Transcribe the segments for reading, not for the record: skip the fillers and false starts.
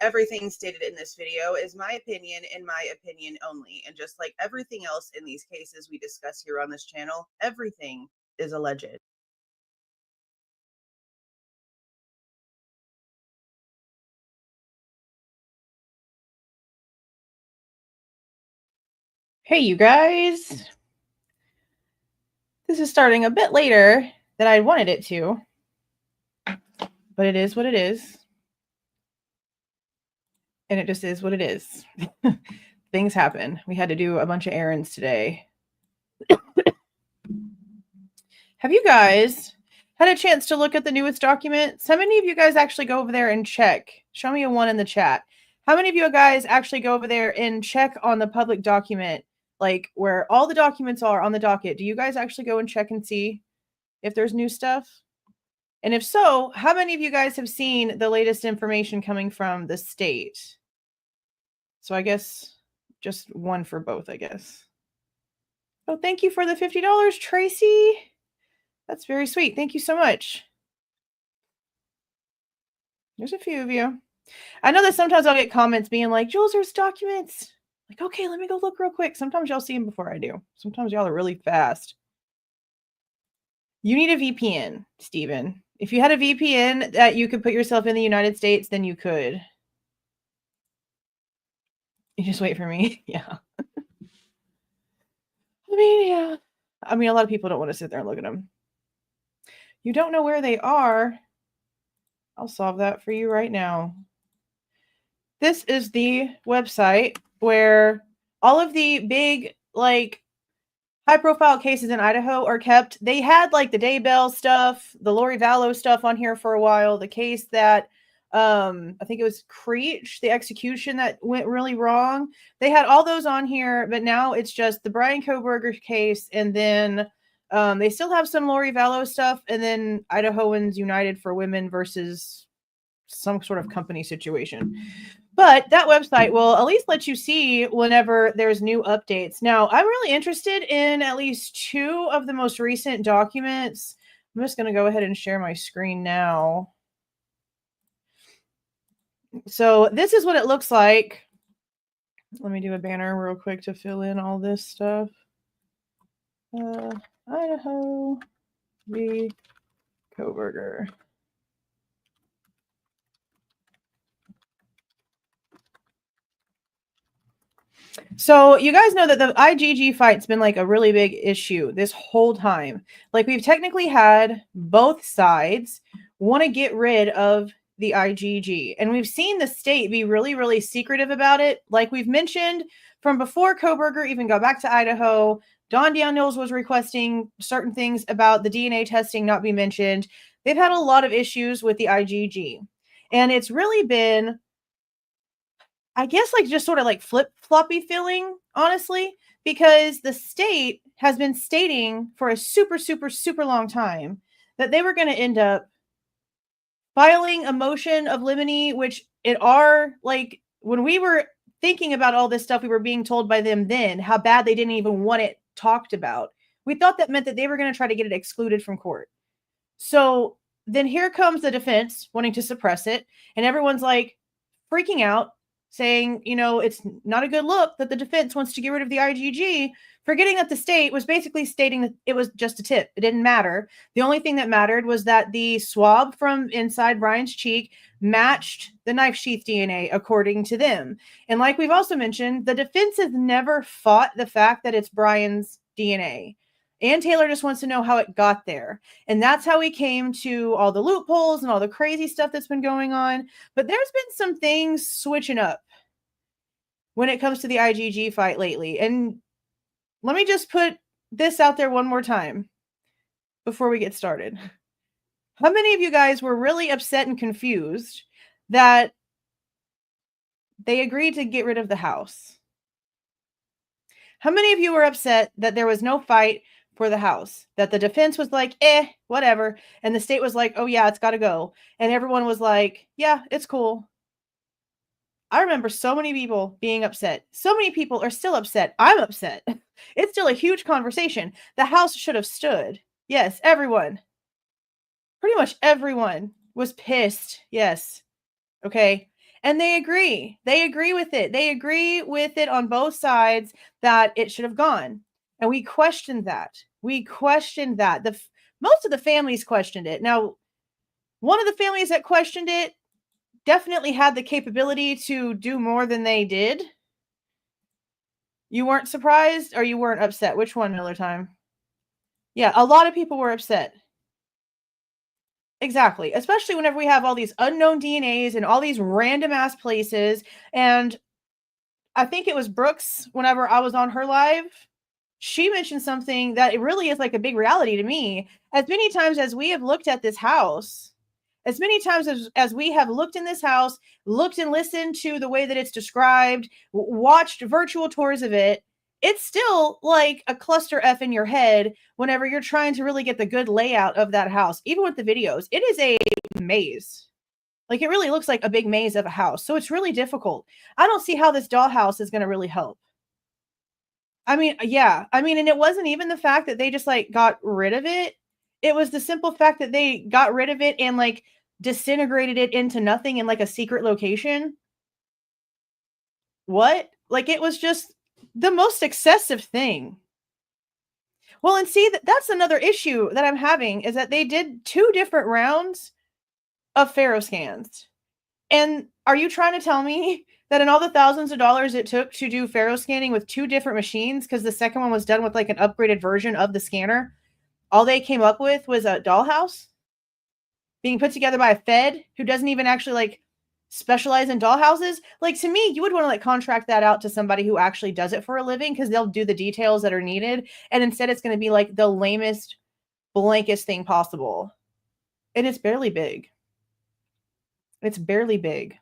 Everything stated in this video is my opinion and my opinion only. And just like everything else in these cases we discuss here on this channel, everything is alleged. Hey, you guys. This is starting a bit later than I wanted it to, but it is what it is. And it just is what it is. Things happen. We had to do a bunch of errands today. Have you guys had a chance to look at the newest documents? How many of you guys actually go over there and check? Show me a 1 in the chat. How many of you guys actually go over there and check on the public document, like where all the documents are on the docket? Do you guys actually go and check and see if there's new stuff? And if so, how many of you guys have seen the latest information coming from the state? So I guess just 1 for both, I guess. Oh, thank you for the $50, Tracy. That's very sweet. Thank you so much. There's a few of you. I know that sometimes I'll get comments being like, Jules, there's documents. Like, okay, let me go look real quick. Sometimes y'all see them before I do. Sometimes y'all are really fast. You need a VPN, Steven. If you had a VPN that you could put yourself in the United States, then you could. You just wait for me. Yeah. Yeah. I mean, a lot of people don't want to sit there and look at them. You don't know where they are. I'll solve that for you right now. This is the website where all of the big, like, high-profile cases in Idaho are kept. They had, like, the Daybell stuff, the Lori Vallow stuff on here for a while, the case that I think it was Creech, the execution that went really wrong. They had all those on here, but now it's just the Bryan Kohberger case, and then they still have some Lori Vallow stuff, and then Idahoans United for Women versus some sort of company situation. But that website will at least let you see whenever there's new updates. Now, I'm really interested in at least 2 of the most recent documents. I'm just going to go ahead and share my screen now. So this is what it looks like. Let me do a banner real quick to fill in all this stuff. Idaho v. Kohberger. So you guys know that the IGG fight's been like a really big issue this whole time. Like, we've technically had both sides want to get rid of the IGG. And we've seen the state be really, really secretive about it. Like we've mentioned from before Kohberger even got back to Idaho, Don Daniels was requesting certain things about the DNA testing not be mentioned. They've had a lot of issues with the IGG. And it's really been, I guess, like just sort of like flip-floppy feeling, honestly, because the state has been stating for a super, super, super long time that they were going to end up filing a motion of limine, which like when we were thinking about all this stuff, we were being told by them then how bad they didn't even want it talked about. We thought that meant that they were going to try to get it excluded from court. So then here comes the defense wanting to suppress it. And everyone's like freaking out, saying, you know, it's not a good look that the defense wants to get rid of the IGG, forgetting that the state was basically stating that it was just a tip. It didn't matter. The only thing that mattered was that the swab from inside Bryan's cheek matched the knife sheath DNA, according to them. And like we've also mentioned, the defense has never fought the fact that it's Bryan's DNA. Ann Taylor just wants to know how it got there. And that's how we came to all the loopholes and all the crazy stuff that's been going on. But there's been some things switching up when it comes to the IGG fight lately. And let me just put this out there one more time before we get started. How many of you guys were really upset and confused that they agreed to get rid of the house? How many of you were upset that there was no fight for the house, that the defense was like, whatever, and the state was like, oh yeah, it's got to go, and everyone was like, yeah, it's cool? I remember so many people being upset. So many people are still upset. I'm upset. It's still a huge conversation. The house should have stood. Yes, everyone. Pretty much everyone was pissed. Yes. Okay. And they agree. They agree with it. They agree with it on both sides that it should have gone. And we questioned that. We questioned that. Most of the families questioned it. Now, one of the families that questioned it definitely had the capability to do more than they did. You weren't surprised or you weren't upset? Which one, Miller Time? Yeah, a lot of people were upset. Exactly. Especially whenever we have all these unknown DNAs and all these random ass places. And I think it was Brooks, whenever I was on her live, she mentioned something that it really is like a big reality to me. As many times as we have looked at this house, as many times as we have looked in this house, looked and listened to the way that it's described, watched virtual tours of it, it's still like a cluster F in your head whenever you're trying to really get the good layout of that house. Even with the videos, it is a maze. Like, it really looks like a big maze of a house. So it's really difficult. I don't see how this dollhouse is going to really help. I mean, yeah. I mean, and it wasn't even the fact that they just like got rid of it. It was the simple fact that they got rid of it and like disintegrated it into nothing in like a secret location. What? Like, it was just the most excessive thing. Well, and see, that's another issue that I'm having is that they did 2 different rounds of Pharaoh scans. And are you trying to tell me that in all the thousands of dollars it took to do Pharaoh scanning with 2 different machines, because the second one was done with like an upgraded version of the scanner, all they came up with was a dollhouse being put together by a Fed who doesn't even actually like specialize in dollhouses? Like, to me, you would want to like contract that out to somebody who actually does it for a living, because they'll do the details that are needed. And instead it's going to be like the lamest, blankest thing possible. And it's barely big. It's barely big.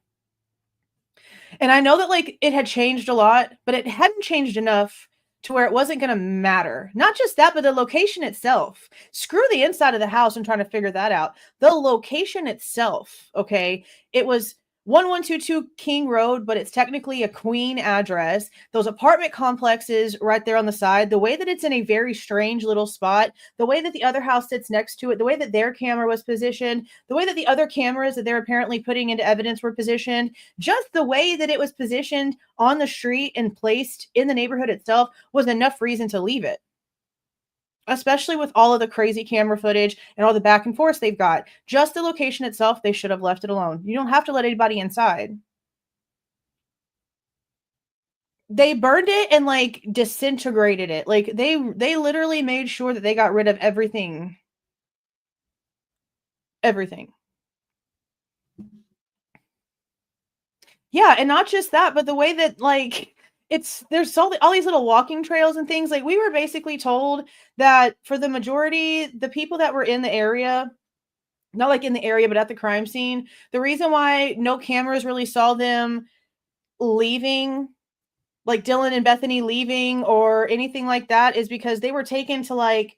And I know that like it had changed a lot, but it hadn't changed enough to where it wasn't going to matter. Not just that, but the location itself. Screw the inside of the house and trying to figure that out. The location itself, okay? It was 1122 King Road, but it's technically a Queen address. Those apartment complexes right there on the side, the way that it's in a very strange little spot, the way that the other house sits next to it, the way that their camera was positioned, the way that the other cameras that they're apparently putting into evidence were positioned, just the way that it was positioned on the street and placed in the neighborhood itself was enough reason to leave it. Especially with all of the crazy camera footage and all the back and forth they've got. Just the location itself, they should have left it alone. You don't have to let anybody inside. They burned it and like disintegrated it. Like they literally made sure that they got rid of everything. Everything. Yeah, and not just that, but the way that like there's all these little walking trails and things. Like, we were basically told that for the majority, the people that were in the area, not like in the area, but at the crime scene, the reason why no cameras really saw them leaving, like Dylan and Bethany leaving or anything like that, is because they were taken to like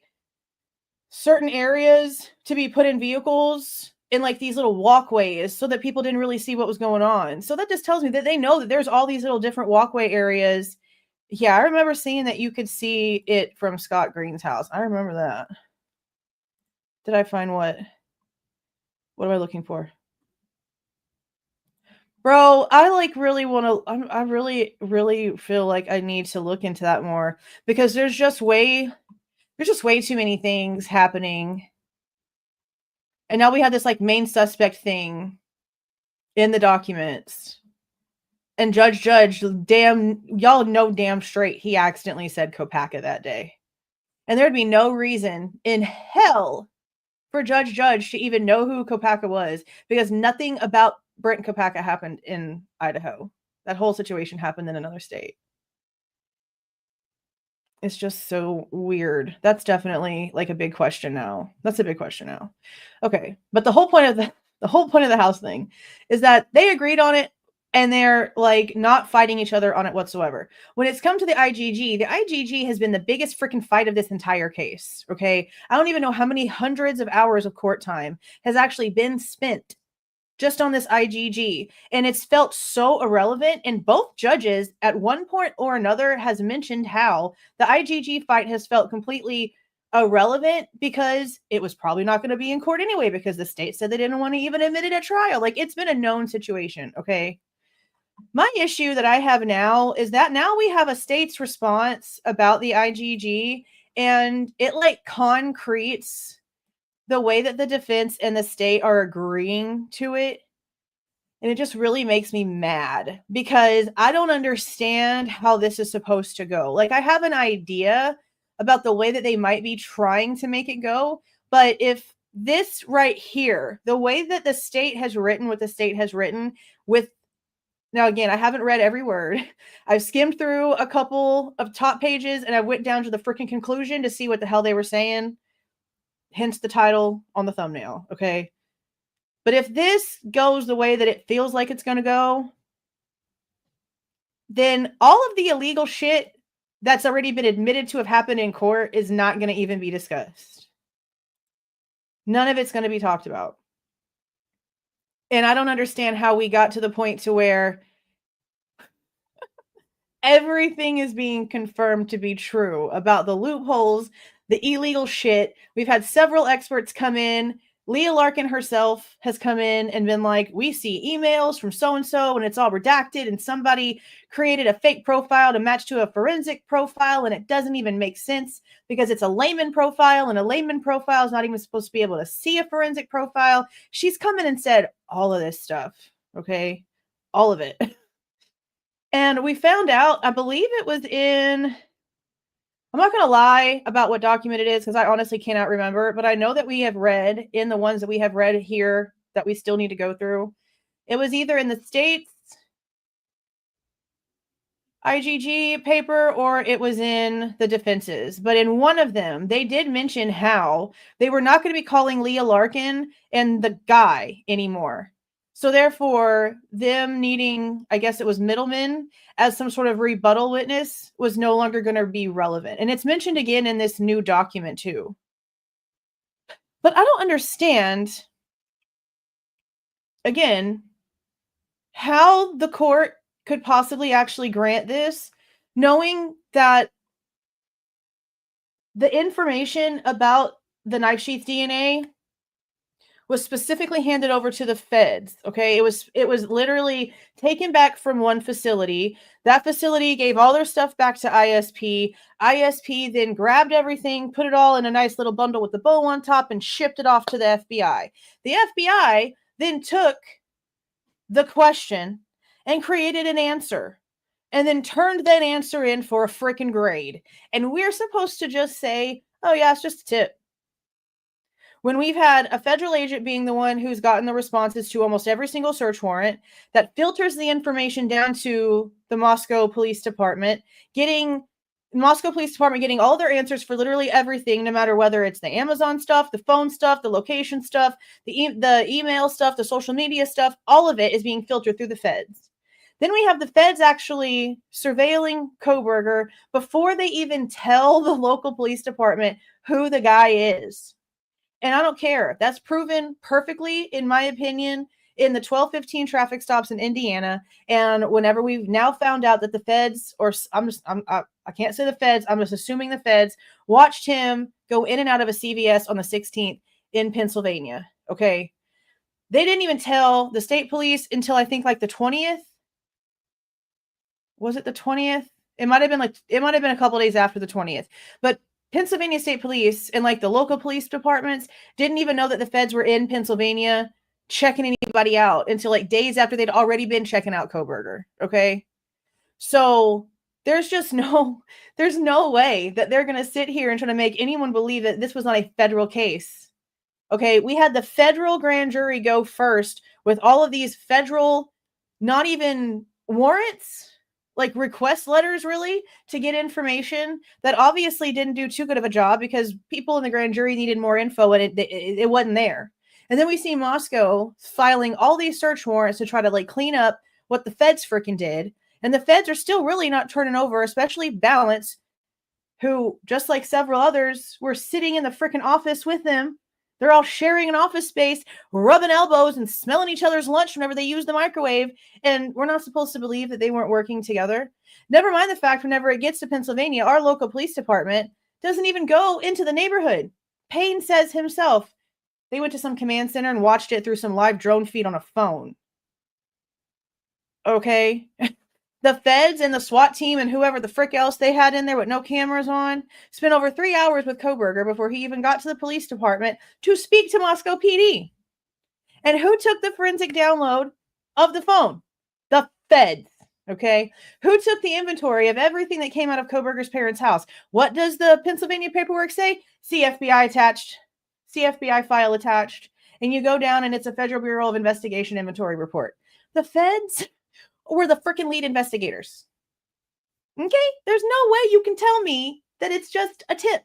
certain areas to be put in vehicles in like these little walkways so that people didn't really see what was going on. So that just tells me that they know that there's all these little different walkway areas. Yeah, I remember seeing that you could see it from Scott Green's house. I remember that. Did I find what? What am I looking for? Bro, I like really want to, I really, really feel like I need to look into that more, because there's just way too many things happening. And now we have this like main suspect thing in the documents. And Judge, damn, y'all know damn straight he accidentally said Kopacka that day. And there'd be no reason in hell for Judge to even know who Kopacka was, because nothing about Brent Kopacka happened in Idaho. That whole situation happened in another state. It's just so weird. That's definitely like a big question now. That's a big question now. Okay, but the whole point of the house thing is that they agreed on it, and they're like not fighting each other on it whatsoever. When it's come to the IGG has been the biggest freaking fight of this entire case. Okay, I don't even know how many hundreds of hours of court time has actually been spent just on this IGG. And it's felt so irrelevant. And both judges at one point or another has mentioned how the IGG fight has felt completely irrelevant because it was probably not going to be in court anyway, because the state said they didn't want to even admit it at trial. Like, it's been a known situation. Okay. My issue that I have now is that now we have a state's response about the IGG, and it like concretes the way that the defense and the state are agreeing to it. And it just really makes me mad because I don't understand how this is supposed to go. Like, I have an idea about the way that they might be trying to make it go. But if this right here, the way that the state has written what the state has written with, now again, I haven't read every word. I've skimmed through a couple of top pages and I went down to the freaking conclusion to see what the hell they were saying. Hence the title on the thumbnail. Okay. But if this goes the way that it feels like it's going to go, then all of the illegal shit that's already been admitted to have happened in court is not going to even be discussed. None of it's going to be talked about. And I don't understand how we got to the point to where everything is being confirmed to be true about the loopholes, the illegal shit. We've had several experts come in. Leah Larkin herself has come in and been like, we see emails from so-and-so and it's all redacted and somebody created a fake profile to match to a forensic profile and it doesn't even make sense because it's a layman profile and a layman profile is not even supposed to be able to see a forensic profile. She's come in and said all of this stuff, okay? All of it. And we found out, I believe it was in, I'm not going to lie about what document it is because I honestly cannot remember, but I know that we have read in the ones that we have read here that we still need to go through. It was either in the state's IGG paper or it was in the defense's. But in one of them, they did mention how they were not going to be calling Leah Larkin and the guy anymore. So therefore, them needing, I guess it was Mittelman, as some sort of rebuttal witness was no longer going to be relevant. And it's mentioned again in this new document too. But I don't understand, again, how the court could possibly actually grant this, knowing that the information about the knife sheath DNA was specifically handed over to the feds. Okay. It was literally taken back from one facility. That facility gave all their stuff back to ISP. ISP then grabbed everything, put it all in a nice little bundle with the bow on top and shipped it off to the FBI. The FBI then took the question and created an answer and then turned that answer in for a freaking grade. And we're supposed to just say, oh yeah, it's just a tip. When we've had a federal agent being the one who's gotten the responses to almost every single search warrant, that filters the information down to the Moscow Police Department, getting all their answers for literally everything, no matter whether it's the Amazon stuff, the phone stuff, the location stuff, the email stuff, the social media stuff, all of it is being filtered through the feds. Then we have the feds actually surveilling Kohberger before they even tell the local police department who the guy is. And I don't care. That's proven perfectly, in my opinion, in the 1215 traffic stops in Indiana. And whenever we've now found out that the feds, or I can't say the feds, I'm just assuming the feds watched him go in and out of a CVS on the 16th in Pennsylvania. Okay. They didn't even tell the state police until I think like the 20th. Was it the 20th? It might have been a couple days after the 20th. But Pennsylvania State Police and like the local police departments didn't even know that the feds were in Pennsylvania checking anybody out until like days after they'd already been checking out Kohberger. Okay. So there's no way that they're going to sit here and try to make anyone believe that this was not a federal case. Okay. We had the federal grand jury go first with all of these federal, not even warrants, like request letters really, to get information that obviously didn't do too good of a job because people in the grand jury needed more info and it wasn't there. And then we see Moscow filing all these search warrants to try to like clean up what the feds freaking did. And the feds are still really not turning over, especially Balance, who, just like several others, were sitting in the freaking office with them They're all sharing an office space, rubbing elbows and smelling each other's lunch whenever they use the microwave. And we're not supposed to believe that they weren't working together. Never mind the fact, whenever it gets to Pennsylvania, our local police department doesn't even go into the neighborhood. Payne says himself, they went to some command center and watched it through some live drone feed on a phone. Okay. The feds and the SWAT team and whoever the frick else they had in there with no cameras on spent over 3 hours with Kohberger before he even got to the police department to speak to Moscow PD. And who took the forensic download of the phone? The feds. Okay. Who took the inventory of everything that came out of Kohberger's parents' house? What does the Pennsylvania paperwork say? See FBI attached. See FBI file attached. And you go down and it's a Federal Bureau of Investigation inventory report. The feds were the freaking lead investigators. Okay? There's no way you can tell me that it's just a tip.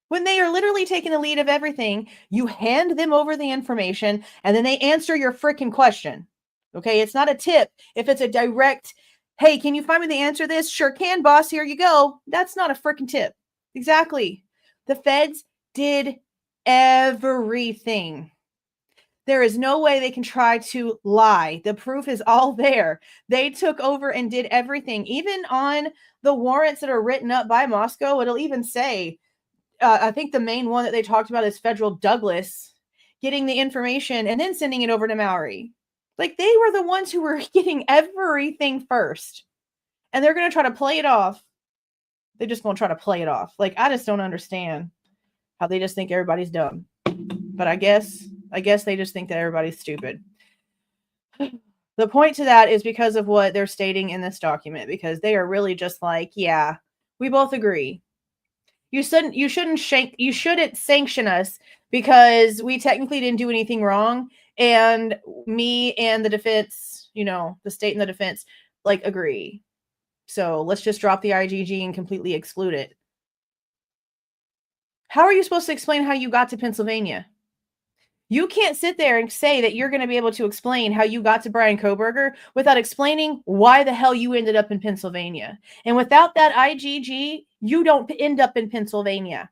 When they are literally taking the lead of everything, you hand them over the information and then they answer your freaking question. Okay? It's not a tip. If it's a direct, hey, can you find me the answer to this? Sure can, boss. Here you go. That's not a freaking tip. Exactly. The feds did everything. There is no way they can try to lie. The proof is all there. They took over and did everything. Even on the warrants that are written up by Moscow, it'll even say, I think the main one that they talked about is Federal Douglas getting the information and then sending it over to Maori. Like, they were the ones who were getting everything first. And they're going to try to play it off. They're just going to try to play it off. Like, I just don't understand how they just think everybody's dumb. But I guess they just think that everybody's stupid. The point to that is because of what they're stating in this document, because they are really just like, yeah, we both agree. You shouldn't sanction us because we technically didn't do anything wrong. And me and the defense, the state and the defense, like, agree. So let's just drop the IGG and completely exclude it. How are you supposed to explain how you got to Pennsylvania? You can't sit there and say that you're going to be able to explain how you got to Bryan Kohberger without explaining why the hell you ended up in Pennsylvania. And without that IGG, you don't end up in Pennsylvania.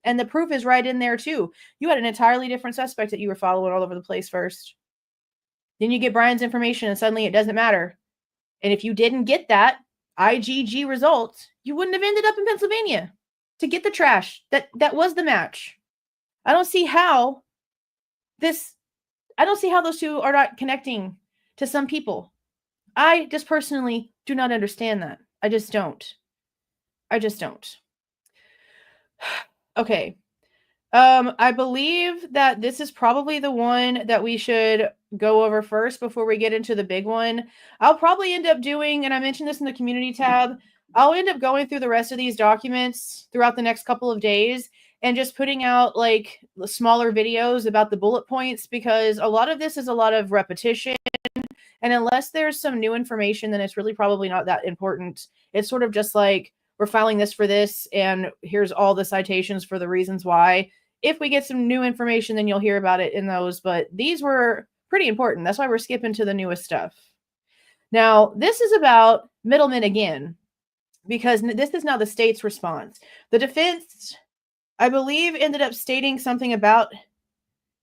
And the proof is right in there too. You had an entirely different suspect that you were following all over the place first. Then you get Bryan's information and suddenly it doesn't matter. And if you didn't get that IGG result, you wouldn't have ended up in Pennsylvania to get the trash. That was the match. I don't see how those two are not connecting to some people. I just personally do not understand that. I just don't. Okay. I believe that this is probably the one that we should go over first before we get into the big one. I'll probably end up doing, and I mentioned this in the community tab, I'll end up going through the rest of these documents throughout the next couple of days and just putting out like smaller videos about the bullet points, because a lot of this is a lot of repetition. And unless there's some new information, then it's really probably not that important. It's sort of just like, we're filing this for this, and here's all the citations for the reasons why. If we get some new information, then you'll hear about it in those. But these were pretty important. That's why we're skipping to the newest stuff. Now, this is about Mittelman again, because this is now the state's response. The defense, I believe, ended up stating something about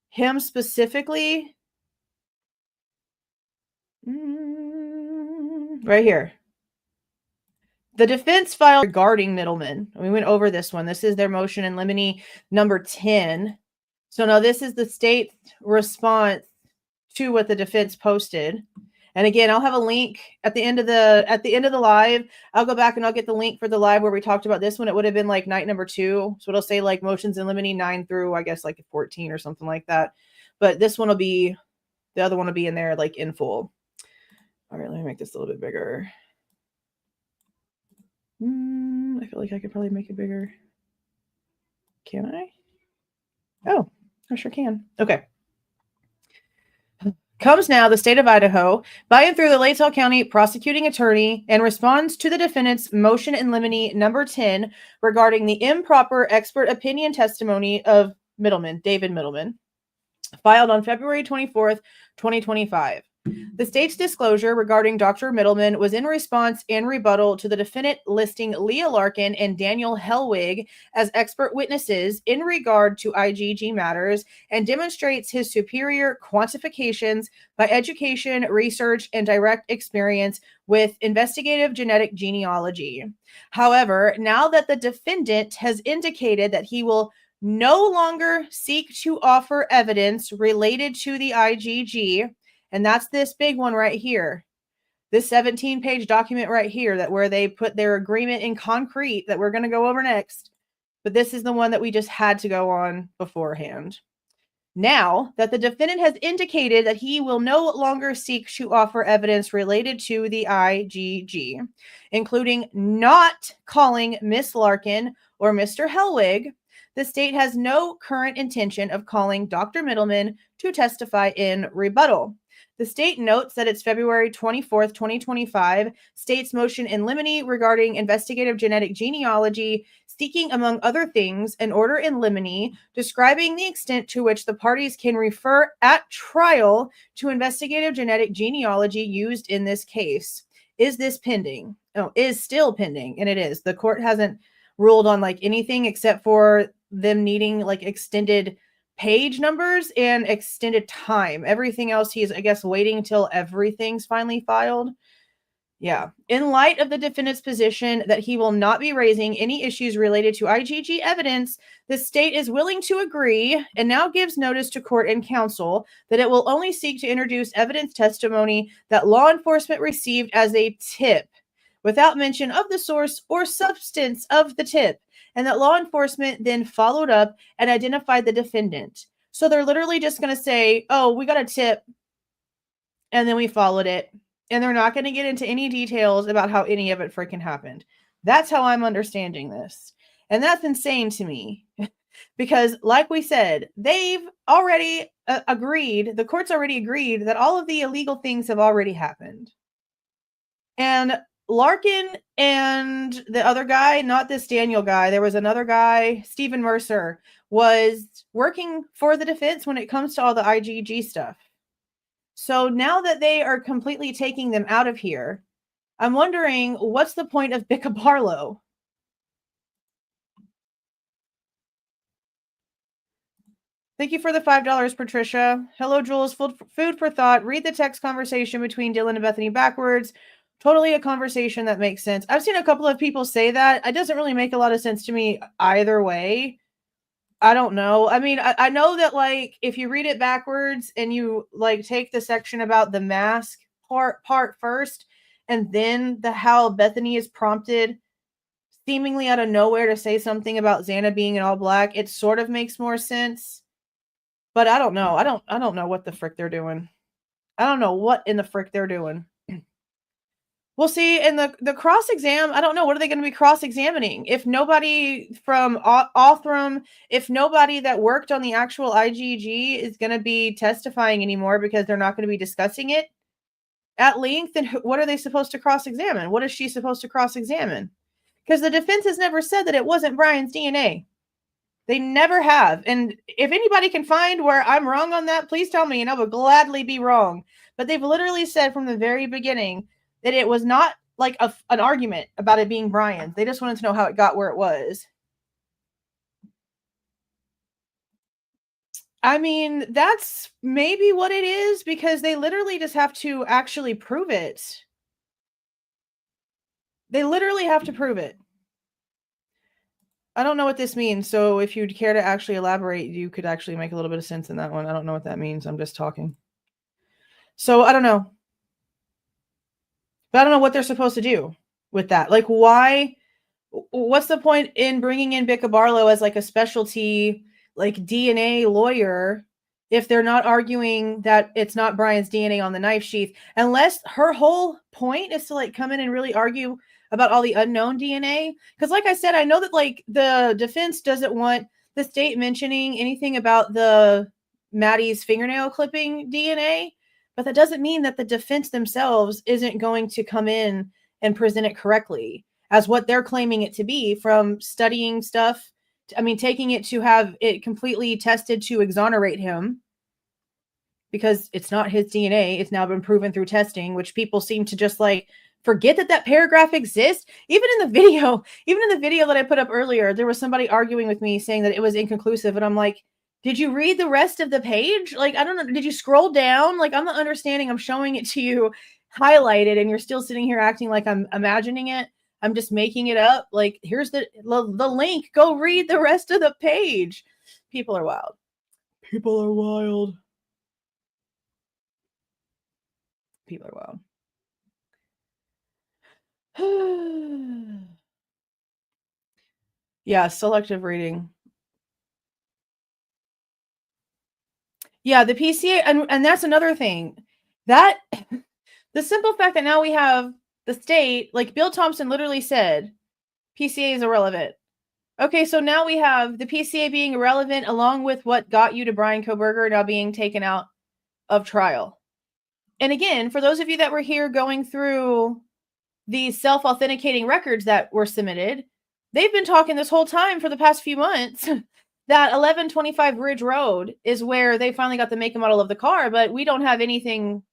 him specifically. Right here. The defense filed regarding Mittelman. We went over this one. This is their motion in limine number 10. So now this is the state's response to what the defense posted. And again, I'll have a link at the end of the live. I'll go back and I'll get the link for the live where we talked about this one. It would have been like night number 2. So it'll say like motions in limine 9 through, I guess, like 14 or something like that. But this one will be, the other one will be in there like in full. All right, let me make this a little bit bigger. I feel like I could probably make it bigger. Can I? Oh, I sure can. Okay. Comes now the state of Idaho by and through the Latell County prosecuting attorney and responds to the defendant's motion in limine number 10 regarding the improper expert opinion testimony of Mittelman, David Mittelman, filed on February 24th, 2025. The state's disclosure regarding Dr. Mittelman was in response and rebuttal to the defendant listing Leah Larkin and Daniel Hellwig as expert witnesses in regard to IGG matters and demonstrates his superior quantifications by education, research, and direct experience with investigative genetic genealogy. However, now that the defendant has indicated that he will no longer seek to offer evidence related to the IGG, and that's this big one right here, this 17-page document right here, that where they put their agreement in concrete that we're going to go over next. But this is the one that we just had to go on beforehand. Now that the defendant has indicated that he will no longer seek to offer evidence related to the IGG, including not calling Miss Larkin or Mr. Hellwig, the state has no current intention of calling Dr. Mittelman to testify in rebuttal. The state notes that its February 24th, 2025 state's motion in limine regarding investigative genetic genealogy, seeking, among other things, an order in limine describing the extent to which the parties can refer at trial to investigative genetic genealogy used in this case. Is this pending? Oh, is still pending, and it is. The court hasn't ruled on like anything except for them needing like extended page numbers and extended time. Everything else he's, I guess, waiting until everything's finally filed. Yeah. In light of the defendant's position that he will not be raising any issues related to IGG evidence, the state is willing to agree and now gives notice to court and counsel that it will only seek to introduce evidence testimony that law enforcement received as a tip, without mention of the source or substance of the tip, and that law enforcement then followed up and identified the defendant. So they're literally just going to say, oh, we got a tip, and then we followed it. And they're not going to get into any details about how any of it freaking happened. That's how I'm understanding this. And that's insane to me. Because, like we said, they've already agreed, the court's already agreed that all of the illegal things have already happened. And Larkin and the other guy, not this Daniel guy, there was another guy, Stephen Mercer, was working for the defense when it comes to all the IGG stuff. So now that they are completely taking them out of here, I'm wondering, what's the point of Bicca Barlow? Thank you for the $5, Patricia. Hello, Jules. Food for thought. Read the text conversation between Dylan and Bethany backwards. Totally a conversation that makes sense. I've seen a couple of people say that. It doesn't really make a lot of sense to me either way. I don't know. I mean, I know that, like, if you read it backwards and you, like, take the section about the mask part first, and then how Bethany is prompted seemingly out of nowhere to say something about Xana being in all black, it sort of makes more sense. But I don't know. I don't know what the frick they're doing. I don't know what in the frick they're doing. We'll see. In the cross-exam, I don't know. What are they going to be cross-examining? If nobody from Othram, if nobody that worked on the actual IGG is going to be testifying anymore because they're not going to be discussing it at length, then what are they supposed to cross-examine? What is she supposed to cross-examine? Because the defense has never said that it wasn't Bryan's DNA. They never have. And if anybody can find where I'm wrong on that, please tell me, and I will gladly be wrong. But they've literally said from the very beginning that it was not like an argument about it being Bryan's. They just wanted to know how it got where it was. I mean, that's maybe what it is, because they literally just have to actually prove it. They literally have to prove it. I don't know what this means, so if you'd care to actually elaborate, you could actually make a little bit of sense in that one. I don't know what that means. I'm just talking. So I don't know. But I don't know what they're supposed to do with that. Like, why? What's the point in bringing in Bicca Barlow as like a specialty, like DNA lawyer, if they're not arguing that it's not Bryan's DNA on the knife sheath? Unless her whole point is to like come in and really argue about all the unknown DNA. Because like I said, I know that like the defense doesn't want the state mentioning anything about the Maddie's fingernail clipping DNA. But that doesn't mean that the defense themselves isn't going to come in and present it correctly as what they're claiming it to be from studying stuff. I mean, taking it to have it completely tested to exonerate him. because it's not his DNA. It's now been proven through testing, which people seem to just like forget that paragraph exists. Even in the video that I put up earlier, there was somebody arguing with me saying that it was inconclusive. And I'm like, did you read the rest of the page? Like, I don't know. Did you scroll down? Like, I'm not understanding. I'm showing it to you highlighted and you're still sitting here acting like I'm imagining it. I'm just making it up. Like, here's the link. Go read the rest of the page. People are wild. People are wild. People are wild. Yeah, selective reading. Yeah, the PCA, and that's another thing. That the simple fact that now we have the state, like Bill Thompson literally said, PCA is irrelevant. Okay, so now we have the PCA being irrelevant along with what got you to Bryan Kohberger now being taken out of trial. And again, for those of you that were here going through the self-authenticating records that were submitted, they've been talking this whole time for the past few months that 1125 Ridge Road is where they finally got the make and model of the car, but we don't have anything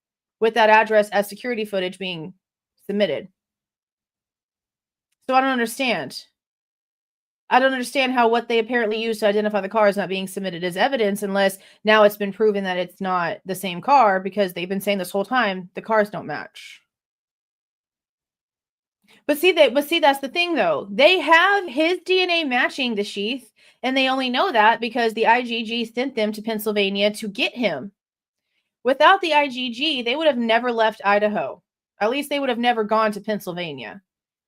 with that address as security footage being submitted. So I don't understand. I don't understand how what they apparently used to identify the car is not being submitted as evidence unless now it's been proven that it's not the same car, because they've been saying this whole time the cars don't match. But see, that's the thing though. They have his DNA matching the sheath, and they only know that because the IGG sent them to Pennsylvania to get him. Without the IGG, they would have never left Idaho. At least they would have never gone to Pennsylvania.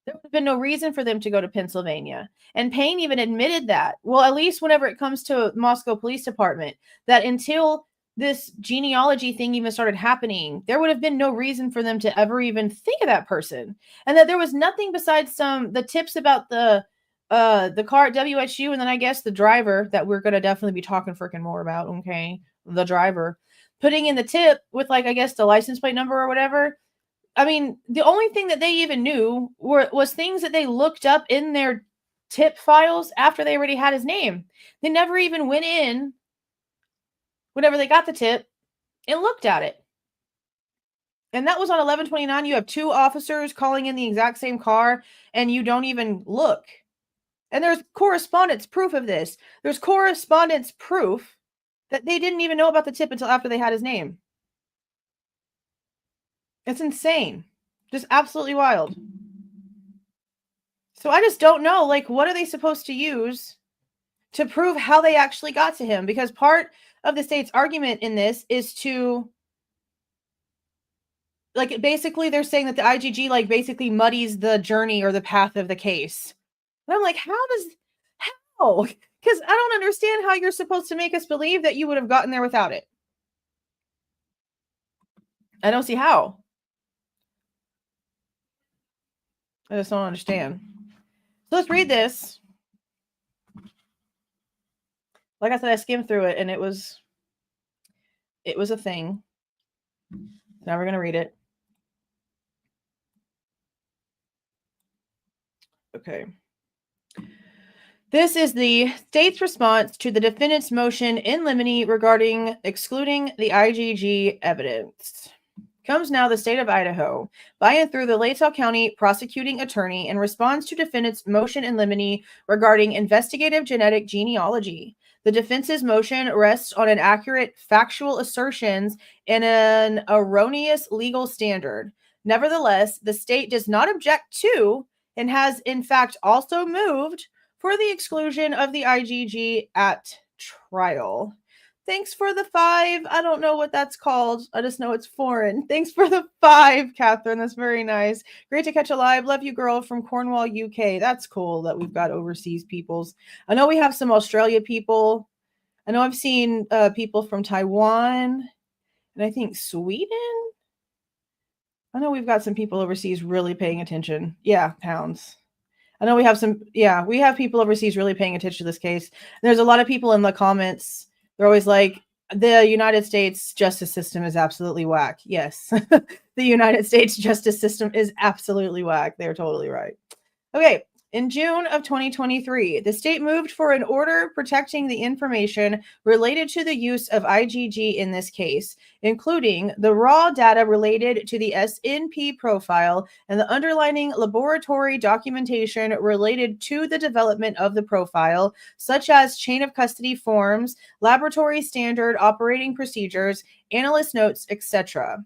There would have been no reason for them to go to Pennsylvania. And Payne even admitted that. Well, at least whenever it comes to Moscow Police Department, that until this genealogy thing even started happening, there would have been no reason for them to ever even think of that person. And that there was nothing besides the tips about the car at WSU, and then I guess the driver that we're going to definitely be talking freaking more about, okay? The driver putting in the tip with, like, I guess the license plate number or whatever. I mean, the only thing that they even knew was things that they looked up in their tip files after they already had his name. They never even went in whenever they got the tip and looked at it. And that was on 11/29. You have two officers calling in the exact same car, and you don't even look. And there's correspondence proof of this. There's correspondence proof that they didn't even know about the tip until after they had his name. It's insane. Just absolutely wild. So I just don't know, like, what are they supposed to use to prove how they actually got to him? Because part of the state's argument in this is to, like, basically they're saying that the IGG, like, basically muddies the journey or the path of the case. And I'm like, how? Because I don't understand how you're supposed to make us believe that you would have gotten there without it. I don't see how. I just don't understand. So let's read this. Like I said, I skimmed through it and it was a thing. Now we're going to read it. Okay. This is the state's response to the defendant's motion in limine regarding excluding the IGG evidence. Comes now the state of Idaho, by and through the Latell County prosecuting attorney, in response to defendant's motion in limine regarding investigative genetic genealogy. The defense's motion rests on inaccurate factual assertions and an erroneous legal standard. Nevertheless, the state does not object to, and has in fact also moved for, the exclusion of the IGG at trial. Thanks for the 5. I don't know what that's called. I just know it's foreign. Thanks for the 5, Catherine. That's very nice. Great to catch a live. Love you, girl, from Cornwall, UK. That's cool that we've got overseas peoples. I know we have some Australia people. I know I've seen people from Taiwan and I think Sweden. I know we've got some people overseas really paying attention. Yeah, pounds. I know we have we have people overseas really paying attention to this case. There's a lot of people in the comments. They're always like, the United States justice system is absolutely whack. Yes, the United States justice system is absolutely whack. They're totally right. Okay, In June of 2023, the state moved for an order protecting the information related to the use of IGG in this case, including the raw data related to the SNP profile and the underlying laboratory documentation related to the development of the profile, such as chain of custody forms, laboratory standard operating procedures, analyst notes, etc.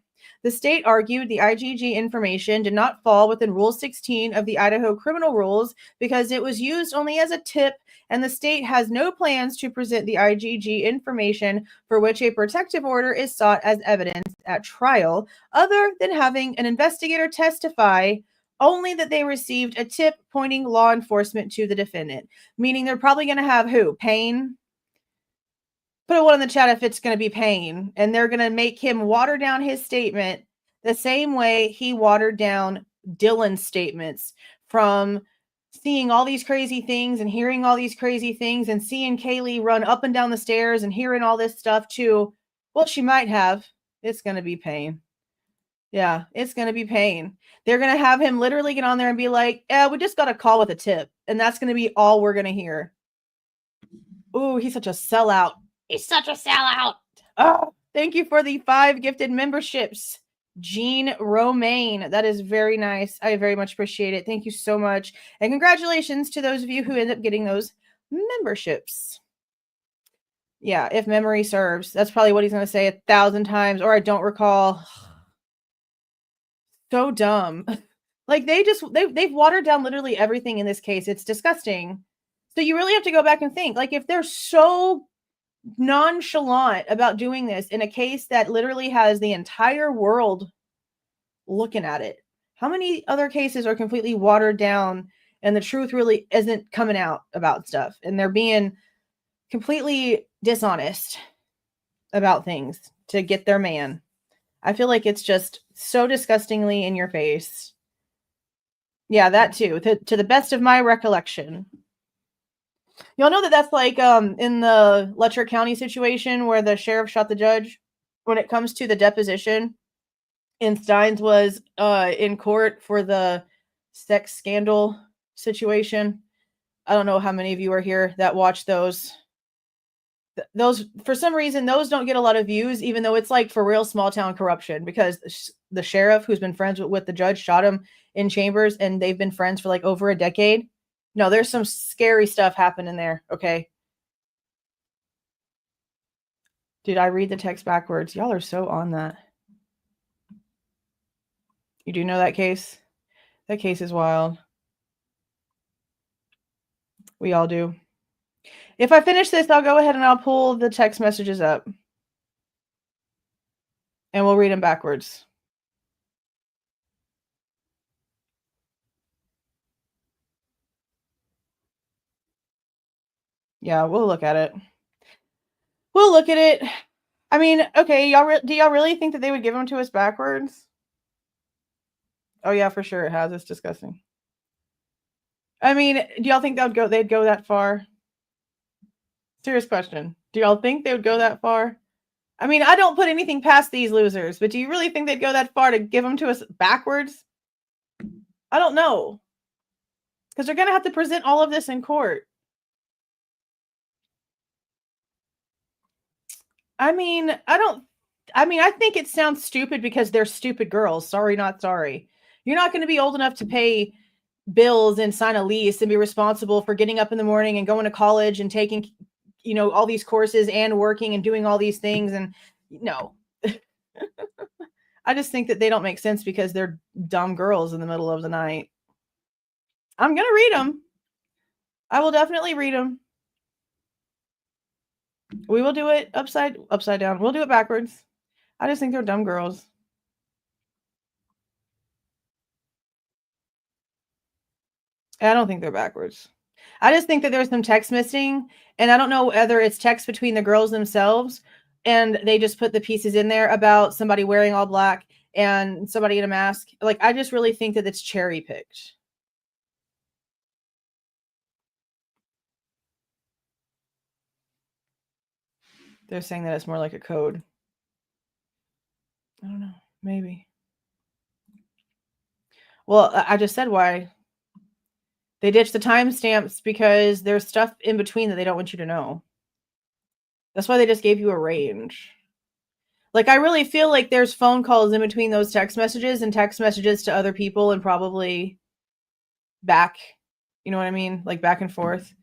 The state argued the IGG information did not fall within Rule 16 of the Idaho Criminal Rules because it was used only as a tip, and the state has no plans to present the IGG information for which a protective order is sought as evidence at trial, other than having an investigator testify only that they received a tip pointing law enforcement to the defendant. Meaning they're probably going to have who? Payne? Put a one in the chat if it's going to be Payne, and they're going to make him water down his statement the same way he watered down Dylan's statements from seeing all these crazy things and hearing all these crazy things and seeing Kaylee run up and down the stairs and hearing all this stuff too. Well, she might have. It's going to be Payne. Yeah, it's going to be Payne. They're going to have him literally get on there and be like, we just got a call with a tip. And that's going to be all we're going to hear. Ooh, he's such a sellout. He's such a sellout. Oh, thank you for the 5 gifted memberships, Jean Romaine. That is very nice. I very much appreciate it. Thank you so much. And congratulations to those of you who end up getting those memberships. Yeah, if memory serves. That's probably what he's going to say 1,000 times, or I don't recall. So dumb. Like they've watered down literally everything in this case. It's disgusting. So you really have to go back and think, like, if they're so nonchalant about doing this in a case that literally has the entire world looking at it, how many other cases are completely watered down and the truth really isn't coming out about stuff, and they're being completely dishonest about things to get their man? I feel like it's just so disgustingly in your face. Yeah, that too, to the best of my recollection. Y'all know that that's like in the Letcher County situation where the sheriff shot the judge. When it comes to the deposition, and Steins was in court for the sex scandal situation. I don't know how many of you are here that watch those. Those, for some reason, those don't get a lot of views, even though it's like for real small town corruption, because the sheriff who's been friends with the judge shot him in chambers, and they've been friends for like over a decade. No, there's some scary stuff happening there, okay? Did I read the text backwards? Y'all are so on that. You do know that case? That case is wild. We all do. If I finish this, I'll go ahead and I'll pull the text messages up. And we'll read them backwards. Yeah, we'll look at it. We'll look at it. I mean, okay, do y'all really think that they would give them to us backwards? Oh yeah, for sure it has. It's disgusting. I mean, do y'all think they'd go that far? Serious question. Do y'all think they would go that far? I mean, I don't put anything past these losers, but do you really think they'd go that far to give them to us backwards? I don't know. Because they're going to have to present all of this in court. I mean, I think it sounds stupid because they're stupid girls. Sorry, not sorry. You're not going to be old enough to pay bills and sign a lease and be responsible for getting up in the morning and going to college and taking, all these courses and working and doing all these things. And no, I just think that they don't make sense because they're dumb girls in the middle of the night. I'm going to read them. I will definitely read them. We will do it upside down. We'll do it backwards. I just think they're dumb girls. I don't think they're backwards. I just think that there's some text missing, and I don't know whether it's text between the girls themselves and they just put the pieces in there about somebody wearing all black and somebody in a mask. Like, I just really think that it's cherry picked. They're saying that it's more like a code. I don't know. Maybe. Well, I just said why They ditch the timestamps because there's stuff in between that they don't want you to know. That's why they just gave you a range. Like, I really feel like there's phone calls in between those text messages and text messages to other people and probably back, you know what I mean? Like back and forth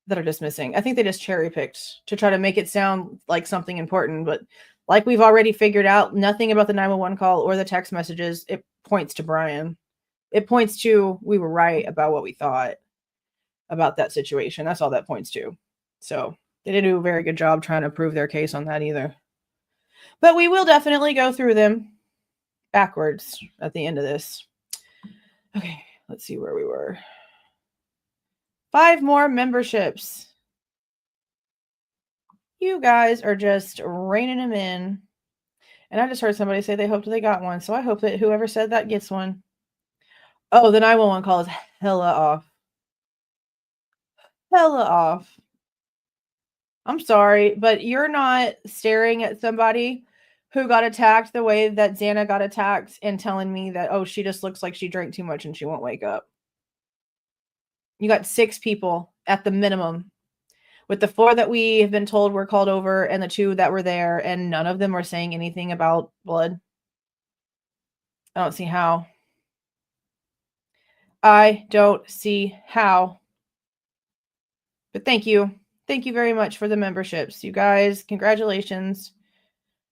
that are just missing. I think they just cherry picked to try to make it sound like something important. But like we've already figured out, nothing about the 911 call or the text messages, it points to Bryan. It points to we were right about what we thought about that situation. That's all that points to. So they didn't do a very good job trying to prove their case on that either. But we will definitely go through them backwards at the end of this. Okay, let's see where we were. 5 more memberships. You guys are just reining them in. And I just heard somebody say they hoped they got one. So I hope that whoever said that gets one. Oh, the 911 call is hella off. Hella off. I'm sorry, but you're not staring at somebody who got attacked the way that Xana got attacked and telling me that, oh, she just looks like she drank too much and she won't wake up. You got 6 people at the minimum, with the 4 that we have been told were called over and the 2 that were there, and none of them were saying anything about blood. I don't see how. I don't see how. But thank you. Thank you very much for the memberships. You guys, congratulations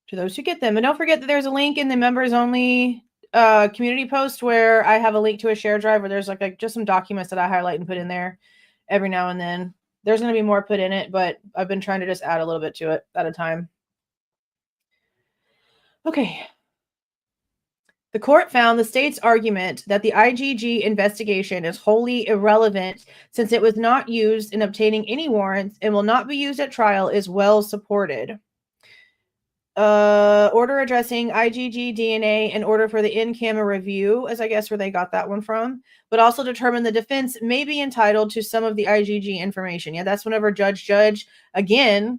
to those who get them. And don't forget that there's a link in the members only community post where I have a link to a share drive where there's like just some documents that I highlight and put in there every now and then. There's going to be more put in it, but I've been trying to just add a little bit to it at a time. Okay. The court found the state's argument that the IGG investigation is wholly irrelevant since it was not used in obtaining any warrants and will not be used at trial is well supported. Order addressing IGG DNA in order for the in-camera review, as I guess where they got that one from, but also determine the defense may be entitled to some of the IGG information. Yeah, that's whenever Judge again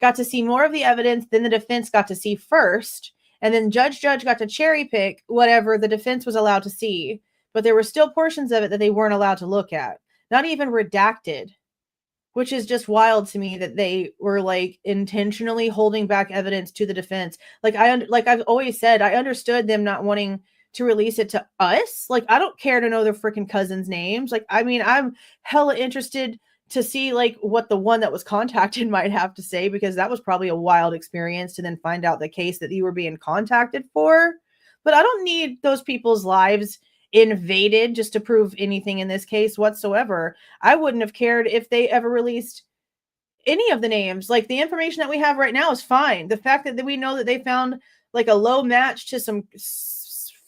got to see more of the evidence than the defense got to see first. And then Judge got to cherry pick whatever the defense was allowed to see. But there were still portions of it that they weren't allowed to look at. Not even redacted. Which is just wild to me that they were like intentionally holding back evidence to the defense. Like I've always said, I understood them not wanting to release it to us. Like, I don't care to know their freaking cousins' names. Like, I mean, I'm hella interested to see like what the one that was contacted might have to say, because that was probably a wild experience to then find out the case that you were being contacted for. But I don't need those people's lives invaded just to prove anything in this case whatsoever. I wouldn't have cared if they ever released any of the names. Like, the information that we have right now is fine. The fact that we know that they found like a low match to some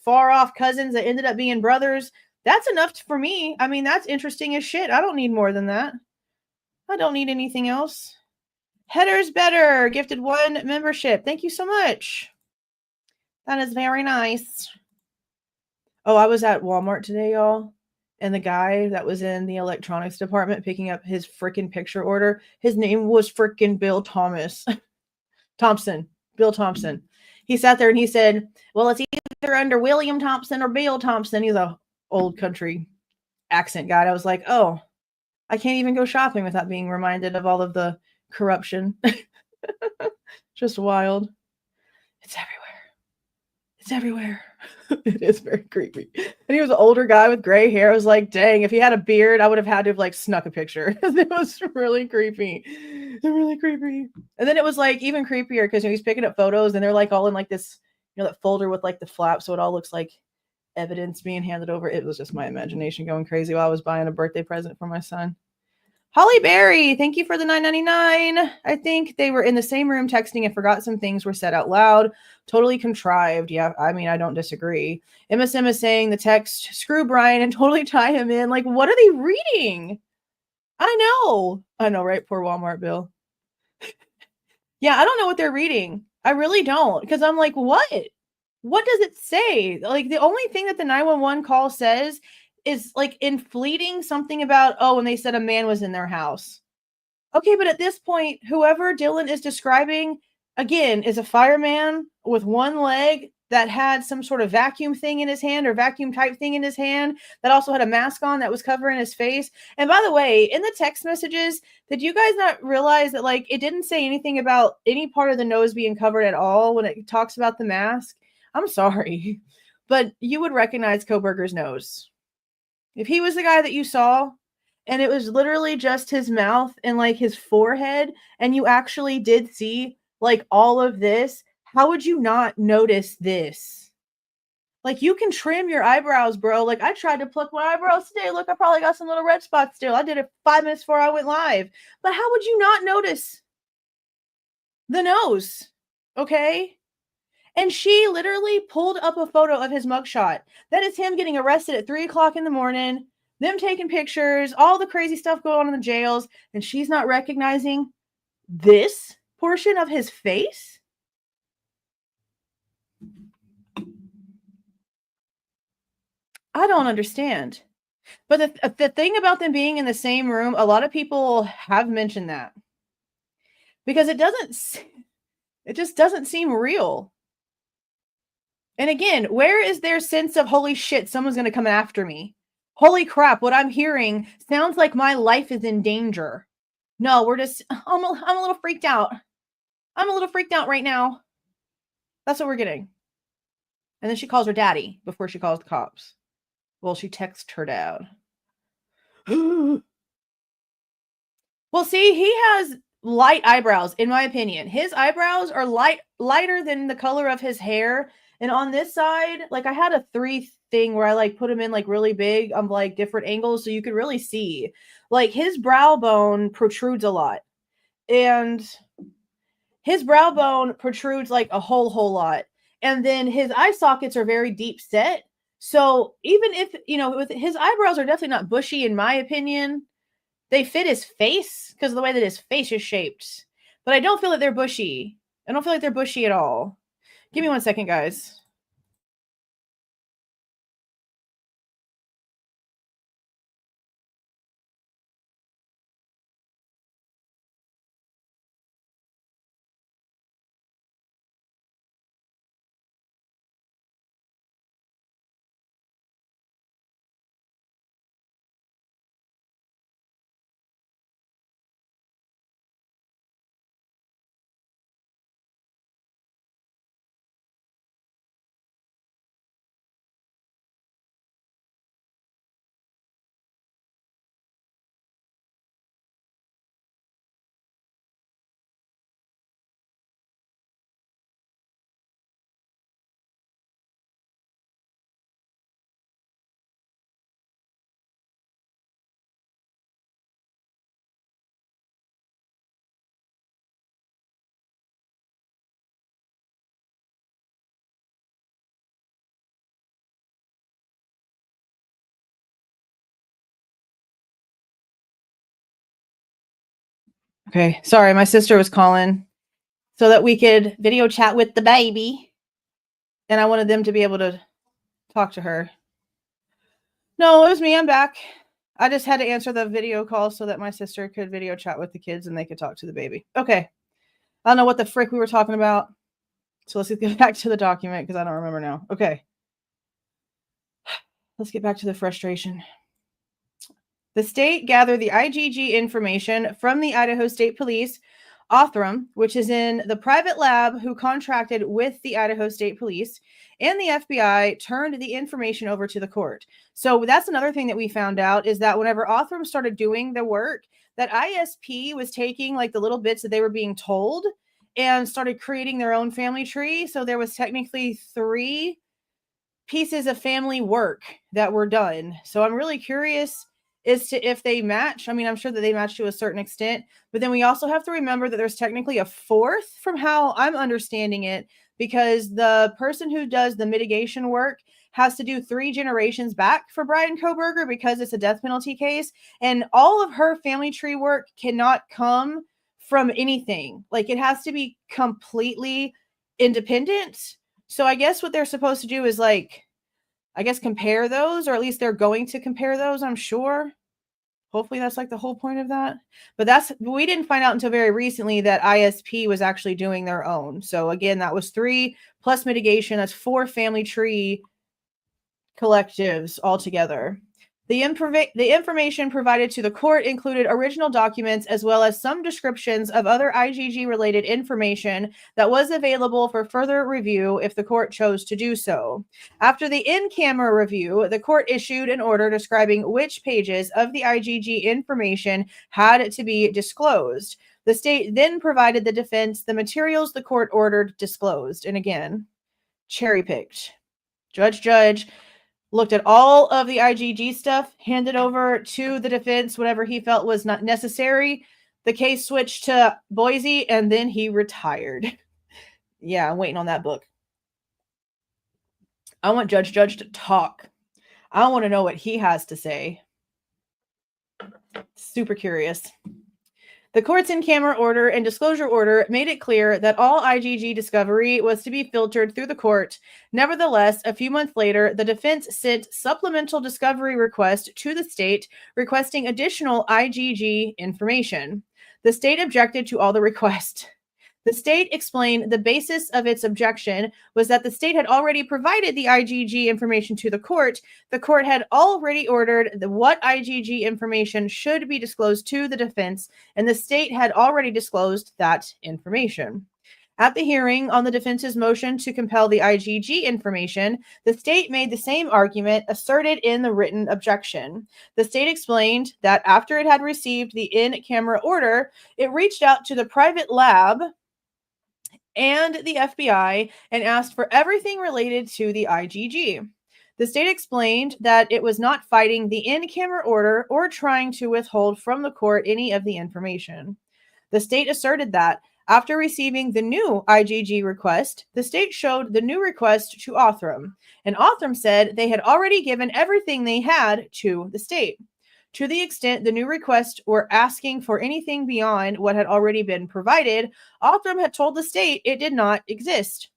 far off cousins that ended up being brothers, that's enough for me. I mean, that's interesting as shit. I don't need more than that. I don't need anything else. Headers Better gifted 1 membership. Thank you so much. That is very nice. Oh, I was at Walmart today, y'all. And the guy that was in the electronics department picking up his freaking picture order, his name was freaking Bill Thompson. Bill Thompson. He sat there and he said, well, it's either under William Thompson or Bill Thompson. He's a old country accent guy. I was like, oh, I can't even go shopping without being reminded of all of the corruption. Just wild. It's everywhere. It's everywhere. It is very creepy. And he was an older guy with gray hair. I was like, dang, if he had a beard, I would have had to have like snuck a picture. It was really creepy. Really creepy. And then it was like even creepier because he's picking up photos and they're like all in like this, that folder with like the flap. So it all looks like evidence being handed over. It was just my imagination going crazy while I was buying a birthday present for my son. Holly Berry, thank you for the $9.99. I think they were in the same room texting and forgot some things were said out loud. Totally contrived. Yeah, I mean, I don't disagree. MSM is saying the text, screw Bryan and totally tie him in. Like, what are they reading? I know, right? Poor Walmart Bill. Yeah, I don't know what they're reading. I really don't. Because I'm like, what? What does it say? Like, the only thing that the 911 call says is like in fleeting something about, oh, and they said a man was in their house. Okay, but at this point, whoever Dylan is describing, again, is a fireman with one leg that had some sort of vacuum thing in his hand or vacuum type thing in his hand that also had a mask on that was covering his face. And by the way, in the text messages, did you guys not realize that like it didn't say anything about any part of the nose being covered at all when it talks about the mask? I'm sorry, but you would recognize Kohberger's nose. If he was the guy that you saw and it was literally just his mouth and like his forehead and you actually did see like all of this, how would you not notice this? Like you can trim your eyebrows, bro. Like I tried to pluck my eyebrows today. Look, I probably got some little red spots still. I did it 5 minutes before I went live. But how would you not notice the nose? Okay. And she literally pulled up a photo of his mugshot. That is him getting arrested at 3 o'clock in the morning, them taking pictures, all the crazy stuff going on in the jails. And she's not recognizing this portion of his face? I don't understand. But the thing about them being in the same room, a lot of people have mentioned that. Because it just doesn't seem real. And again, where is their sense of holy shit, someone's going to come after me? Holy crap, what I'm hearing sounds like my life is in danger. No, I'm a little freaked out. I'm a little freaked out right now. That's what we're getting. And then she calls her daddy before she calls the cops. Well, she texts her dad. Well, see, he has light eyebrows, in my opinion. His eyebrows are lighter than the color of his hair. And on this side, like I had a 3 thing where I like put them in like really big on like different angles so you could really see. Like his brow bone protrudes a lot. And his brow bone protrudes like a whole lot. And then his eye sockets are very deep set. So even if, with his eyebrows are definitely not bushy in my opinion. They fit his face because of the way that his face is shaped. But I don't feel that they're bushy. I don't feel like they're bushy at all. Give me 1 second, guys. Okay, sorry, my sister was calling so that we could video chat with the baby. And I wanted them to be able to talk to her. No, it was me. I'm back. I just had to answer the video call so that my sister could video chat with the kids and they could talk to the baby. Okay. I don't know what the frick we were talking about. So let's get back to the document because I don't remember now. Okay. Let's get back to the frustration. The state gathered the IGG information from the Idaho State Police, Othram, which is in the private lab who contracted with the Idaho State Police, and the FBI turned the information over to the court. So that's another thing that we found out is that whenever Othram started doing the work, that ISP was taking like the little bits that they were being told and started creating their own family tree. So there was technically 3 pieces of family work that were done. So I'm really curious as to if they match. I mean, I'm sure that they match to a certain extent, but then we also have to remember that there's technically a 4th from how I'm understanding it, because the person who does the mitigation work has to do 3 generations back for Bryan Kohberger because it's a death penalty case. And all of her family tree work cannot come from anything. Like it has to be completely independent. So I guess what they're supposed to do is like, I guess compare those, or at least they're going to compare those, I'm sure. Hopefully that's like the whole point of that. But we didn't find out until very recently that ISP was actually doing their own. So again, that was 3 plus mitigation. That's 4 family tree collectives altogether. The information provided to the court included original documents as well as some descriptions of other IGG-related information that was available for further review if the court chose to do so. After the in-camera review, the court issued an order describing which pages of the IGG information had to be disclosed. The state then provided the defense the materials the court ordered disclosed. And again, cherry-picked. Judge looked at all of the IGG stuff, handed over to the defense whatever he felt was not necessary. The case switched to Boise, and then he retired. Yeah, I'm waiting on that book. I want Judge to talk. I want to know what he has to say. Super curious. The court's in-camera order and disclosure order made it clear that all IGG discovery was to be filtered through the court. Nevertheless, a few months later, the defense sent supplemental discovery request to the state requesting additional IGG information. The state objected to all the requests. The state explained the basis of its objection was that the state had already provided the IGG information to the court. The court had already ordered what IGG information should be disclosed to the defense, and the state had already disclosed that information. At the hearing on the defense's motion to compel the IGG information, the state made the same argument asserted in the written objection. The state explained that after it had received the in-camera order, it reached out to the private lab and the FBI and asked for everything related to the IGG. The state explained that it was not fighting the in-camera order or trying to withhold from the court any of the information. The state asserted that after receiving the new IGG request, the state showed the new request to Othram, and Othram said they had already given everything they had to the state. To the extent the new requests were asking for anything beyond what had already been provided, Othram had told the state it did not exist.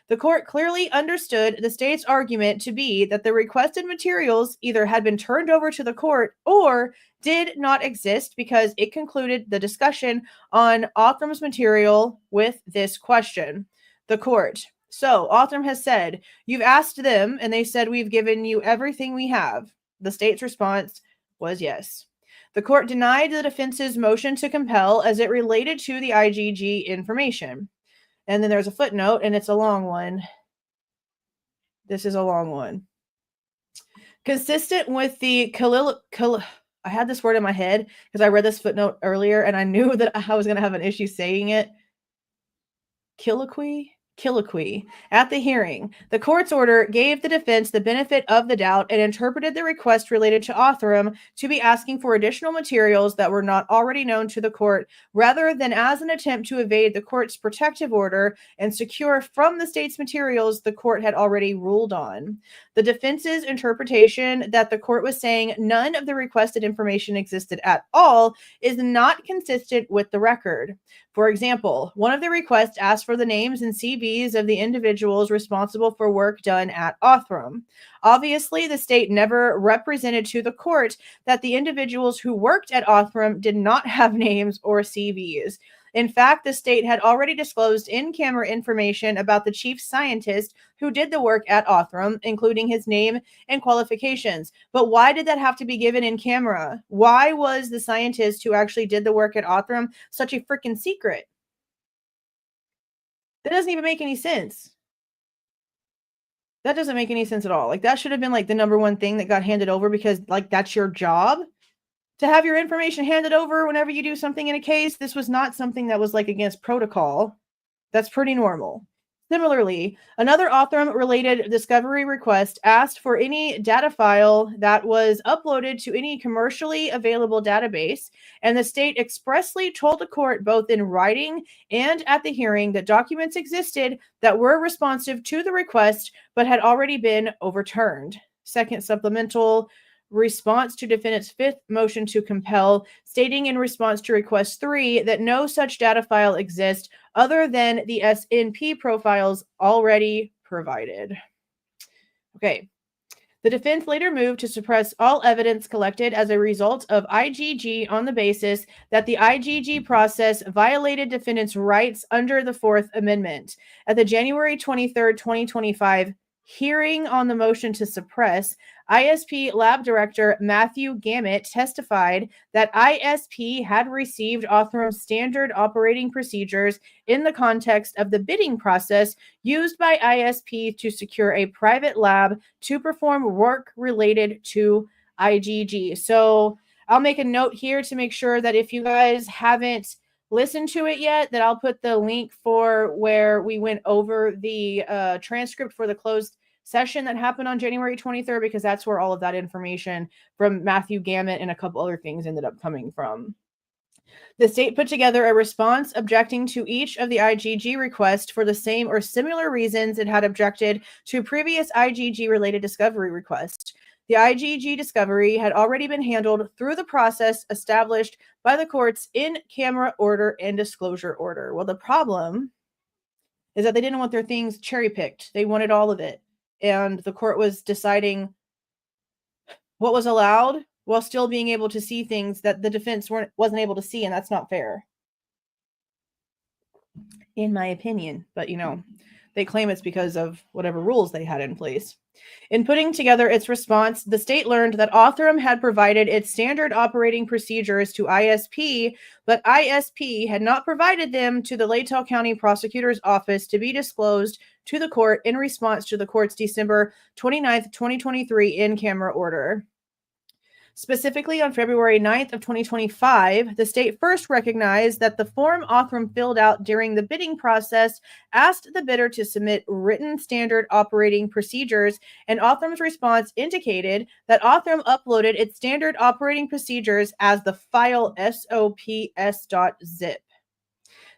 The court clearly understood the state's argument to be that the requested materials either had been turned over to the court or did not exist because it concluded the discussion on Othram's material with this question. The court. So Othram has said, you've asked them and they said we've given you everything we have. The state's response was yes. The court denied the defense's motion to compel as it related to the IGG information. And then there's a footnote, and it's a long one. This is a long one. Consistent with the I had this word in my head because I read this footnote earlier, and I knew that I was going to have an issue saying it. Colloquy. At the hearing, the court's order gave the defense the benefit of the doubt and interpreted the request related to Othram to be asking for additional materials that were not already known to the court, rather than as an attempt to evade the court's protective order and secure from the state's materials the court had already ruled on. The defense's interpretation that the court was saying none of the requested information existed at all is not consistent with the record. For example, one of the requests asked for the names and CVs of the individuals responsible for work done at Othram. Obviously, the state never represented to the court that the individuals who worked at Othram did not have names or CVs. In fact, the state had already disclosed in-camera information about the chief scientist who did the work at Othram, including his name and qualifications. But why did that have to be given in camera? Why was the scientist who actually did the work at Othram such a freaking secret? That doesn't even make any sense. That doesn't make any sense at all. Like, that should have been like the number one thing that got handed over because like that's your job. To have your information handed over whenever you do something in a case. This was not something that was like against protocol. That's pretty normal. Similarly, another Othram-related discovery request asked for any data file that was uploaded to any commercially available database, and the state expressly told the court both in writing and at the hearing that documents existed that were responsive to the request but had already been overturned. Second supplemental response to defendant's fifth motion to compel, stating in response to request 3 that no such data file exists other than the SNP profiles already provided. Okay. The defense later moved to suppress all evidence collected as a result of IGG on the basis that the IGG process violated defendants' rights under the Fourth Amendment. At the January 23, 2025 hearing on the motion to suppress, ISP Lab Director Matthew Gamet testified that ISP had received Othram's standard operating procedures in the context of the bidding process used by ISP to secure a private lab to perform work related to IGG. So I'll make a note here to make sure that if you guys haven't listened to it yet, that I'll put the link for where we went over the transcript for the closed session that happened on January 23rd, because that's where all of that information from Matthew Gamet and a couple other things ended up coming from. The state put together a response objecting to each of the IGG requests for the same or similar reasons it had objected to previous IGG-related discovery requests. The IGG discovery had already been handled through the process established by the court's in-camera order and disclosure order. Well, the problem is that they didn't want their things cherry-picked. They wanted all of it. And the court was deciding what was allowed while still being able to see things that the defense wasn't able to see, and that's not fair, in my opinion. But, you know, they claim it's because of whatever rules they had in place. In putting together its response, the state learned that Othram had provided its standard operating procedures to ISP, but ISP had not provided them to the Latell County Prosecutor's Office to be disclosed to the court in response to the court's December 29th, 2023 in-camera order. Specifically, on February 9th of 2025, the state first recognized that the form Othram filled out during the bidding process asked the bidder to submit written standard operating procedures, and Othram's response indicated that Othram uploaded its standard operating procedures as the file sops.zip.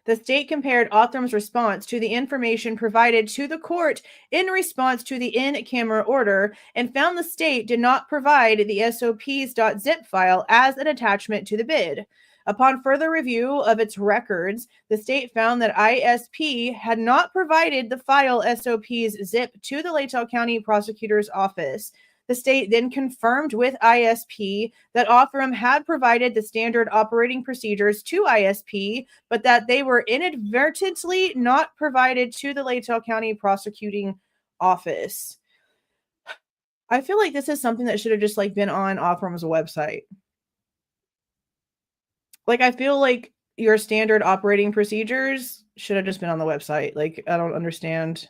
The state compared Othram's response to the information provided to the court in response to the in-camera order and found the state did not provide the sops.zip file as an attachment to the bid. Upon further review of its records, the state found that ISP had not provided the file sops.zip to the Latell County Prosecutor's Office. The state then confirmed with ISP that Othram had provided the standard operating procedures to ISP, but that they were inadvertently not provided to the Latell County Prosecuting Office. I feel like this is something that should have just been on Othram's website. I feel like your standard operating procedures should have just been on the website. I don't understand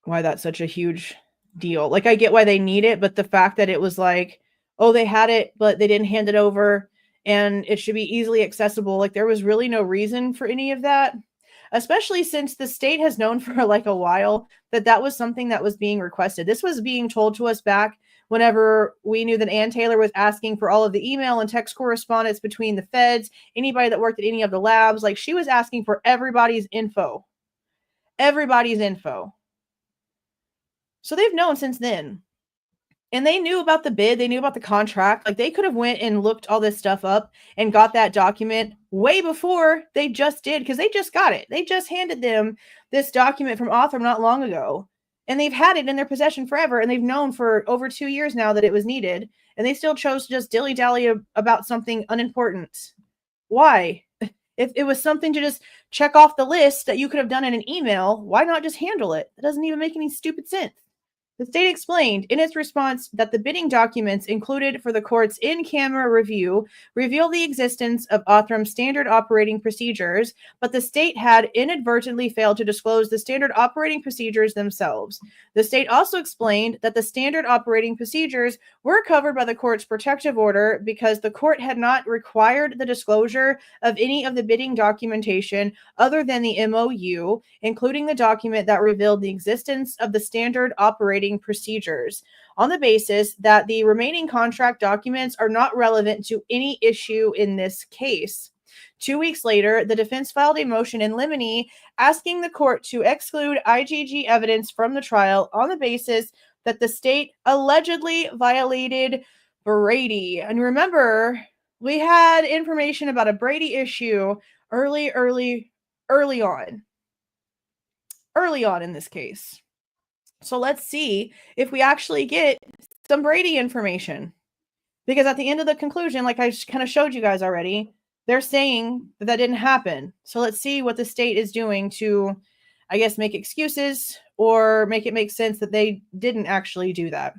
why that's such a huge deal. I get why they need it, but the fact that it was oh, they had it, but they didn't hand it over and it should be easily accessible. There was really no reason for any of that, especially since the state has known for a while that was something that was being requested. This was being told to us back whenever we knew that Ann Taylor was asking for all of the email and text correspondence between the feds, anybody that worked at any of the labs. She was asking for everybody's info. Everybody's info. So they've known since then. And they knew about the bid. They knew about the contract. They could have went and looked all this stuff up and got that document way before they just did, because they just got it. They just handed them this document from Othram not long ago. And they've had it in their possession forever. And they've known for over 2 years now that it was needed. And they still chose to just dilly-dally about something unimportant. Why? If it was something to just check off the list that you could have done in an email, why not just handle it? It doesn't even make any stupid sense. The state explained in its response that the bidding documents included for the court's in-camera review reveal the existence of Othram's standard operating procedures, but the state had inadvertently failed to disclose the standard operating procedures themselves. The state also explained that the standard operating procedures were covered by the court's protective order because the court had not required the disclosure of any of the bidding documentation other than the MOU, including the document that revealed the existence of the standard operating procedures, on the basis that the remaining contract documents are not relevant to any issue in this case. 2 weeks later, the defense filed a motion in limine asking the court to exclude IGG evidence from the trial on the basis that the state allegedly violated Brady. And remember, we had information about a Brady issue early on in this case. So let's see if we actually get some Brady information. Because at the end of the conclusion, like I kind of showed you guys already, they're saying that that didn't happen. So let's see what the state is doing to, I guess, make excuses or make it make sense that they didn't actually do that.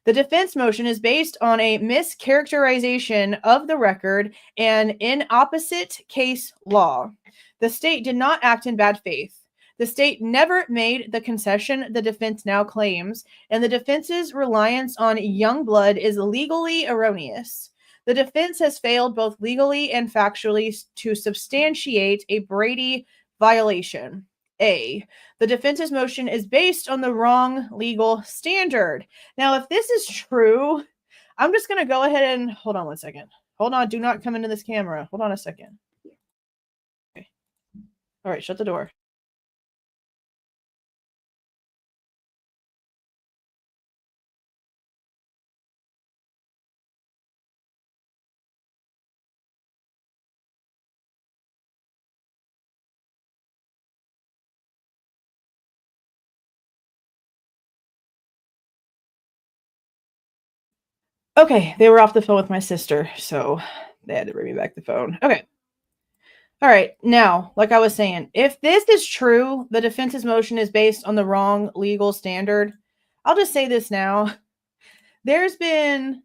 The defense motion is based on a mischaracterization of the record and in opposite case law. The state did not act in bad faith. The state never made the concession the defense now claims, and the defense's reliance on young blood is legally erroneous. The defense has failed both legally and factually to substantiate a Brady violation. A. The defense's motion is based on the wrong legal standard. Now, if this is true, I'm just going to go ahead and hold on one second. Hold on. Do not come into this camera. Hold on a second. Okay. All right. Shut the door. Okay, they were off the phone with my sister, so they had to bring me back the phone. Okay. All right. Now, like I was saying, if this is true, the defense's motion is based on the wrong legal standard. I'll just say this now. There's been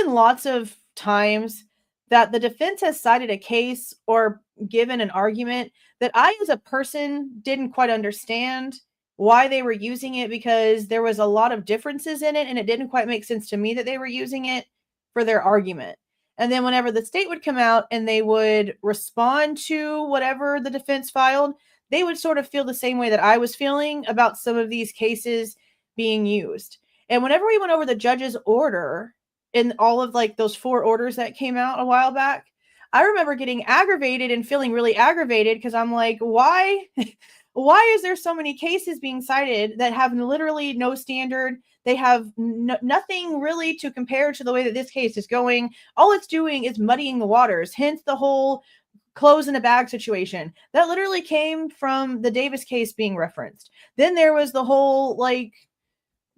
lots of times that the defense has cited a case or given an argument that I as a person didn't quite understand why they were using it, because there was a lot of differences in it and it didn't quite make sense to me that they were using it for their argument. And then whenever the state would come out and they would respond to whatever the defense filed, they would sort of feel the same way that I was feeling about some of these cases being used. And whenever we went over the judge's order in all of like those 4 orders that came out a while back, I remember getting aggravated and feeling really aggravated because I'm like, why? Why is there so many cases being cited that have literally no standard? They have nothing really to compare to the way that this case is going. All it's doing is muddying the waters, hence the whole clothes in a bag situation. That literally came from the Davis case being referenced. Then there was the whole like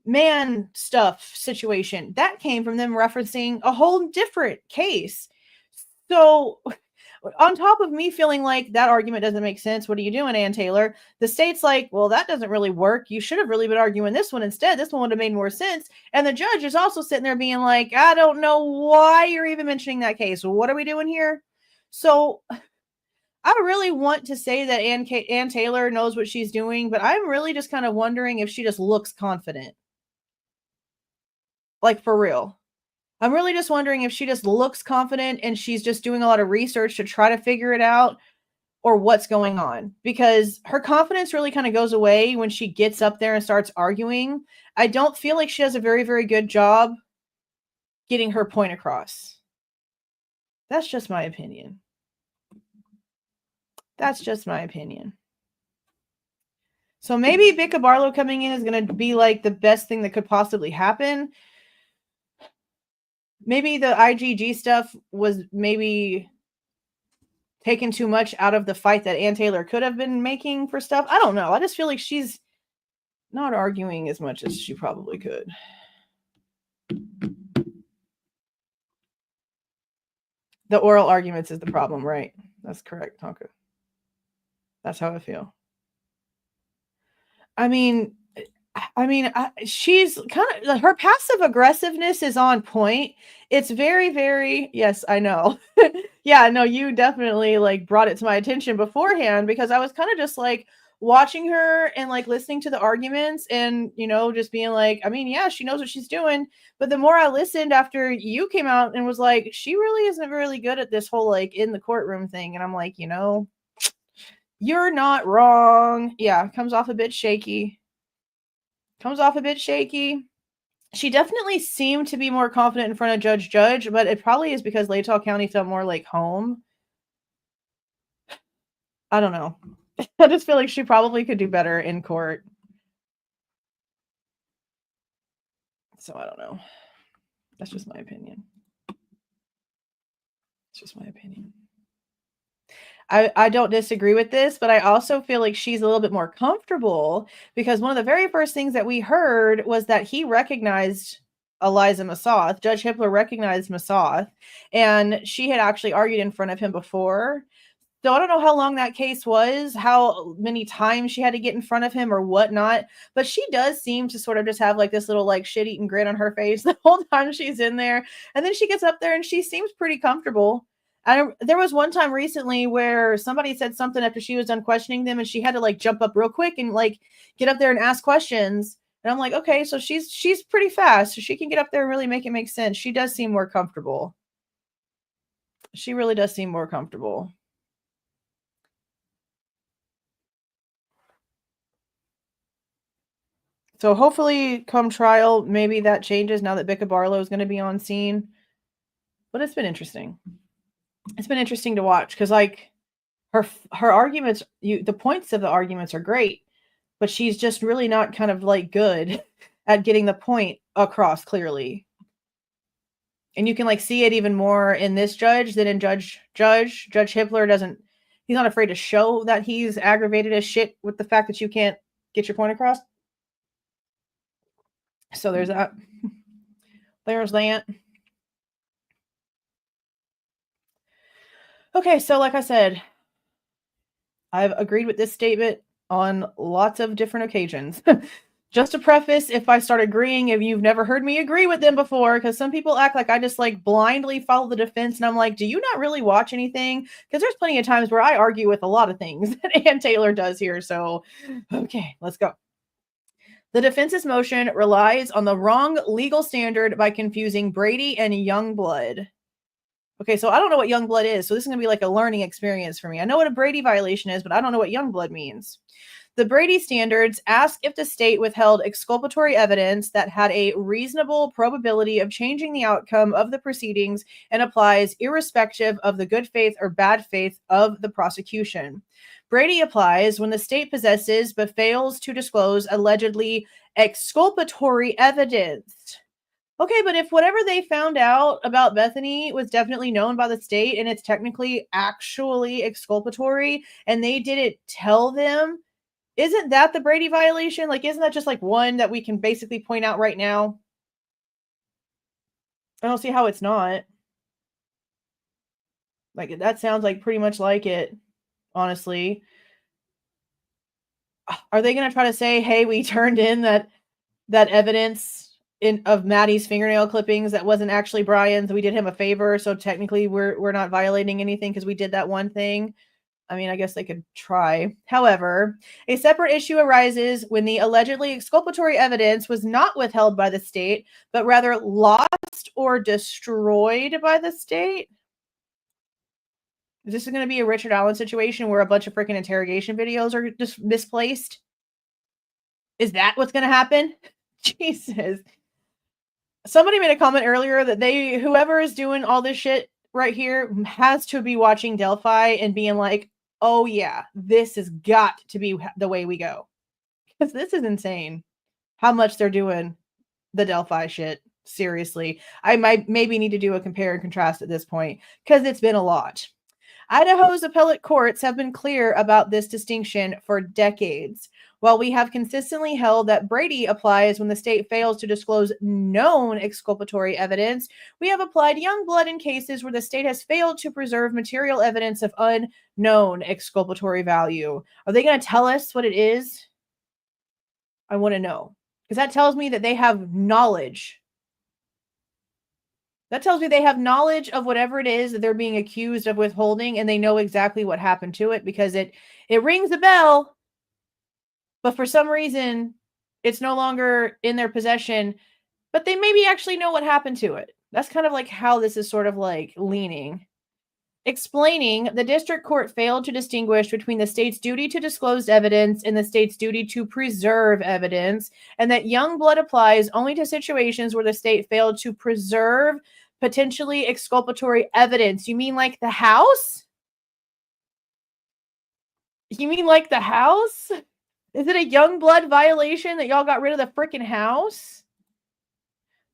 man stuff situation that came from them referencing a whole different case. So on top of me feeling like that argument doesn't make sense, what are you doing, Ann Taylor? The state's like, well, that doesn't really work. You should have really been arguing this one instead. This one would have made more sense. And the judge is also sitting there being like, I don't know why you're even mentioning that case. What are we doing here? So I really want to say that Ann Taylor knows what she's doing, but I'm really just kind of wondering if she just looks confident. Like, for real. I'm really just wondering if she just looks confident and she's just doing a lot of research to try to figure it out, or what's going on, because her confidence really kind of goes away when she gets up there and starts arguing. I don't feel like she does a very, very good job getting her point across. That's just my opinion. That's just my opinion. So maybe Bicca Barlow coming in is going to be like the best thing that could possibly happen. Maybe the IGG stuff was maybe taken too much out of the fight that Ann Taylor could have been making for stuff. I don't know. I just feel like she's not arguing as much as she probably could. The oral arguments is the problem, right? That's correct, Tonka. That's how I feel. I mean, she's kind of, her passive aggressiveness is on point. It's very, very, yes, I know. Yeah, no, you definitely like brought it to my attention beforehand, because I was kind of just like watching her and like listening to the arguments and, you know, just being like, I mean, yeah, she knows what she's doing. But the more I listened after you came out and was like, she really isn't really good at this whole like in the courtroom thing. And I'm like, you know, you're not wrong. Yeah, comes off a bit shaky. She definitely seemed to be more confident in front of Judge, but it probably is because Latah County felt more like home. I don't know. I just feel like she probably could do better in court. So I don't know. That's just my opinion. It's just my opinion. I don't disagree with this, but I also feel like she's a little bit more comfortable because one of the very first things that we heard was that he recognized Eliza Massoth. Judge Hippler recognized Massoth, and she had actually argued in front of him before. So I don't know how long that case was, how many times she had to get in front of him or whatnot, but she does seem to sort of just have like this little like shit-eating grin on her face the whole time she's in there. And then she gets up there and she seems pretty comfortable. There was one time recently where somebody said something after she was done questioning them and she had to like jump up real quick and like get up there and ask questions. And I'm like, okay, so she's pretty fast. So she can get up there and really make it make sense. She does seem more comfortable. She really does seem more comfortable. So hopefully come trial, maybe that changes now that Becca Barlow is going to be on scene. But it's been interesting. It's been interesting to watch because like her arguments, the points of the arguments are great, but she's just really not kind of like good at getting the point across clearly. And you can like see it even more in this judge than in Judge Hippler doesn't. He's not afraid to show that he's aggravated as shit with the fact that you can't get your point across. So there's that. There's that. Okay, so like I said, I've agreed with this statement on lots of different occasions. Just to preface, if I start agreeing, if you've never heard me agree with them before, because some people act like I just like blindly follow the defense, and I'm like, do you not really watch anything? Because there's plenty of times where I argue with a lot of things that Ann Taylor does here. So, okay, let's go. The defense's motion relies on the wrong legal standard by confusing Brady and Youngblood. Okay, so I don't know what Youngblood is, so this is going to be like a learning experience for me. I know what a Brady violation is, but I don't know what Youngblood means. The Brady standards ask if the state withheld exculpatory evidence that had a reasonable probability of changing the outcome of the proceedings and applies irrespective of the good faith or bad faith of the prosecution. Brady applies when the state possesses but fails to disclose allegedly exculpatory evidence. Okay, but if whatever they found out about Bethany was definitely known by the state and it's technically actually exculpatory and they didn't tell them, isn't that the Brady violation? Like, isn't that just like one that we can basically point out right now? I don't see how it's not. Like, that sounds like pretty much like it, honestly. Are they going to try to say, hey, we turned in that evidence of Maddie's fingernail clippings that wasn't actually Bryan's? We did him a favor, so technically we're not violating anything because we did that one thing. I mean, I guess they could try. However, a separate issue arises when the allegedly exculpatory evidence was not withheld by the state, but rather lost or destroyed by the state. Is this going to be a Richard Allen situation where a bunch of freaking interrogation videos are just misplaced? Is that what's going to happen? Jesus. Somebody made a comment earlier that whoever is doing all this shit right here has to be watching Delphi and being like, oh yeah, this has got to be the way we go. Because this is insane how much they're doing the Delphi shit. Seriously. I might maybe need to do a compare and contrast at this point because it's been a lot. Idaho's appellate courts have been clear about this distinction for decades. While we have consistently held that Brady applies when the state fails to disclose known exculpatory evidence, we have applied Youngblood in cases where the state has failed to preserve material evidence of unknown exculpatory value. Are they going to tell us what it is? I want to know. Because that tells me that they have knowledge. That tells me they have knowledge of whatever it is that they're being accused of withholding, and they know exactly what happened to it because it rings a bell, but for some reason it's no longer in their possession, but they maybe actually know what happened to it. That's kind of like how this is sort of like leaning. Explaining the district court failed to distinguish between the state's duty to disclose evidence and the state's duty to preserve evidence, and that Youngblood applies only to situations where the state failed to preserve potentially exculpatory evidence. You mean like the house? You mean like the house? Is it a Youngblood violation that y'all got rid of the freaking house?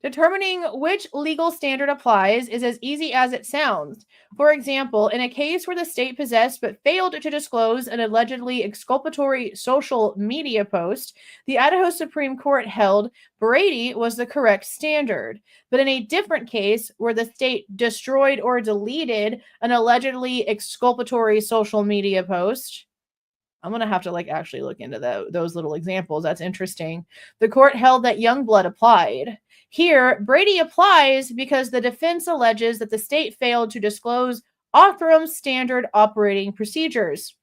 Determining which legal standard applies is as easy as it sounds. For example, in a case where the state possessed but failed to disclose an allegedly exculpatory social media post, the Idaho Supreme Court held Brady was the correct standard. But in a different case where the state destroyed or deleted an allegedly exculpatory social media post, I'm going to have to actually look into those little examples. That's interesting. The court held that Youngblood applied. Here, Brady applies because the defense alleges that the state failed to disclose Othram's standard operating procedures.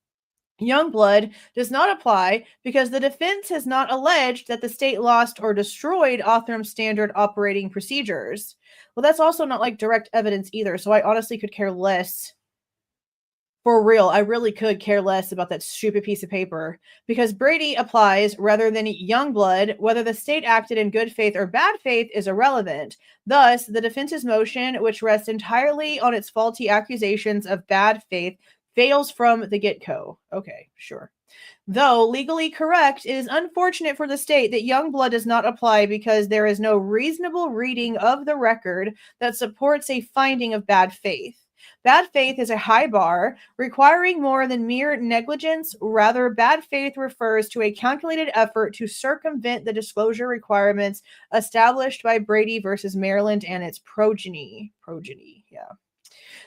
Youngblood does not apply because the defense has not alleged that the state lost or destroyed Othram's standard operating procedures. Well, that's also not direct evidence either, so I honestly could care less. For real, I really could care less about that stupid piece of paper because Brady applies rather than Youngblood. Whether the state acted in good faith or bad faith is irrelevant. Thus, the defense's motion, which rests entirely on its faulty accusations of bad faith, fails from the get-go. Okay, sure. Though legally correct, it is unfortunate for the state that Youngblood does not apply because there is no reasonable reading of the record that supports a finding of bad faith. Bad faith is a high bar, requiring more than mere negligence. Rather, bad faith refers to a calculated effort to circumvent the disclosure requirements established by Brady versus Maryland and its progeny. Yeah.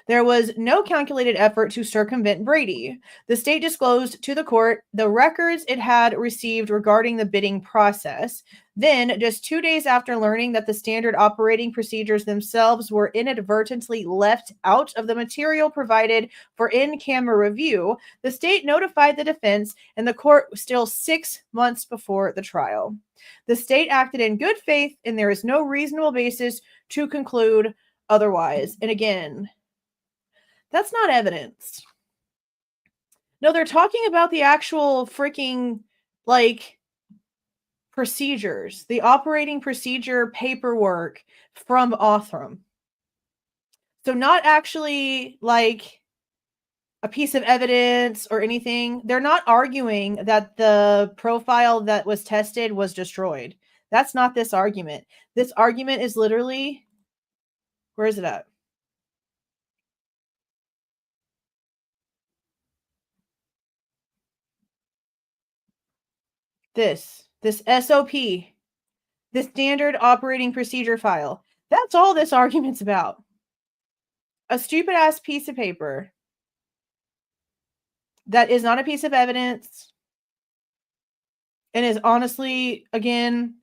There was no calculated effort to circumvent Brady. The state disclosed to the court the records it had received regarding the bidding process. Then, just 2 days after learning that the standard operating procedures themselves were inadvertently left out of the material provided for in-camera review, the state notified the defense, and the court was still 6 months before the trial. The state acted in good faith, and there is no reasonable basis to conclude otherwise. And again, that's not evidence. No, they're talking about the actual freaking, procedures, the operating procedure paperwork from Othram. So not actually, a piece of evidence or anything. They're not arguing that the profile that was tested was destroyed. That's not this argument. This argument is literally, where is it at? This SOP, the standard operating procedure file. That's all this argument's about. A stupid ass piece of paper that is not a piece of evidence and is honestly, again,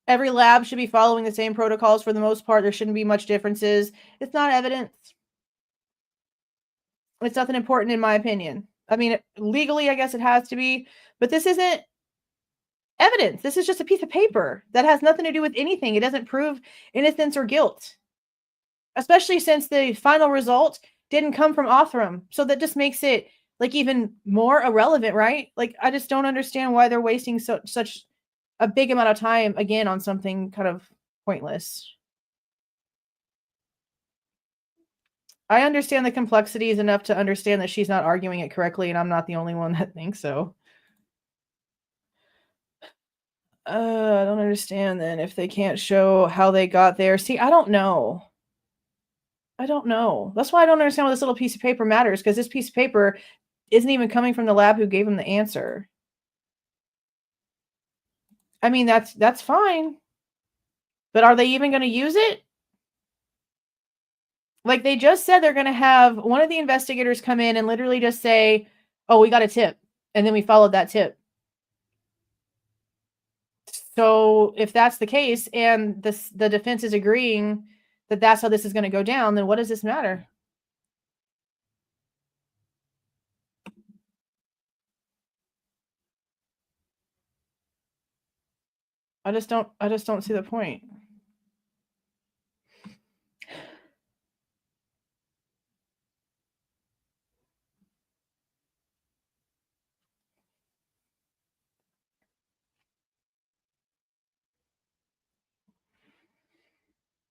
every lab should be following the same protocols for the most part. There shouldn't be much differences. It's not evidence. It's nothing important in my opinion. I mean, legally, I guess it has to be, but this isn't evidence. This is just a piece of paper that has nothing to do with anything. It doesn't prove innocence or guilt, especially since the final result didn't come from Othram. So that just makes it even more irrelevant, right? I just don't understand why they're wasting such a big amount of time again on something kind of pointless. I understand the complexities enough to understand that she's not arguing it correctly, and I'm not the only one that thinks so. I don't understand then if they can't show how they got there. See, I don't know. That's why I don't understand why this little piece of paper matters, because this piece of paper isn't even coming from the lab who gave them the answer. I mean, that's fine. But are they even going to use it? They just said they're going to have one of the investigators come in and literally just say, oh, we got a tip. And then we followed that tip. So if that's the case and the defense is agreeing that that's how this is going to go down, then what does this matter? I just don't see the point.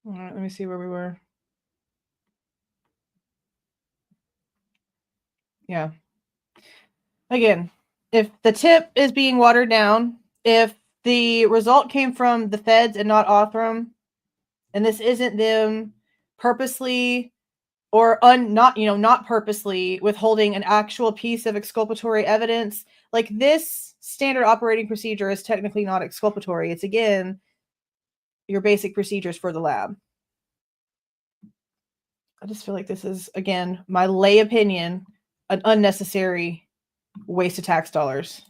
All right, let me see where we were. Yeah. Again, if the tip is being watered down, if the result came from the feds and not Othram, And this isn't them purposely or not purposely withholding an actual piece of exculpatory evidence. Like, this standard operating procedure is technically not exculpatory. It's, again, your basic procedures for the lab. I just feel like this is, again, my lay opinion, an unnecessary waste of tax dollars.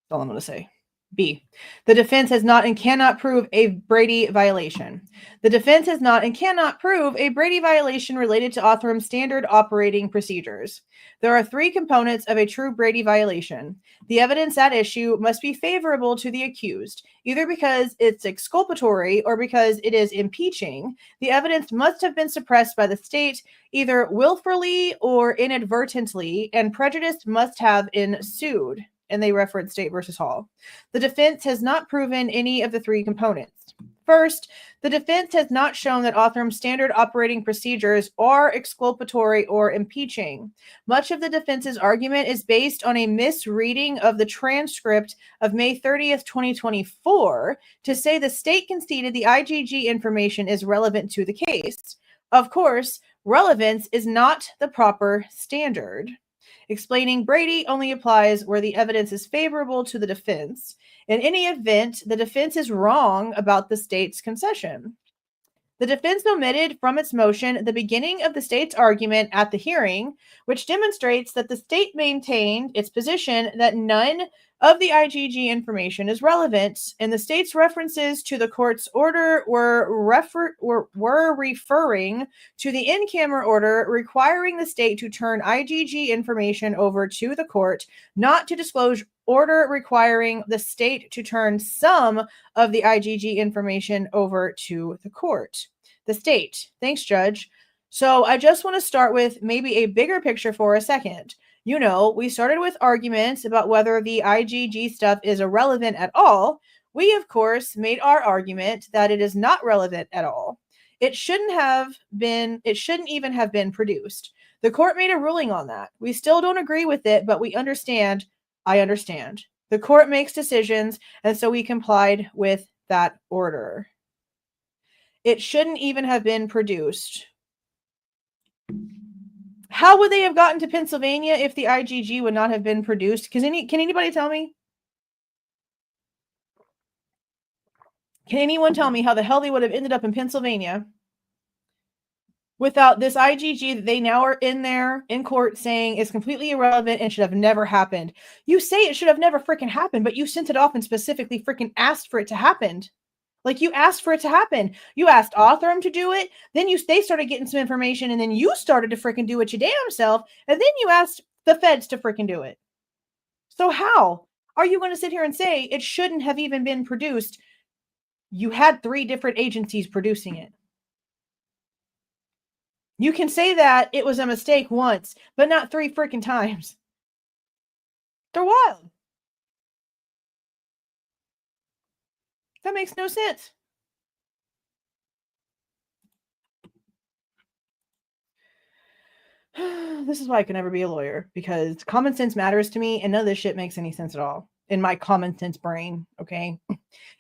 That's all I'm going to say. B, the defense has not and cannot prove a Brady violation. The defense has not and cannot prove a Brady violation related to Othram's standard operating procedures. There are three components of a true Brady violation. The evidence at issue must be favorable to the accused, either because it's exculpatory or because it is impeaching. The evidence must have been suppressed by the state, either willfully or inadvertently, and prejudice must have ensued. And they reference State versus Hall. The defense has not proven any of the three components. First, the defense has not shown that Othram's standard operating procedures are exculpatory or impeaching. Much of the defense's argument is based on a misreading of the transcript of May 30th, 2024, to say the state conceded the IGG information is relevant to the case. Of course, relevance is not the proper standard. Explaining Brady only applies where the evidence is favorable to the defense. In any event, the defense is wrong about the state's concession. The defense omitted from its motion the beginning of the state's argument at the hearing, which demonstrates that the state maintained its position that none of the IGG information is relevant, and the state's references to the court's order were referring to the in-camera order requiring the state to turn IGG information over to the court, not to disclose order requiring the state to turn some of the IGG information over to the court. The state. Thanks, Judge. So I just want to start with maybe a bigger picture for a second. You know, we started with arguments about whether the IGG stuff is irrelevant at all. We, of course, made our argument that it is not relevant at all. It shouldn't even have been produced. The court made a ruling on that. We still don't agree with it, but we understand. I understand. The court makes decisions, and so we complied with that order. It shouldn't even have been produced. How would they have gotten to Pennsylvania if the IGG would not have been produced? Can anybody tell me? Can anyone tell me how the hell they would have ended up in Pennsylvania without this IGG that they now are in there in court saying is completely irrelevant and should have never happened? You say it should have never freaking happened, but you sent it off and specifically freaking asked for it to happen. Like, you asked for it to happen. You asked Othram to do it. Then they started getting some information, and then you started to freaking do it your damn self. And then you asked the feds to freaking do it. So how are you going to sit here and say it shouldn't have even been produced? You had 3 different agencies producing it. You can say that it was a mistake once, but not 3 freaking times. They're wild. That makes no sense. This is why I can never be a lawyer, because common sense matters to me, and none of this shit makes any sense at all in my common sense brain, okay?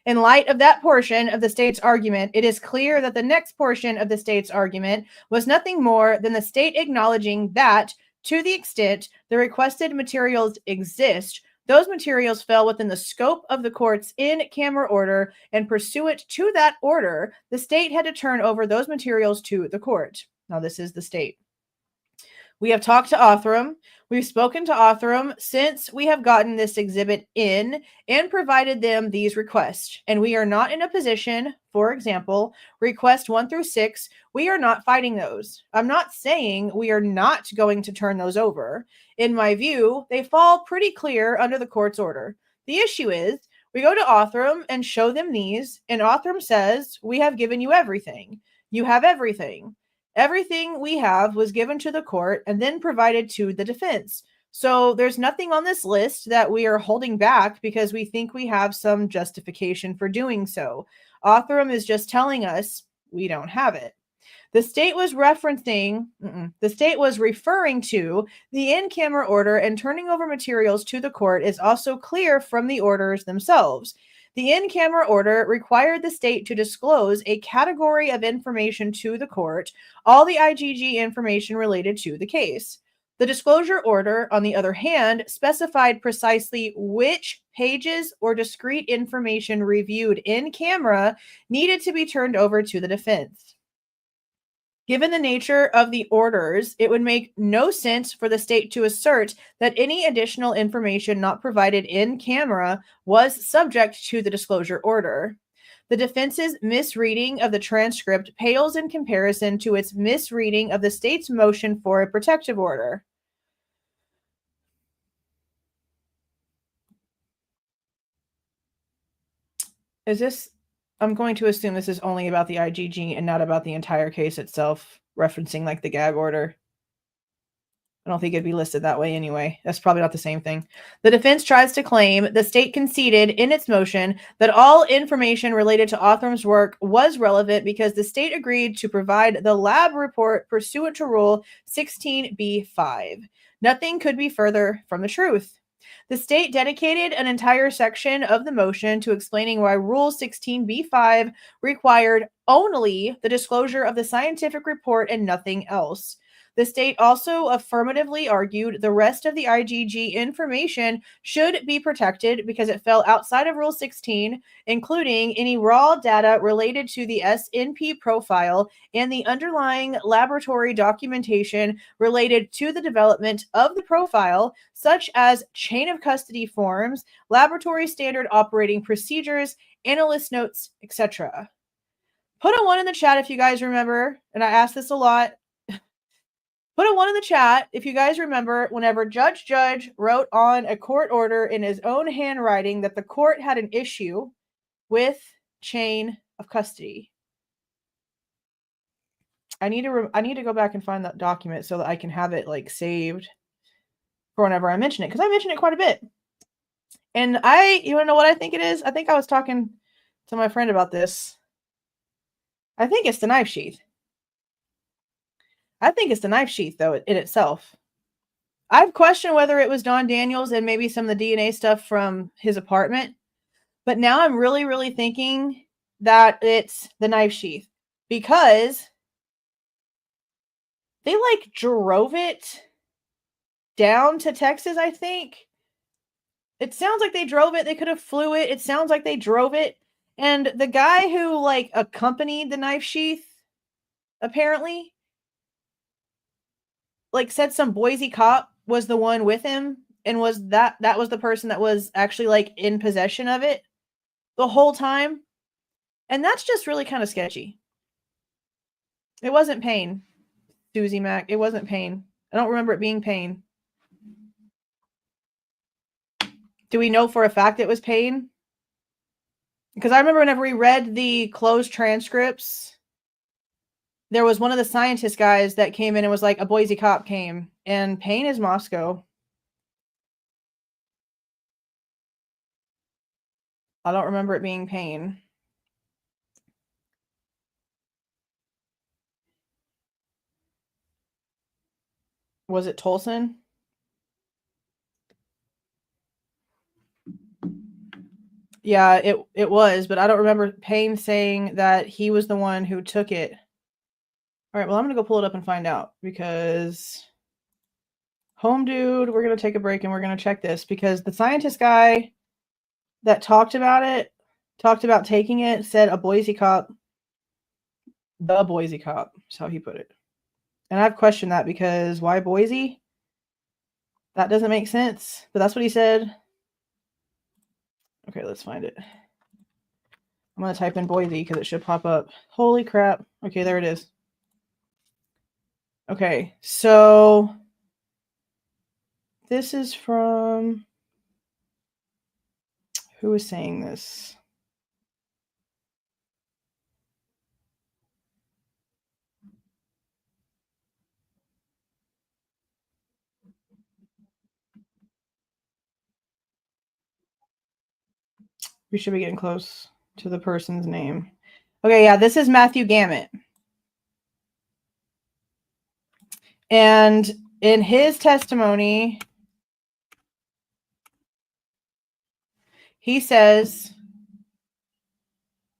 In light of that portion of the state's argument, it is clear that the next portion of the state's argument was nothing more than the state acknowledging that, to the extent the requested materials exist, those materials fell within the scope of the court's in-camera order, and pursuant to that order, the state had to turn over those materials to the court. Now, this is the state. We have talked to Othram. We've spoken to Othram since we have gotten this exhibit in and provided them these requests. And we are not in a position, for example, request 1 through 6, we are not fighting those. I'm not saying we are not going to turn those over. In my view, they fall pretty clear under the court's order. The issue is, we go to Othram and show them these, and Othram says, we have given you everything. You have everything. Everything we have was given to the court and then provided to the defense. So there's nothing on this list that we are holding back because we think we have some justification for doing so. Othram is just telling us we don't have it. The state was referring to the in-camera order, and turning over materials to the court is also clear from the orders themselves. The in-camera order required the state to disclose a category of information to the court, all the IGG information related to the case. The disclosure order, on the other hand, specified precisely which pages or discrete information reviewed in camera needed to be turned over to the defense. Given the nature of the orders, it would make no sense for the state to assert that any additional information not provided in camera was subject to the disclosure order. The defense's misreading of the transcript pales in comparison to its misreading of the state's motion for a protective order. I'm going to assume this is only about the IGG and not about the entire case itself, referencing like the gag order. I don't think it'd be listed that way anyway. That's probably not the same thing. The defense tries to claim the state conceded in its motion that all information related to Othram's work was relevant because the state agreed to provide the lab report pursuant to Rule 16b-5. Nothing could be further from the truth. The state dedicated an entire section of the motion to explaining why Rule 16b-5 required only the disclosure of the scientific report and nothing else. The state also affirmatively argued the rest of the IGG information should be protected because it fell outside of Rule 16, including any raw data related to the SNP profile and the underlying laboratory documentation related to the development of the profile, such as chain of custody forms, laboratory standard operating procedures, analyst notes, etc. Put a 1 in the chat if you guys remember, and I ask this a lot. Put a 1 in the chat if you guys remember whenever Judge wrote on a court order in his own handwriting that the court had an issue with chain of custody. I need to go back and find that document so that I can have it like saved for whenever I mention it, because I mention it quite a bit. And you want to know what I think it is? I think I was talking to my friend about this. I think it's the knife sheath. I think it's the knife sheath, though, in itself. I've questioned whether it was Don Daniels and maybe some of the DNA stuff from his apartment. But now I'm really, really thinking that it's the knife sheath. Because they, like, drove it down to Texas, I think. It sounds like they drove it. They could have flew it. It sounds like they drove it. And the guy who, like, accompanied the knife sheath, apparently, like, said some Boise cop was the one with him and that was the person that was actually like in possession of it the whole time. And that's just really kind of sketchy. It wasn't Payne, Susie Mac. It wasn't Payne. I don't remember it being Payne. Do we know for a fact it was Payne? Because I remember whenever we read the closed transcripts, there was one of the scientist guys that came in and was like, a Boise cop came. And Payne is Moscow. I don't remember it being Payne. Was it Tolson? Yeah, it was, but I don't remember Payne saying that he was the one who took it. All right, well, I'm going to go pull it up and find out because home dude, we're going to take a break and we're going to check this because the scientist guy that talked about taking it, said a Boise cop. The Boise cop is how he put it. And I've questioned that because why Boise? That doesn't make sense, but that's what he said. Okay, let's find it. I'm going to type in Boise because it should pop up. Holy crap. Okay, there it is. Okay, so this is from, who is saying this? We should be getting close to the person's name. Okay, yeah, this is Matthew Gamet. And in his testimony, he says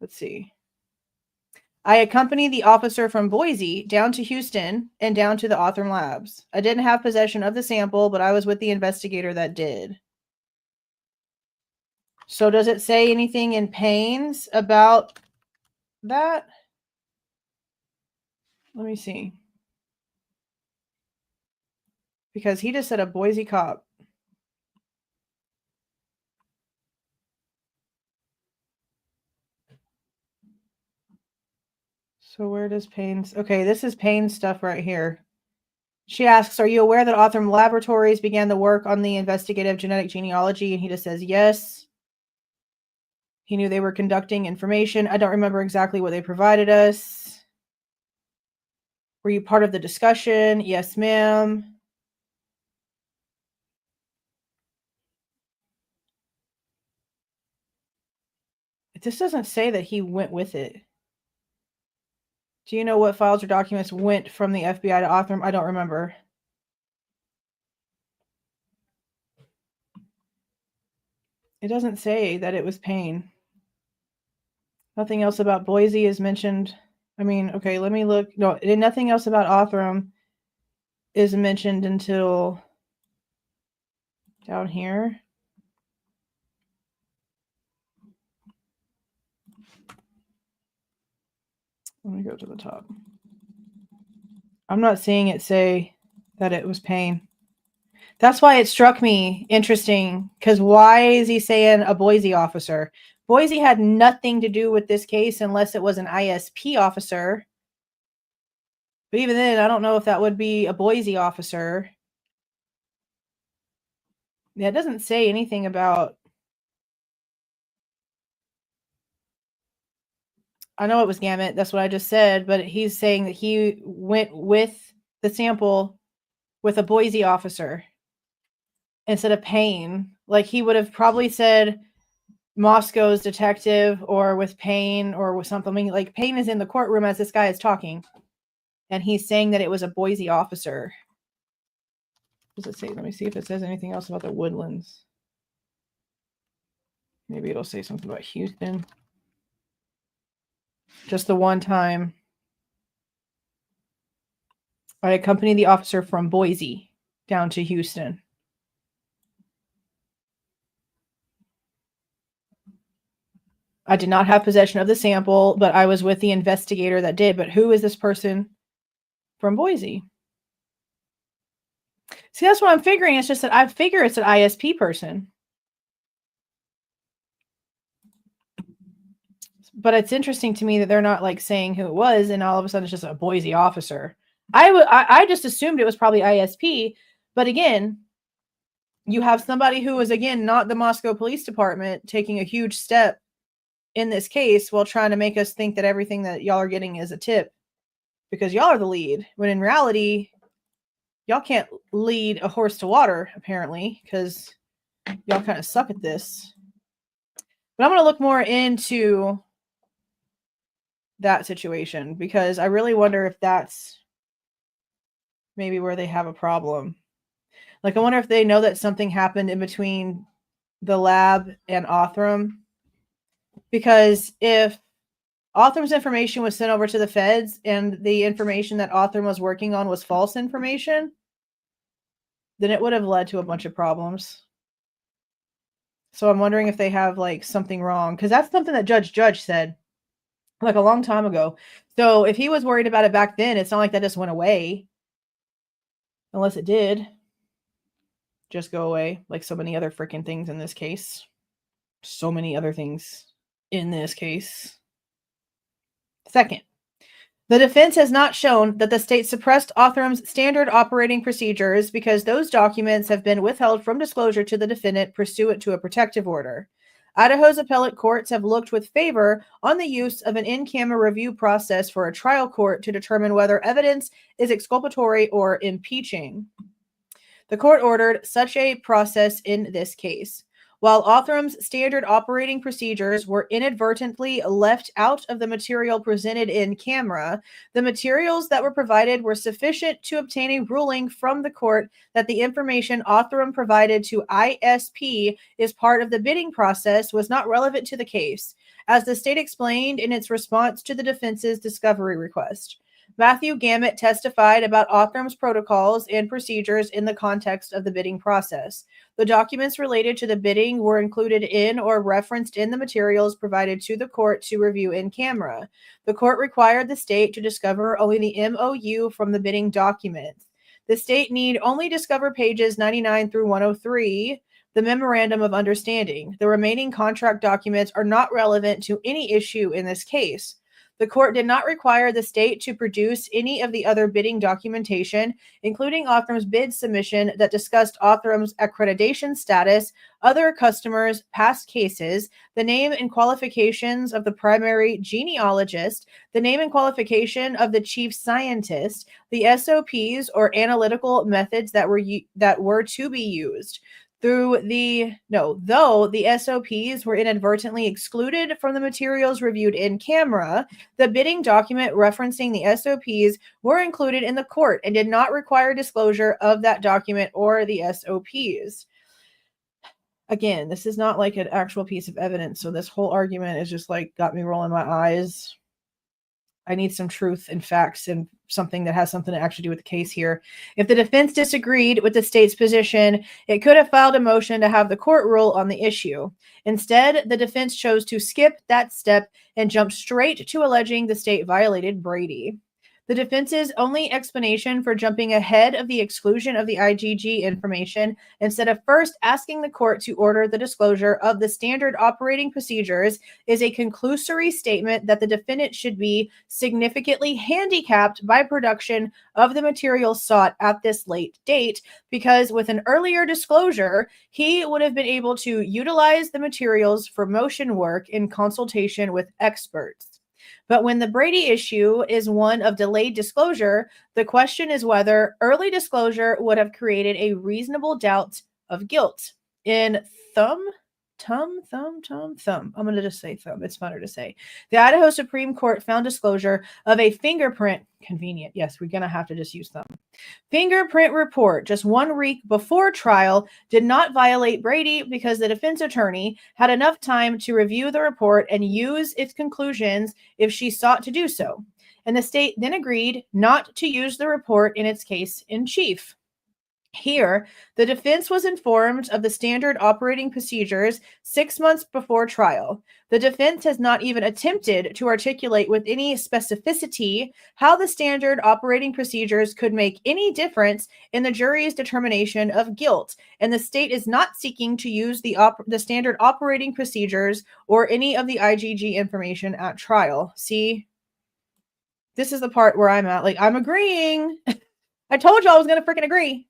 let's see. I accompanied the officer from Boise down to Houston and down to the Othram labs. I didn't have possession of the sample, but I was with the investigator that did. So does it say anything in Payne's about that? Let me see. Because he just said a Boise cop. So where does Payne's... Okay, this is Payne's stuff right here. She asks, are you aware that Othram Laboratories began the work on the investigative genetic genealogy? And he just says, yes. He knew they were conducting information. I don't remember exactly what they provided us. Were you part of the discussion? Yes, ma'am. This doesn't say that he went with it. Do you know what files or documents went from the FBI to Othram? I don't remember. It doesn't say that it was Payne. Nothing else about Boise is mentioned. I mean, okay, let me look. No, nothing else about Othram is mentioned until down here. Let me go to the top. I'm not seeing it say that it was Payne. That's why it struck me interesting, because why is he saying a Boise officer? Boise had nothing to do with this case unless it was an ISP officer. But even then, I don't know if that would be a Boise officer. Yeah, it doesn't say anything about... I know it was Gamut. That's what I just said. But he's saying that he went with the sample with a Boise officer instead of Payne. Like, he would have probably said Moscow's detective or with Payne or with something. Like, Payne is in the courtroom as this guy is talking. And he's saying that it was a Boise officer. What does it say? Let me see if it says anything else about the Woodlands. Maybe it'll say something about Houston. Just the one time I accompanied the officer from Boise down to Houston. I did not have possession of the sample, but I was with the investigator that did. But who is this person from Boise? See, that's what I'm figuring. It's just that I figure it's an ISP person. But it's interesting to me that they're not like saying who it was, and all of a sudden it's just a Boise officer. I just assumed it was probably ISP, but again, you have somebody who is, again, not the Moscow Police Department taking a huge step in this case while trying to make us think that everything that y'all are getting is a tip because y'all are the lead, when in reality, y'all can't lead a horse to water, apparently, because y'all kind of suck at this. But I'm going to look more into that situation because I really wonder if that's maybe where they have a problem. Like, I wonder if they know that something happened in between the lab and Othram. Because if Othram's information was sent over to the feds and the information that Othram was working on was false information, then it would have led to a bunch of problems. So I'm wondering if they have like something wrong, because that's something that Judge said like a long time ago. So if he was worried about it back then, it's not like that just went away. Unless it did just go away, like so many other freaking things in this case. So many other things in this case. Second, the defense has not shown that the state suppressed Othram's standard operating procedures because those documents have been withheld from disclosure to the defendant pursuant to a protective order. Idaho's appellate courts have looked with favor on the use of an in-camera review process for a trial court to determine whether evidence is exculpatory or impeaching. The court ordered such a process in this case. While Othram's standard operating procedures were inadvertently left out of the material presented in camera, the materials that were provided were sufficient to obtain a ruling from the court that the information Othram provided to ISP as part of the bidding process was not relevant to the case. as the state explained in its response to the defense's discovery request. Matthew Gamet testified about Othram's protocols and procedures in the context of the bidding process. The documents related to the bidding were included in or referenced in the materials provided to the court to review in camera. The court required the state to discover only the MOU from the bidding documents. The state need only discover pages 99 through 103, the Memorandum of Understanding. The remaining contract documents are not relevant to any issue in this case. The court did not require the state to produce any of the other bidding documentation, including Othram's bid submission that discussed Othram's accreditation status, other customers, past cases, the name and qualifications of the primary genealogist, the name and qualification of the chief scientist, the SOPs or analytical methods that were to be used. Though the SOPs were inadvertently excluded from the materials reviewed in camera, the bidding document referencing the SOPs were included in the court and did not require disclosure of that document or the SOPs. Again, this is not like an actual piece of evidence, so this whole argument is just like got me rolling my eyes. I need some truth and facts and something that has something to actually do with the case here. If the defense disagreed with the state's position, it could have filed a motion to have the court rule on the issue. Instead, the defense chose to skip that step and jump straight to alleging the state violated Brady. The defense's only explanation for jumping ahead of the exclusion of the IGG information, instead of first asking the court to order the disclosure of the standard operating procedures, is a conclusory statement that the defendant should be significantly handicapped by production of the material sought at this late date, because with an earlier disclosure, he would have been able to utilize the materials for motion work in consultation with experts. But when the Brady issue is one of delayed disclosure, the question is whether early disclosure would have created a reasonable doubt of guilt. In I'm going to just say thumb. It's funner to say. The Idaho Supreme Court found disclosure of a fingerprint convenient. Yes, we're going to have to just use thumb. Fingerprint report just 1 week before trial did not violate Brady because the defense attorney had enough time to review the report and use its conclusions if she sought to do so. And the state then agreed not to use the report in its case in chief. Here, the defense was informed of the standard operating procedures 6 months before trial. The defense has not even attempted to articulate with any specificity how the standard operating procedures could make any difference in the jury's determination of guilt, and the state is not seeking to use the standard operating procedures or any of the IGG information at trial. See, this is the part where I'm at. Like, I'm agreeing. I told you I was going to freaking agree.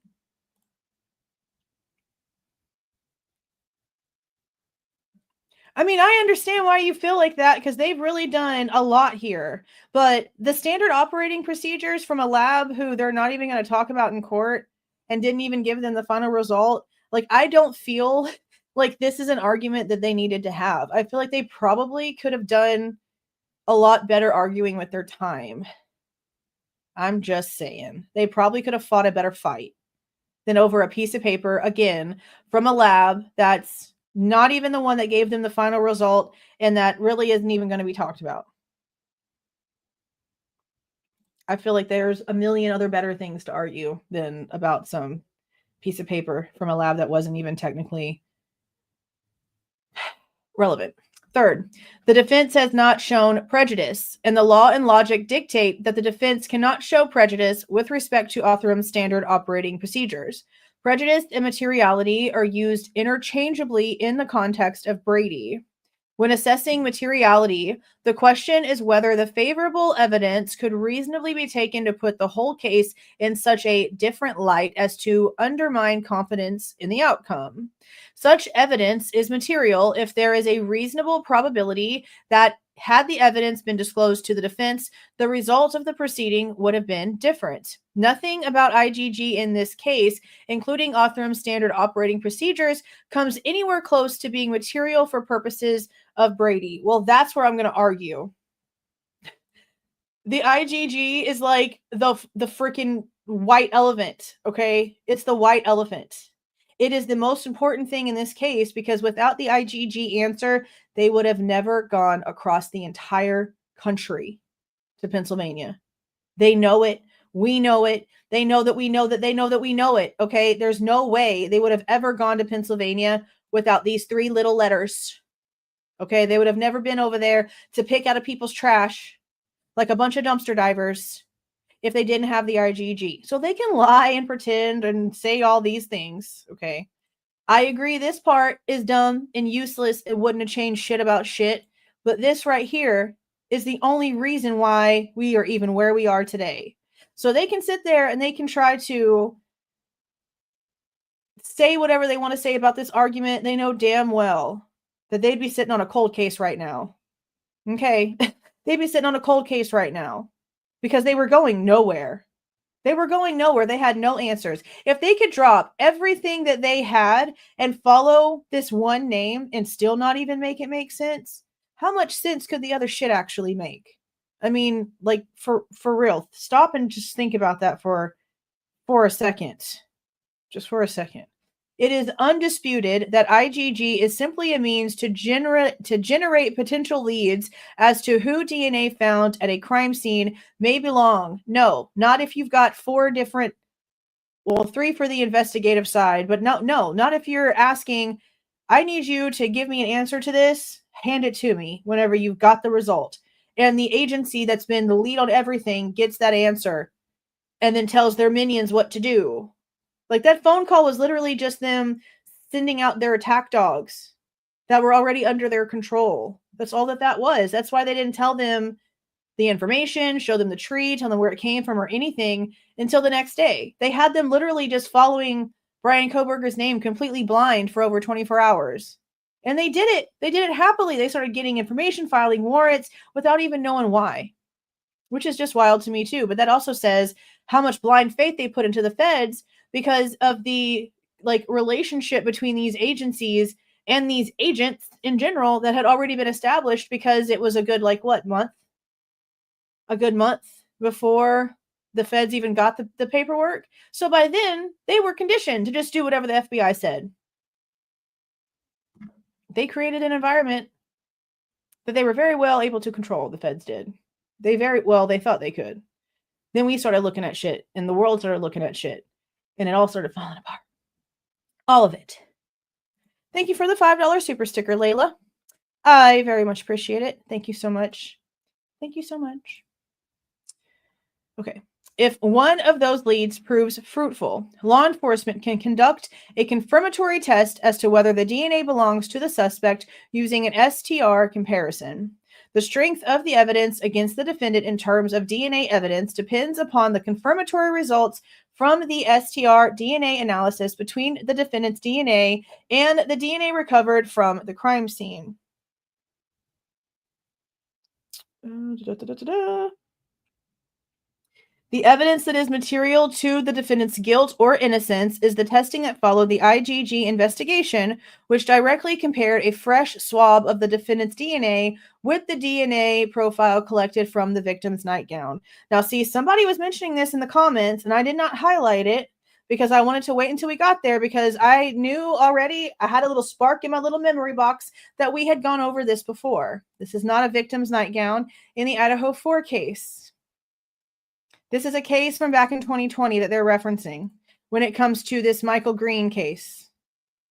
I mean, I understand why you feel like that because they've really done a lot here. But the standard operating procedures from a lab who they're not even going to talk about in court and didn't even give them the final result, like, I don't feel like this is an argument that they needed to have. I feel like they probably could have done a lot better arguing with their time. I'm just saying. They probably could have fought a better fight than over a piece of paper, again, from a lab that's not even the one that gave them the final result, and that really isn't even going to be talked about. I feel like there's a million other better things to argue than about some piece of paper from a lab that wasn't even technically relevant. Third, the defense has not shown prejudice, and the law and logic dictate that the defense cannot show prejudice with respect to Othram's standard operating procedures. Prejudice and materiality are used interchangeably in the context of Brady. When assessing materiality, the question is whether the favorable evidence could reasonably be taken to put the whole case in such a different light as to undermine confidence in the outcome. Such evidence is material if there is a reasonable probability that, had the evidence been disclosed to the defense, the result of the proceeding would have been different. Nothing about IGG in this case, including Othram's standard operating procedures, comes anywhere close to being material for purposes of Brady. Well, that's where I'm going to argue. The IGG is like the freaking white elephant, okay? It's the white elephant. It is the most important thing in this case because without the IGG answer, they would have never gone across the entire country to Pennsylvania. They know it. We know it. They know that we know that they know that we know it. Okay. There's no way they would have ever gone to Pennsylvania without these 3 little letters. Okay. They would have never been over there to pick out of people's trash like a bunch of dumpster divers if they didn't have the IGG. So they can lie and pretend and say all these things. Okay. I agree this part is dumb and useless. It wouldn't have changed shit about shit. But this right here is the only reason why we are even where we are today. So they can sit there and they can try to say whatever they want to say about this argument. They know damn well that they'd be sitting on a cold case right now. Okay. They'd be sitting on a cold case right now because they were going nowhere. They were going nowhere. They had no answers. If they could drop everything that they had and follow this one name and still not even make it make sense, how much sense could the other shit actually make? I mean, like for real, stop and just think about that for a second. Just for a second. It is undisputed that IGG is simply a means to generate potential leads as to who DNA found at a crime scene may belong. No, not if you've got 4 different, well, 3 for the investigative side, but no, not if you're asking, I need you to give me an answer to this, hand it to me whenever you've got the result. And the agency that's been the lead on everything gets that answer and then tells their minions what to do. Like that phone call was literally just them sending out their attack dogs that were already under their control. That's all that was. That's why they didn't tell them the information, show them the tree, tell them where it came from or anything until the next day. They had them literally just following Bryan Kohberger's name completely blind for over 24 hours. And they did it. They did it happily. They started getting information, filing warrants without even knowing why, which is just wild to me too. But that also says how much blind faith they put into the feds because of the relationship between these agencies and these agents in general that had already been established because it was a good month? A good month before the feds even got the paperwork. So by then they were conditioned to just do whatever the FBI said. They created an environment that they were very well able to control. The feds did. They thought they could. Then we started looking at shit and the world started looking at shit. And it all started falling apart. All of it. Thank you for the $5 super sticker, Layla. I very much appreciate it. Thank you so much. Thank you so much. Okay. If one of those leads proves fruitful, law enforcement can conduct a confirmatory test as to whether the DNA belongs to the suspect using an STR comparison. The strength of the evidence against the defendant in terms of DNA evidence depends upon the confirmatory results from the STR DNA analysis between the defendant's DNA and the DNA recovered from the crime scene. The evidence that is material to the defendant's guilt or innocence is the testing that followed the IGG investigation, which directly compared a fresh swab of the defendant's DNA with the DNA profile collected from the victim's nightgown. Now, see, somebody was mentioning this in the comments, and I did not highlight it because I wanted to wait until we got there because I knew already, I had a little spark in my little memory box that we had gone over this before. This is not a victim's nightgown in the Idaho 4 case. This is a case from back in 2020 that they're referencing when it comes to this Michael Green case.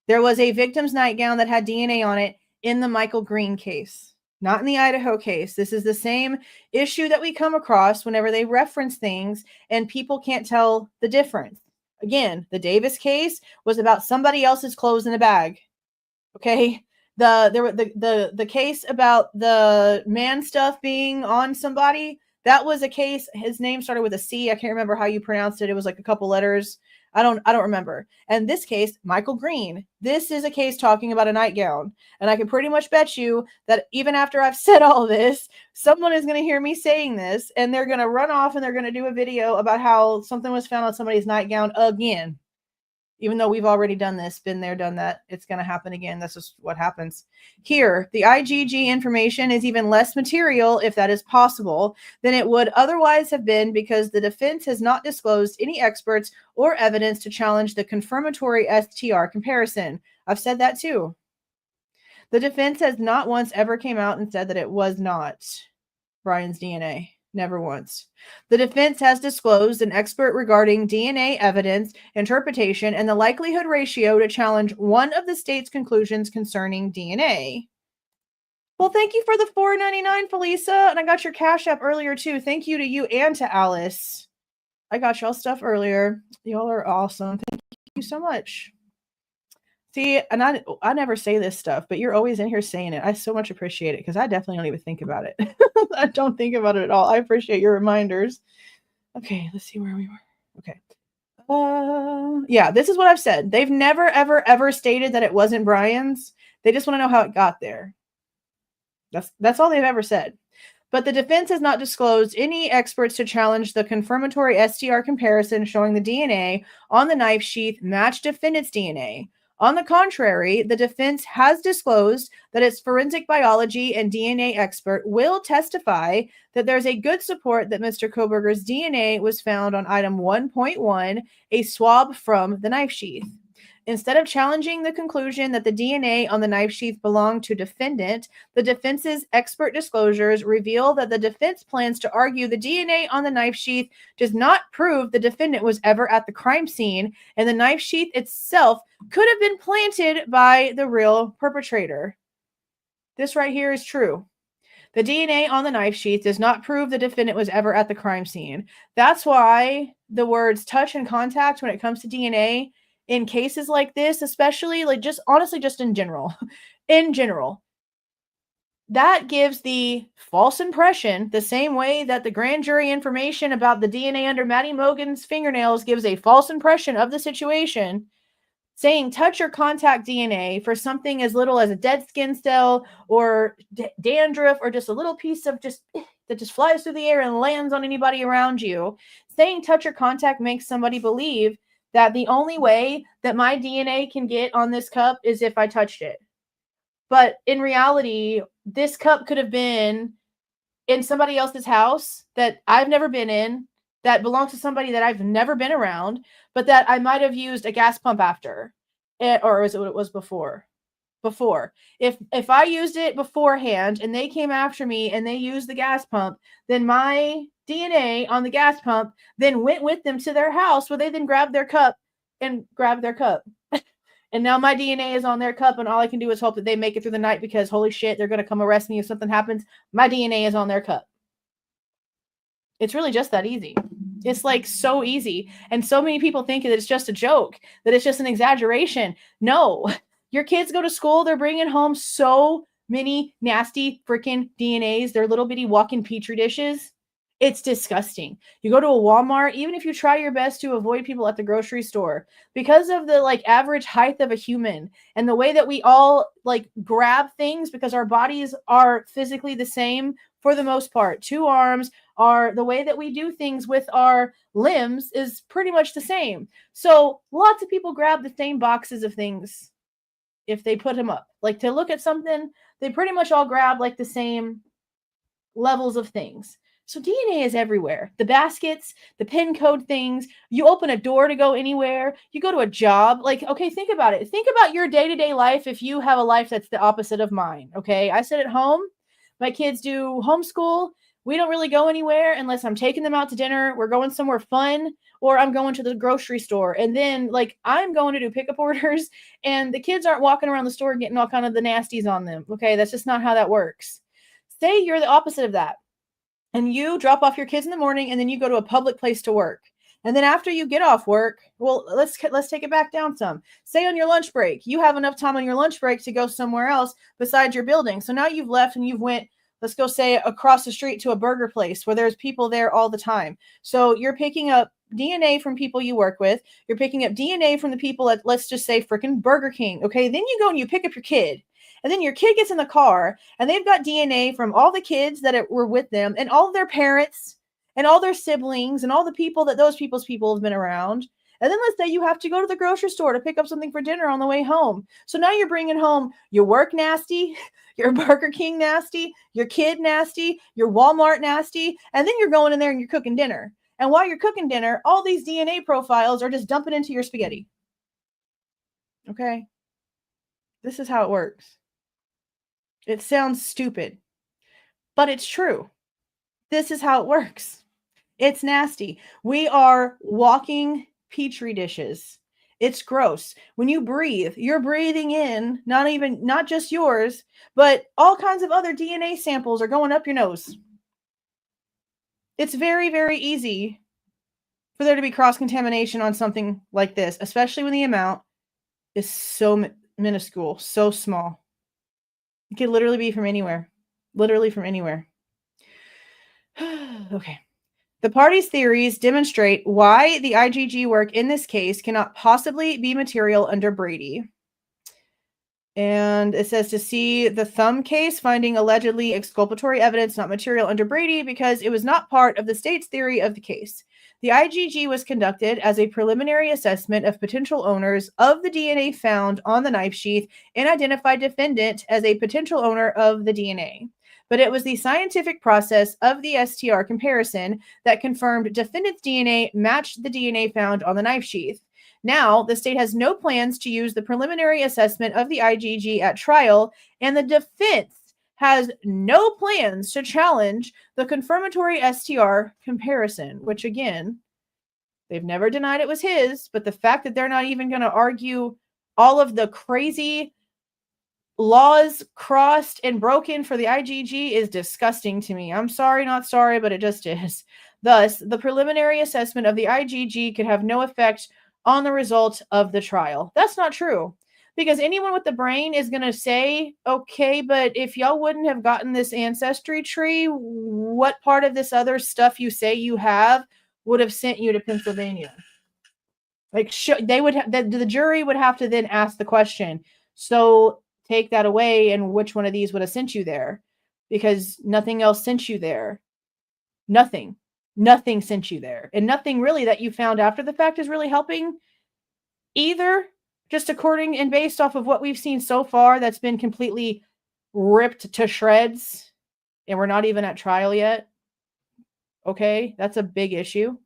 There was a victim's nightgown that had DNA on it in the Michael Green case, not in the Idaho case. This is the same issue that we come across whenever they reference things and people can't tell the difference. Again, the Davis case was about somebody else's clothes in a bag. Okay? The case about the man stuff being on somebody, that was a case. His name started with a C. I can't remember how you pronounced it. It was like a couple letters. I don't remember. And this case, Michael Green, this is a case talking about a nightgown. And I can pretty much bet you that even after I've said all this, someone is going to hear me saying this and they're going to run off and they're going to do a video about how something was found on somebody's nightgown again. Even though we've already done this, been there, done that, it's going to happen again. That's just what happens. Here, the IGG information is even less material, if that is possible, than it would otherwise have been because the defense has not disclosed any experts or evidence to challenge the confirmatory STR comparison. I've said that too. The defense has not once ever came out and said that it was not Bryan's DNA. Never once. The defense has disclosed an expert regarding DNA evidence, interpretation, and the likelihood ratio to challenge one of the state's conclusions concerning DNA. Well, thank you for the $4.99, Felisa. And I got your Cash App earlier, too. Thank you to you and to Alice. I got y'all stuff earlier. Y'all are awesome. Thank you so much. See, and I never say this stuff, but you're always in here saying it. I so much appreciate it because I definitely don't even think about it. I don't think about it at all. I appreciate your reminders. Okay, let's see where we were. Okay. Yeah, this is what I've said. They've never, ever, ever stated that it wasn't Bryan's. They just want to know how it got there. That's all they've ever said. But the defense has not disclosed any experts to challenge the confirmatory STR comparison showing the DNA on the knife sheath matched defendant's DNA. On the contrary, the defense has disclosed that its forensic biology and DNA expert will testify that there's a good support that Mr. Kohberger's DNA was found on item 1.1, a swab from the knife sheath. Instead of challenging the conclusion that the DNA on the knife sheath belonged to defendant, the defense's expert disclosures reveal that the defense plans to argue the DNA on the knife sheath does not prove the defendant was ever at the crime scene, and the knife sheath itself could have been planted by the real perpetrator. This right here is true. The DNA on the knife sheath does not prove the defendant was ever at the crime scene. That's why the words touch and contact when it comes to DNA in cases like this, especially like just honestly, just in general, that gives the false impression the same way that the grand jury information about the DNA under Maddie Mogen's fingernails gives a false impression of the situation. Saying touch or contact DNA for something as little as a dead skin cell or dandruff or just a little piece of that just flies through the air and lands on anybody around you. Saying touch or contact makes somebody believe that the only way that my DNA can get on this cup is if I touched it. But in reality, this cup could have been in somebody else's house that I've never been in, that belongs to somebody that I've never been around, but that I might have used a gas pump after. Or is it what it was before? Before. If I used it beforehand and they came after me and they used the gas pump, then my DNA on the gas pump then went with them to their house where they then grabbed their cup. And now my DNA is on their cup and all I can do is hope that they make it through the night because holy shit, they're going to come arrest me if something happens. My DNA is on their cup. It's really just that easy. It's like so easy. And so many people think that it's just a joke, that it's just an exaggeration. No, your kids go to school. They're bringing home so many nasty freaking DNAs. They're little bitty walking petri dishes. It's disgusting. You go to a Walmart, even if you try your best to avoid people at the grocery store, because of the like average height of a human and the way that we all like grab things because our bodies are physically the same for the most part. 2 arms are the way that we do things with our limbs is pretty much the same. So lots of people grab the same boxes of things if they put them up. Like to look at something, they pretty much all grab like the same levels of things. So DNA is everywhere. The baskets, the pin code things, you open a door to go anywhere, you go to a job. Like, okay, think about it. Think about your day-to-day life if you have a life that's the opposite of mine, okay? I sit at home. My kids do homeschool. We don't really go anywhere unless I'm taking them out to dinner, we're going somewhere fun, or I'm going to the grocery store. And then, like, I'm going to do pickup orders, and the kids aren't walking around the store getting all kind of the nasties on them, okay? That's just not how that works. Say you're the opposite of that. And you drop off your kids in the morning and then you go to a public place to work. And then after you get off work, well, let's take it back down some. Say on your lunch break, you have enough time on your lunch break to go somewhere else besides your building. So now you've left and you've went, let's go say across the street to a burger place where there's people there all the time. So you're picking up DNA from people you work with. You're picking up DNA from the people at, let's just say, freaking Burger King. Okay, then you go and you pick up your kid. And then your kid gets in the car and they've got DNA from all the kids that were with them and all of their parents and all their siblings and all the people that those people's people have been around. And then let's say you have to go to the grocery store to pick up something for dinner on the way home. So now you're bringing home your work nasty, your Burger King nasty, your kid nasty, your Walmart nasty, and then you're going in there and you're cooking dinner. And while you're cooking dinner, all these DNA profiles are just dumping into your spaghetti. Okay? This is how it works. It sounds stupid, but it's true. This is how it works. It's nasty. We are walking petri dishes. It's gross. When you breathe, you're breathing in not just yours, but all kinds of other DNA samples are going up your nose. It's very, very easy for there to be cross-contamination on something like this, especially when the amount is so minuscule, so small. It could literally be from anywhere. Literally from anywhere. Okay. The parties' theories demonstrate why the IGG work in this case cannot possibly be material under Brady. And it says to see the Thumb case, finding allegedly exculpatory evidence not material under Brady because it was not part of the state's theory of the case. The IGG was conducted as a preliminary assessment of potential owners of the DNA found on the knife sheath and identified defendant as a potential owner of the DNA. But it was the scientific process of the STR comparison that confirmed defendant's DNA matched the DNA found on the knife sheath. Now, the state has no plans to use the preliminary assessment of the IGG at trial, and the defense has no plans to challenge the confirmatory STR comparison, which again, they've never denied it was his, but the fact that they're not even going to argue all of the crazy laws crossed and broken for the IGG is disgusting to me. I'm sorry, not sorry, but it just is. Thus, the preliminary assessment of the IGG could have no effect on the result of the trial. That's not true, because anyone with the brain is going to say, okay, but if y'all wouldn't have gotten this ancestry tree, what part of this other stuff you say you have would have sent you to Pennsylvania? Like, they would the jury would have to then ask the question, so take that away, and which one of these would have sent you there? Because nothing else sent you there. Nothing sent you there. And nothing really that you found after the fact is really helping either, just according and based off of what we've seen so far that's been completely ripped to shreds, and we're not even at trial yet. Okay, that's a big issue.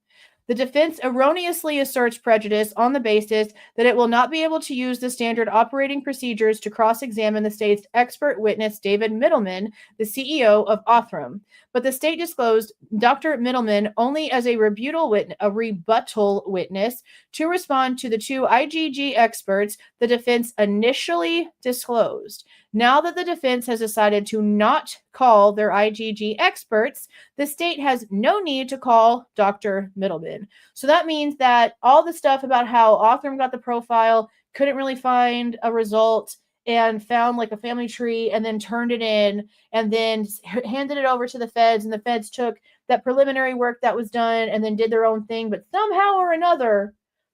The defense erroneously asserts prejudice on the basis that it will not be able to use the standard operating procedures to cross-examine the state's expert witness, David Mittelman, the CEO of Othram. But the state disclosed Dr. Mittelman only as a rebuttal witness to respond to the two IGG experts the defense initially disclosed. Now that the defense has decided to not call their IGG experts, the state has no need to call Dr. Mittelman. So that means that all the stuff about how Othram got the profile, couldn't really find a result, and found like a family tree and then turned it in and then handed it over to the feds, and the feds took that preliminary work that was done and then did their own thing. But somehow or another,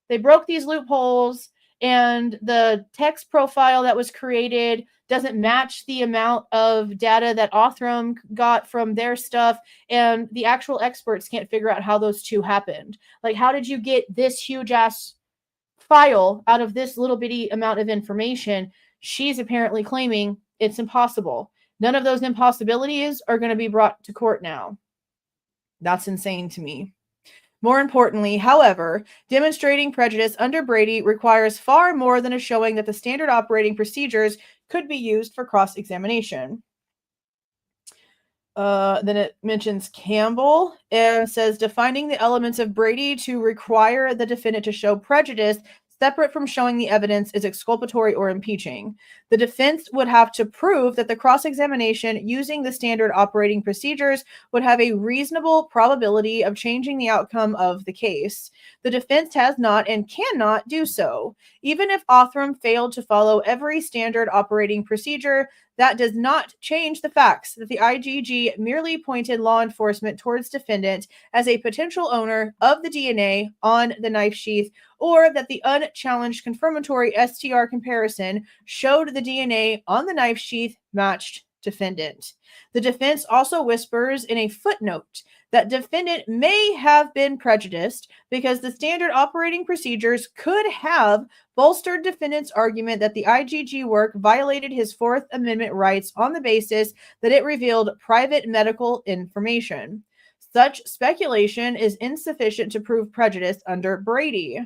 they broke these loopholes, and the text profile that was created doesn't match the amount of data that Othram got from their stuff, and the actual experts can't figure out how those two happened. Like, how did you get this huge ass file out of this little bitty amount of information? She's apparently claiming it's impossible. None of those impossibilities are going to be brought to court now. That's insane to me. More importantly, however, demonstrating prejudice under Brady requires far more than a showing that the standard operating procedures could be used for cross-examination. Then it mentions Campbell and says defining the elements of Brady to require the defendant to show prejudice separate from showing the evidence is exculpatory or impeaching. The defense would have to prove that the cross-examination using the standard operating procedures would have a reasonable probability of changing the outcome of the case. The defense has not and cannot do so. Even if Othram failed to follow every standard operating procedure, that does not change the facts that the IGG merely pointed law enforcement towards defendant as a potential owner of the DNA on the knife sheath, or that the unchallenged confirmatory STR comparison showed the DNA on the knife sheath matched defendant. The defense also whispers in a footnote that defendant may have been prejudiced because the standard operating procedures could have bolstered defendant's argument that the IGG work violated his Fourth Amendment rights on the basis that it revealed private medical information. Such speculation is insufficient to prove prejudice under Brady.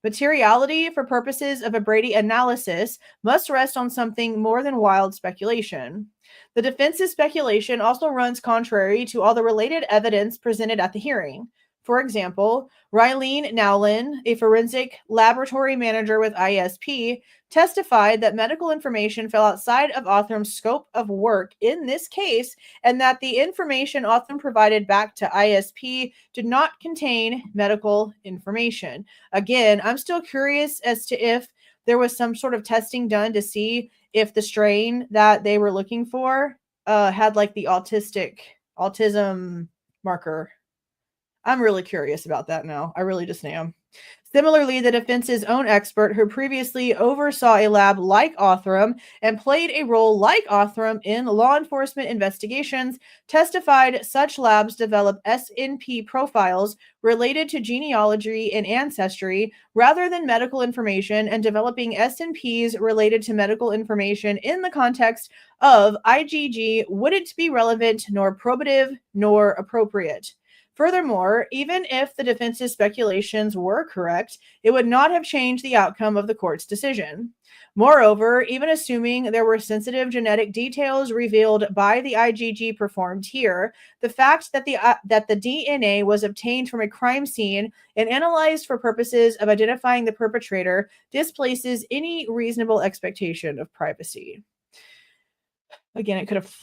Materiality for purposes of a Brady analysis must rest on something more than wild speculation. The defense's speculation also runs contrary to all the related evidence presented at the hearing. For example, Rylene Nowlin, a forensic laboratory manager with ISP, testified that medical information fell outside of Othram's scope of work in this case, and that the information Othram provided back to ISP did not contain medical information. Again, I'm still curious as to if there was some sort of testing done to see if the strain that they were looking for had like the autism marker. I'm really curious about that now. I really just am. Similarly, the defense's own expert, who previously oversaw a lab like Othram and played a role like Othram in law enforcement investigations, testified such labs develop SNP profiles related to genealogy and ancestry rather than medical information, and developing SNPs related to medical information in the context of IGG wouldn't be relevant nor probative nor appropriate. Furthermore, even if the defense's speculations were correct, it would not have changed the outcome of the court's decision. Moreover, even assuming there were sensitive genetic details revealed by the IGG performed here, the fact that the DNA was obtained from a crime scene and analyzed for purposes of identifying the perpetrator displaces any reasonable expectation of privacy. Again, it could have.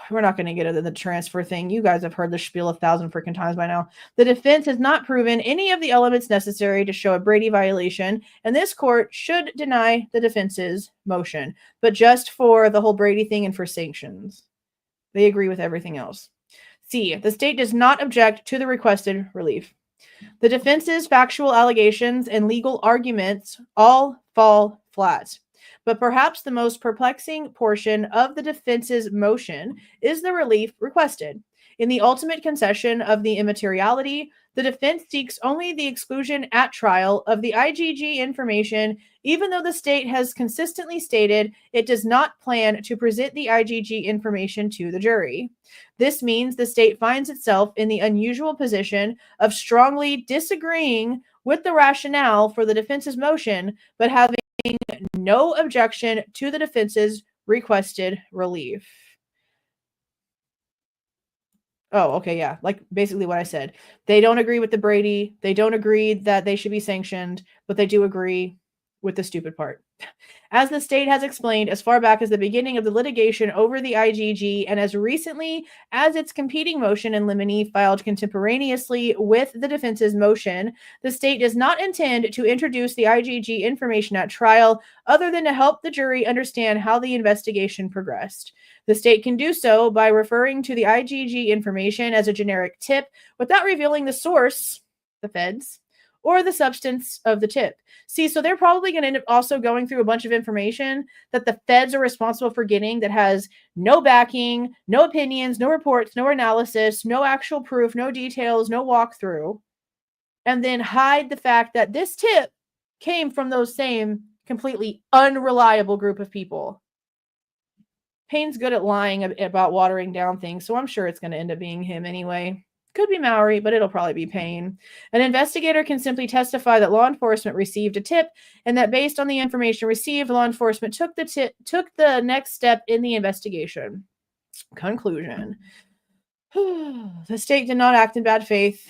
We're not going to get into the transfer thing. You guys have heard the spiel 1,000 freaking times by now. The defense has not proven any of the elements necessary to show a Brady violation, and this court should deny the defense's motion, but just for the whole Brady thing and for sanctions. They agree with everything else. C. The state does not object to the requested relief. The defense's factual allegations and legal arguments all fall flat. But perhaps the most perplexing portion of the defense's motion is the relief requested. In the ultimate concession of the immateriality, the defense seeks only the exclusion at trial of the IGG information, even though the state has consistently stated it does not plan to present the IGG information to the jury. This means the state finds itself in the unusual position of strongly disagreeing with the rationale for the defense's motion, but having no objection to the defense's requested relief. Oh, okay, yeah. Like basically what I said. They don't agree with the Brady. They don't agree that they should be sanctioned, but they do agree with the stupid part. As the state has explained as far back as the beginning of the litigation over the IGG, and as recently as its competing motion in limine filed contemporaneously with the defense's motion, the state does not intend to introduce the IGG information at trial other than to help the jury understand how the investigation progressed. The state can do so by referring to the IGG information as a generic tip without revealing the source, the feds, or the substance of the tip. See, so they're probably going to end up also going through a bunch of information that the feds are responsible for getting that has no backing, no opinions, no reports, no analysis, no actual proof, no details, no walkthrough, and then hide the fact that this tip came from those same completely unreliable group of people. Payne's good at lying about watering down things, so I'm sure it's going to end up being him anyway. Could be Mowry, but it'll probably be Payne. An investigator can simply testify that law enforcement received a tip and that based on the information received, law enforcement took the next step in the investigation. Conclusion. The state did not act in bad faith,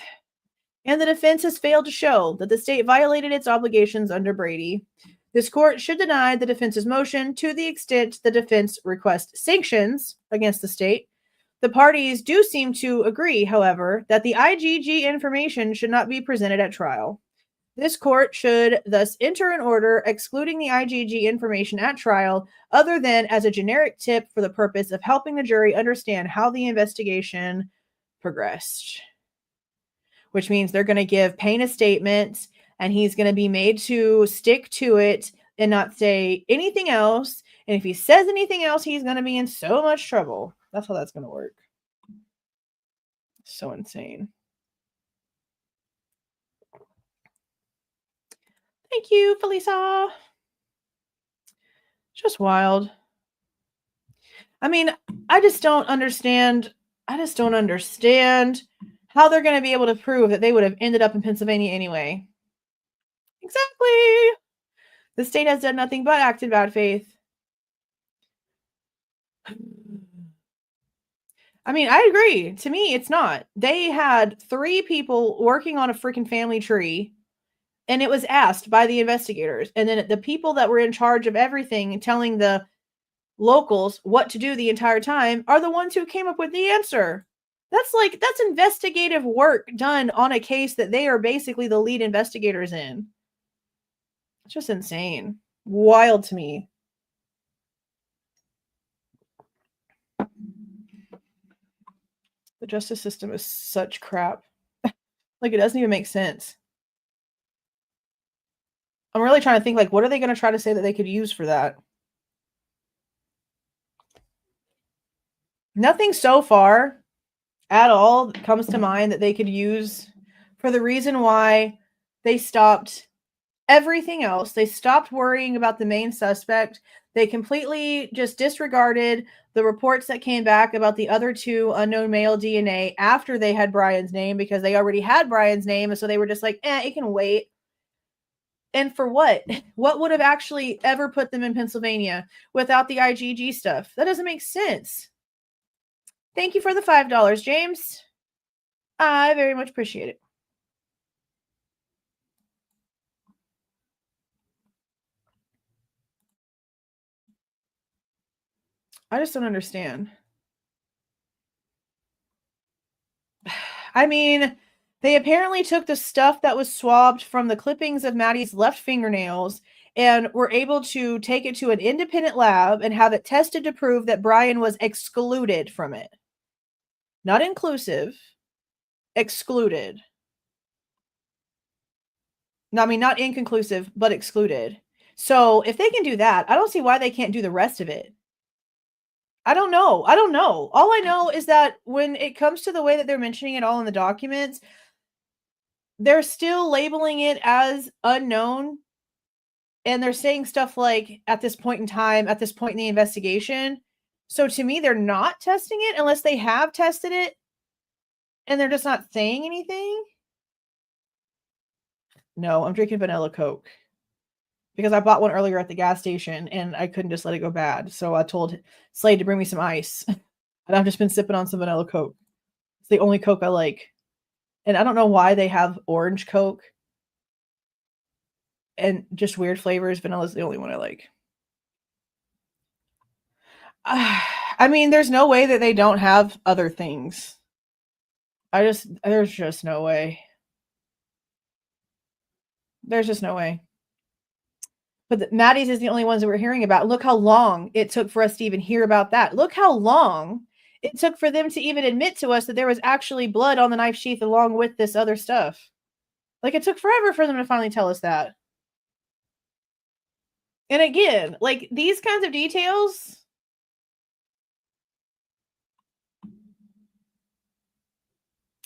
and the defense has failed to show that the state violated its obligations under Brady. This court should deny the defense's motion to the extent the defense requests sanctions against the state. The parties do seem to agree, however, that the IGG information should not be presented at trial. This court should thus enter an order excluding the IGG information at trial other than as a generic tip for the purpose of helping the jury understand how the investigation progressed. Which means they're going to give Payne a statement and he's going to be made to stick to it and not say anything else. And if he says anything else, he's going to be in so much trouble. That's how that's going to work. So insane. Thank you, Felisa. Just wild. I mean, I just don't understand. I just don't understand how they're going to be able to prove that they would have ended up in Pennsylvania anyway. Exactly. The state has done nothing but act in bad faith. I mean, I agree. To me, it's not. They had 3 people working on a freaking family tree, and it was asked by the investigators. And then the people that were in charge of everything and telling the locals what to do the entire time are the ones who came up with the answer. That's investigative work done on a case that they are basically the lead investigators in. It's just insane. Wild to me. The justice system is such crap. Like, it doesn't even make sense. I'm really trying to think, like, what are they going to try to say that they could use for that? Nothing so far at all comes to mind that they could use for the reason why they stopped everything else. They stopped worrying about the main suspect. They completely just disregarded the reports that came back about the other 2 unknown male DNA after they had Bryan's name, because they already had Bryan's name. And so they were just like, it can wait. And for what? What would have actually ever put them in Pennsylvania without the IGG stuff? That doesn't make sense. Thank you for the $5, James. I very much appreciate it. I just don't understand. I mean, they apparently took the stuff that was swabbed from the clippings of Maddie's left fingernails and were able to take it to an independent lab and have it tested to prove that Bryan was excluded from it. Not inclusive, excluded. No, I mean, not inconclusive, but excluded. So if they can do that, I don't see why they can't do the rest of it. I don't know. All I know is that when it comes to the way that they're mentioning it all in the documents, they're still labeling it as unknown. And they're saying stuff like, at this point in time, at this point in the investigation. So to me, they're not testing it unless they have tested it and they're just not saying anything. No, I'm drinking vanilla Coke because I bought one earlier at the gas station and I couldn't just let it go bad. So I told Slade to bring me some ice. And I've just been sipping on some vanilla Coke. It's the only Coke I like. And I don't know why they have orange Coke and just weird flavors. Vanilla is the only one I like. I mean, there's no way that they don't have other things. There's just no way. There's just no way. But Maddie's is the only ones that we're hearing about. Look how long it took for us to even hear about that. Look how long it took for them to even admit to us that there was actually blood on the knife sheath along with this other stuff. Like, it took forever for them to finally tell us that. And again, like, these kinds of details,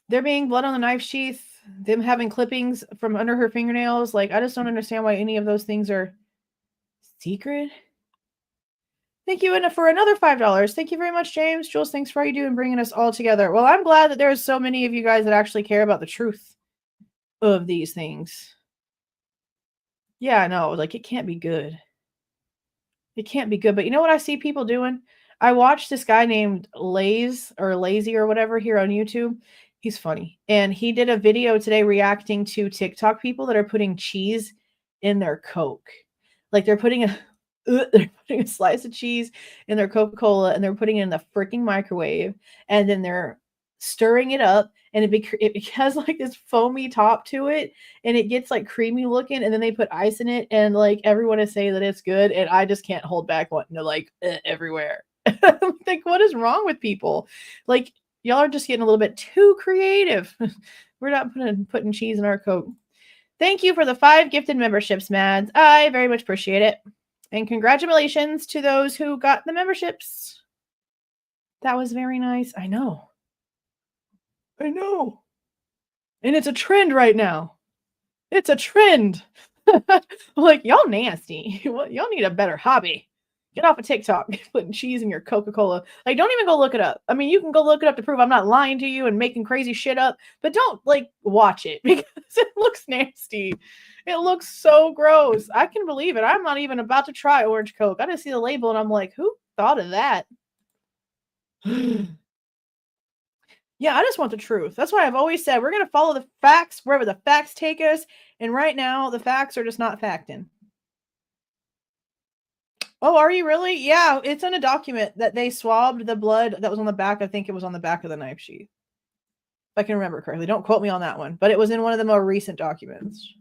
there being blood on the knife sheath, them having clippings from under her fingernails, like, I just don't understand why any of those things are secret. Thank you, Anna, for another $5. Thank you very much, James. Jules, thanks for all you do and bringing us all together. Well, I'm glad that there's so many of you guys that actually care about the truth of these things. Yeah, I know. Like, it can't be good. It can't be good. But you know what I see people doing? I watched this guy named Lazy or whatever here on YouTube. He's funny. And he did a video today reacting to TikTok people that are putting cheese in their Coke. Like, they're putting a slice of cheese in their Coca-Cola and they're putting it in the freaking microwave, and then they're stirring it up, and it has like this foamy top to it, and it gets like creamy looking, and then they put ice in it, and like everyone is saying that it's good, and I just can't hold back wanting to like everywhere. I'm like, what is wrong with people? Like, y'all are just getting a little bit too creative. We're not putting cheese in our Coke. Thank you for the 5 gifted memberships, Mads. I very much appreciate it. And congratulations to those who got the memberships. That was very nice. I know. I know. And it's a trend right now. It's a trend. Like, y'all nasty. Y'all need a better hobby. Get off of TikTok putting cheese in your Coca-Cola. Like, don't even go look it up. I mean, you can go look it up to prove I'm not lying to you and making crazy shit up, but don't, like, watch it because it looks nasty. It looks so gross. I can believe it. I'm not even about to try orange Coke. I just see the label and I'm like, who thought of that? Yeah, I just want the truth. That's why I've always said we're going to follow the facts wherever the facts take us. And right now, the facts are just not facting. Oh, are you really? Yeah, it's in a document that they swabbed the blood that was on the back. I think it was on the back of the knife sheath. If I can remember correctly. Don't quote me on that one, but it was in one of the more recent documents.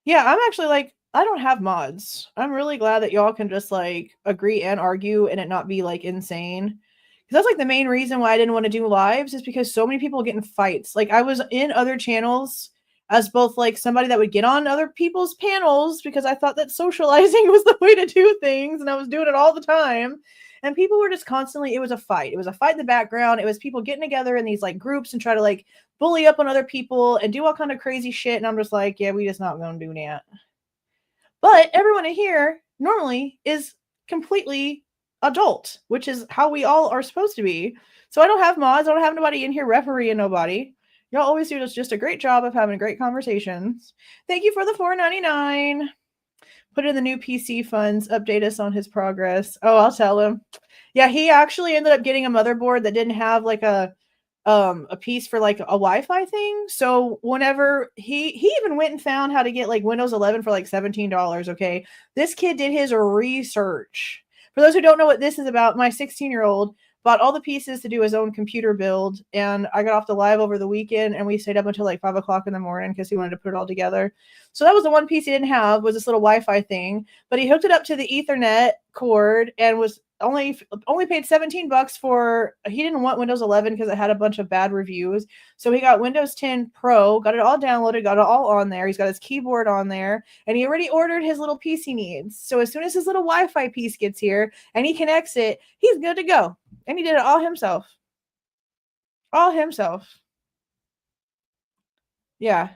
Yeah, I'm actually like, I don't have mods. I'm really glad that y'all can just like agree and argue and it not be like insane. Because that's like the main reason why I didn't want to do lives is because so many people get in fights. Like I was in other channels as both like somebody that would get on other people's panels because I thought that socializing was the way to do things and I was doing it all the time. And people were just constantly, it was a fight. It was a fight in the background. It was people getting together in these like groups and try to like bully up on other people and do all kind of crazy shit. And I'm just like, yeah, we just not going to do that. But everyone in here normally is completely adult, which is how we all are supposed to be. So I don't have mods. I don't have nobody in here refereeing nobody. Y'all always do just a great job of having great conversations. Thank you for the $4.99. Put in the new PC funds. Update us on his progress. Oh, I'll tell him. Yeah, he actually ended up getting a motherboard that didn't have like a piece for like a Wi-Fi thing. So whenever he even went and found how to get like Windows 11 for like $17. Okay, this kid did his research. For those who don't know what this is about, my 16-year-old bought all the pieces to do his own computer build, and I got off the live over the weekend, and we stayed up until like 5 o'clock in the morning because he wanted to put it all together. So that was the one piece he didn't have, was this little Wi-Fi thing, but he hooked it up to the Ethernet cord and was only paid $17 for. He didn't want Windows 11 because it had a bunch of bad reviews, so he got Windows 10 Pro, got it all downloaded, got it all on there. He's got his keyboard on there, and he already ordered his little PC needs. So as soon as his little Wi-Fi piece gets here and he connects it, he's good to go. And he did it all himself. All himself. Yeah.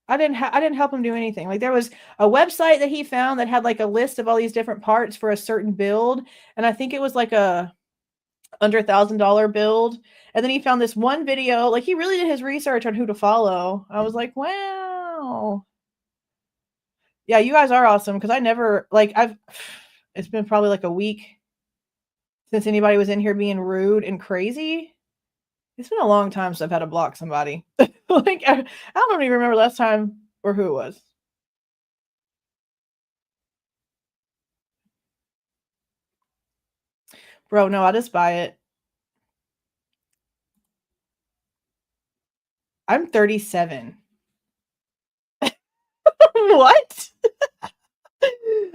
I didn't help him do anything. Like there was a website that he found that had like a list of all these different parts for a certain build, and I think it was like a under $1,000 build. And then he found this one video. Like he really did his research on who to follow. I was like, wow. Yeah, you guys are awesome because I never like it's been probably like a week since anybody was in here being rude and crazy. It's been a long time since I've had to block somebody. Like I don't even remember last time or who it was. Bro, no, I'll just buy it. I'm 37. What?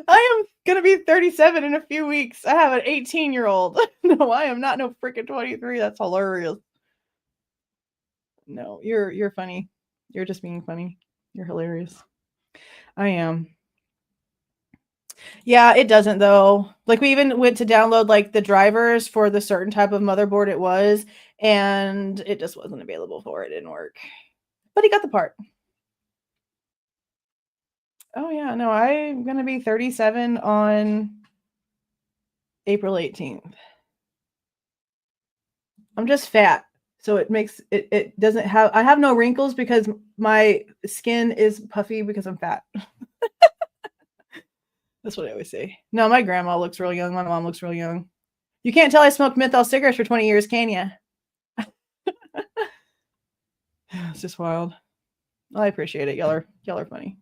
I am gonna be 37 in a few weeks. I have an 18-year-old. No, I am not no freaking 23. That's hilarious. No, you're funny. You're just being funny. You're hilarious. I am. Yeah, it doesn't though. Like we even went to download like the drivers for the certain type of motherboard it was, and it just wasn't available for it. It didn't work. But he got the part. Oh yeah, no, I'm gonna be 37 on April 18th. I'm just fat. So it makes it doesn't have, I have no wrinkles because my skin is puffy because I'm fat. That's what I always say. No, my grandma looks real young. My mom looks real young. You can't tell I smoked menthol cigarettes for 20 years, can you? It's just wild. Well, I appreciate it. Y'all are funny.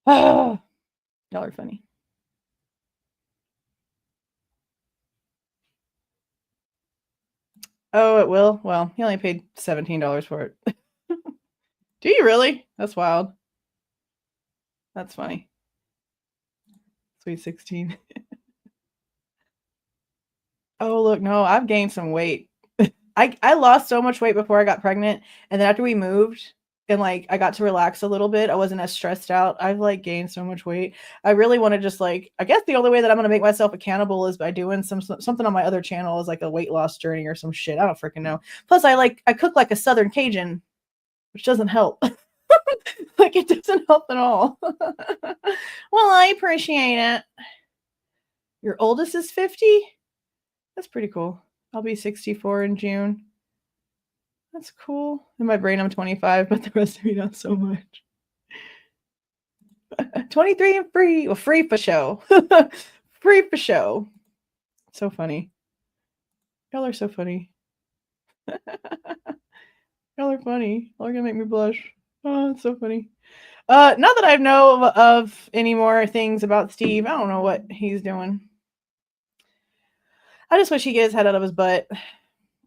Y'all are funny. Oh, it will? Well, he only paid $17 for it. Do you really? That's wild. That's funny. Sweet 16. Oh, look, no, I've gained some weight. I lost so much weight before I got pregnant, and then after we moved, and like I got to relax a little bit. I wasn't as stressed out. I've like gained so much weight. I really want to just like, I guess the only way that I'm going to make myself accountable is by doing something on my other channel is like a weight loss journey or some shit. I don't freaking know. Plus I cook like a Southern Cajun, which doesn't help. Like it doesn't help at all. Well, I appreciate it. Your oldest is 50? That's pretty cool. I'll be 64 in June. That's cool. In my brain, I'm 25, but the rest of me not so much. 23 and free. Well, free for show. Free for show. So funny. Y'all are so funny. Y'all are funny. Y'all are gonna make me blush. Oh, it's so funny. Not that I know of any more things about Steve. I don't know what he's doing. I just wish he'd get his head out of his butt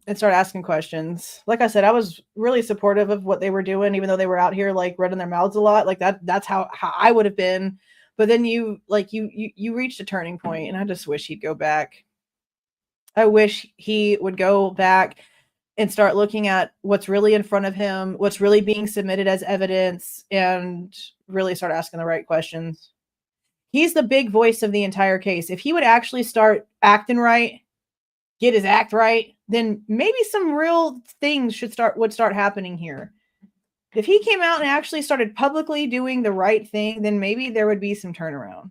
and start asking questions. Like I said, I was really supportive of what they were doing, even though they were out here like running their mouths a lot. Like that's how I would have been. But then you reached a turning point, and I just wish he'd go back. I wish he would go back and start looking at what's really in front of him, what's really being submitted as evidence, and really start asking the right questions. He's the big voice of the entire case. If he would actually start acting right, get his act right, then maybe some real things would start happening here. If he came out and actually started publicly doing the right thing, then maybe there would be some turnaround.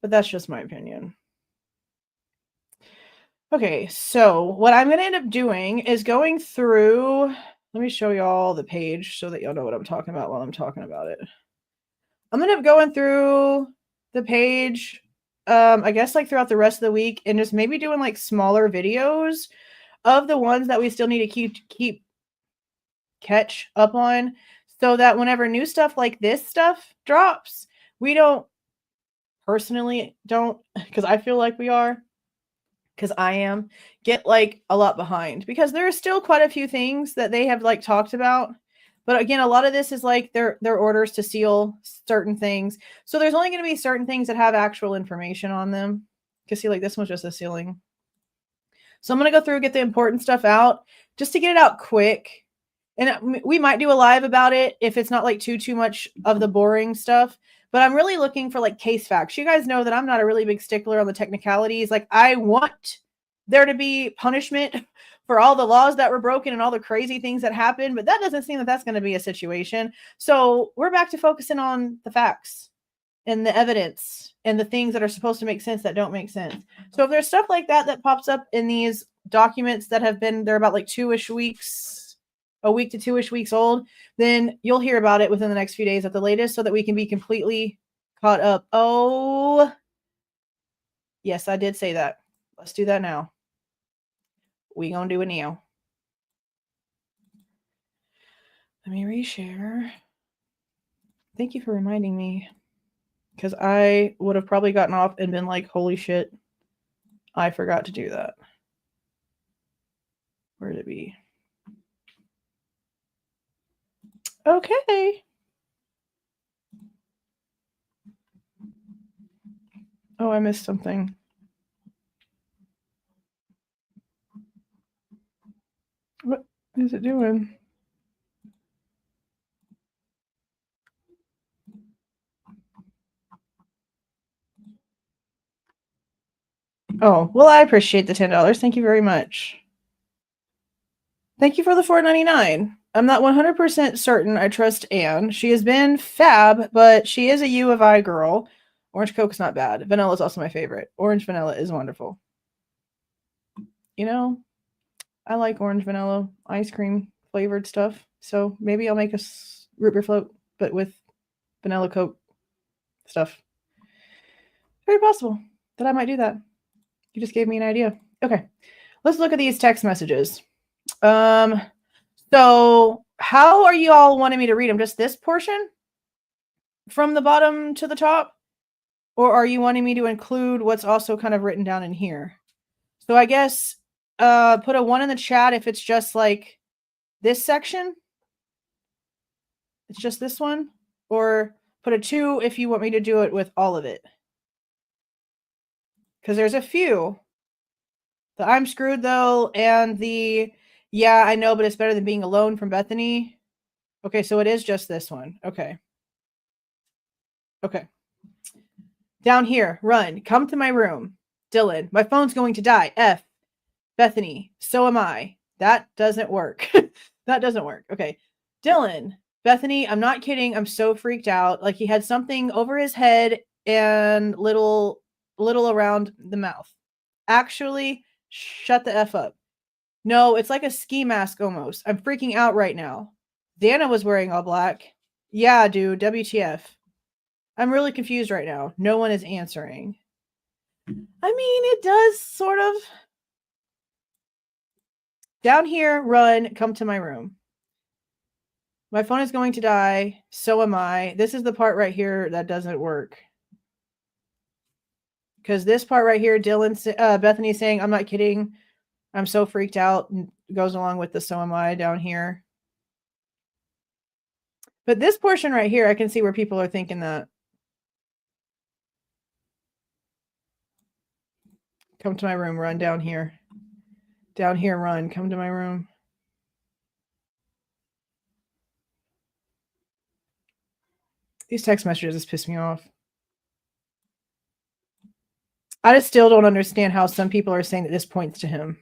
But that's just my opinion. Okay, so what I'm going to end up doing is going through, let me show y'all the page so that y'all know what I'm talking about while I'm talking about it. I'm going to be going through the page, I guess like throughout the rest of the week, and just maybe doing like smaller videos of the ones that we still need to catch up on, so that whenever new stuff like this stuff drops, we don't, because I feel like we are, because I am, get like a lot behind, because there are still quite a few things that they have like talked about. But again, a lot of this is like their orders to seal certain things. So there's only going to be certain things that have actual information on them. Because see, like this one's just a sealing. So I'm going to go through, get the important stuff out just to get it out quick. And we might do a live about it if it's not like too much of the boring stuff. But I'm really looking for like case facts. You guys know that I'm not a really big stickler on the technicalities. Like I want there to be punishment for all the laws that were broken and all the crazy things that happened. But that doesn't seem that that's going to be a situation. So we're back to focusing on the facts and the evidence and the things that are supposed to make sense that don't make sense. So if there's stuff like that pops up in these documents that have been, they're about like 2-ish weeks, a week to 2-ish weeks old, then you'll hear about it within the next few days at the latest, so that we can be completely caught up. Oh, yes, I did say that. Let's do that now. We gonna do it now. Let me reshare. Thank you for reminding me, because I would have probably gotten off and been like, holy shit, I forgot to do that. Where'd it be? Okay. Oh, I missed something. What is it doing? Oh, well, I appreciate the $10. Thank you very much. Thank you for the $4.99. I'm not 100% certain I trust Anne. She has been fab, but she is a U of I girl. Orange Coke's not bad. Vanilla is also my favorite. Orange vanilla is wonderful. You know, I like orange vanilla ice cream flavored stuff. So maybe I'll make a root beer float, but with vanilla Coke stuff. Very possible that I might do that. You just gave me an idea. Okay, let's look at these text messages. So how are you all wanting me to read them? Just this portion from the bottom to the top? Or are you wanting me to include what's also kind of written down in here? So I guess put a 1 in the chat if it's just like this section. It's just this one. Or put a 2 if you want me to do it with all of it. Because there's a few. The I'm screwed though, and the yeah, I know, but it's better than being alone from Bethany. Okay, so it is just this one. Okay. Okay. Down here, run. Come to my room. Dylan, my phone's going to die. F. Bethany, so am I. That doesn't work. That doesn't work. Okay. Dylan, Bethany, I'm not kidding. I'm so freaked out. Like he had something over his head and little around the mouth. Actually, shut the F up. No, it's like a ski mask almost. I'm freaking out right now. Xana was wearing all black. Yeah, dude, WTF. I'm really confused right now. No one is answering. I mean, it does sort of. Down here, run, come to my room. My phone is going to die. So am I. This is the part right here that doesn't work. Because this part right here, Bethany saying, I'm not kidding. I'm so freaked out, goes along with the so am I down here. But this portion right here, I can see where people are thinking that. Come to my room, run down here. Down here, run, come to my room. These text messages piss me off. I just still don't understand how some people are saying that this points to him.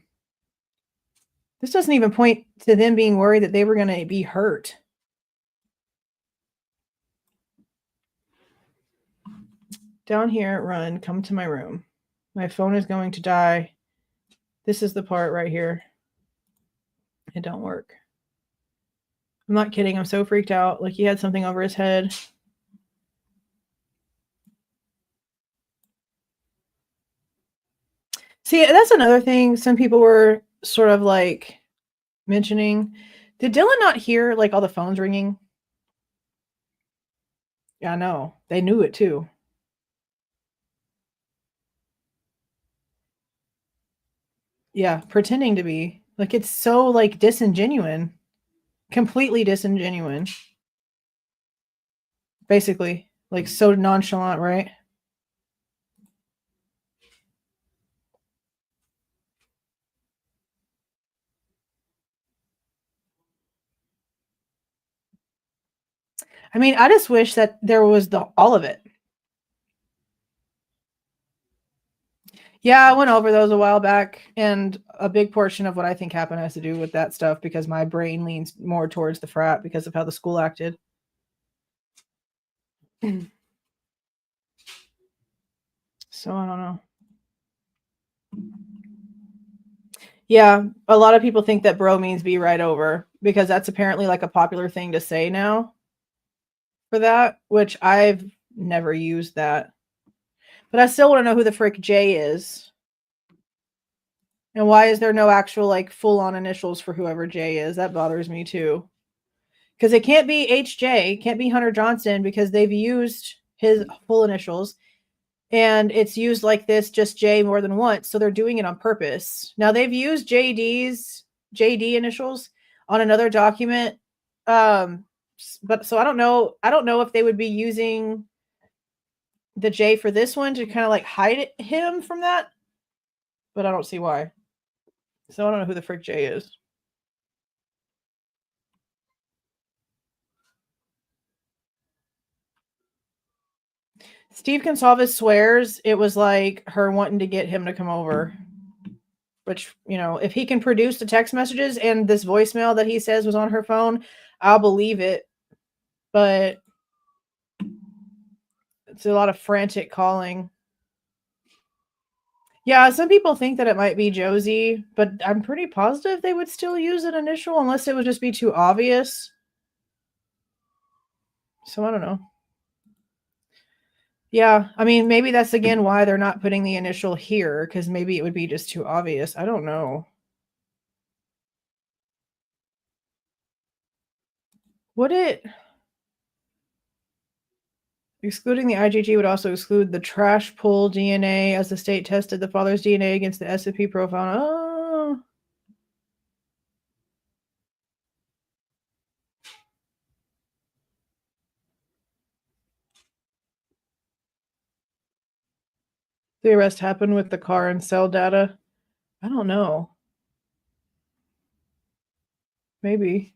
This doesn't even point to them being worried that they were going to be hurt. Down here, run, come to my room. My phone is going to die. This is the part right here. It don't work. I'm not kidding. I'm so freaked out. Like he had something over his head. See, that's another thing some people were sort of like mentioning. Did Dylan not hear like all the phones ringing? Yeah, I know. They knew it too. Yeah, pretending to be. Like it's so like disingenuine. Completely disingenuine. Basically. Like so nonchalant, right? I mean, I just wish that there was all of it. Yeah, I went over those a while back, and a big portion of what I think happened has to do with that stuff because my brain leans more towards the frat because of how the school acted. So I don't know. Yeah, a lot of people think that bro means be right over because that's apparently like a popular thing to say now for that, which I've never used that. But I still want to know who the frick J is. And why is there no actual like full on initials for whoever J is? That bothers me too. Because it can't be HJ, it can't be Hunter Johnson because they've used his full initials and it's used like this just J more than once, so they're doing it on purpose. Now they've used JD initials on another document, but so I don't know if they would be using the J for this one to kind of like hide him from that, but I don't see why. So I don't know who the frick J is. Steve Goncalves swears it was like her wanting to get him to come over. Which, you know, if he can produce the text messages and this voicemail that he says was on her phone, I'll believe it. But it's a lot of frantic calling. Yeah, some people think that it might be Josie, but I'm pretty positive they would still use an initial unless it would just be too obvious. So I don't know. Yeah, I mean, maybe that's again why they're not putting the initial here, because maybe it would be just too obvious. I don't know. Would it? Excluding the IGG would also exclude the trash pull DNA as the state tested the father's DNA against the S&P profile. Oh. The arrest happened with the car and cell data. I don't know. Maybe.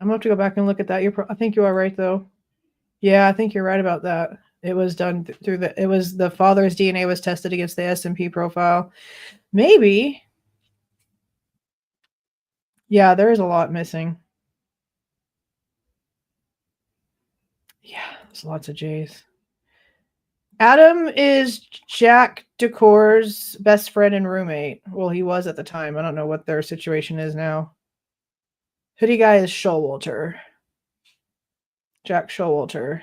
I'm gonna have to go back and look at that. I think you are right though. Yeah, I think you're right about that. It was done through it was the father's DNA was tested against the S&P profile. Maybe. Yeah, there is a lot missing. Yeah, there's lots of J's. Adam is Jack Decor's best friend and roommate. Well, he was at the time. I don't know what their situation is now. Hoodie guy is Showalter. Jack Showalter.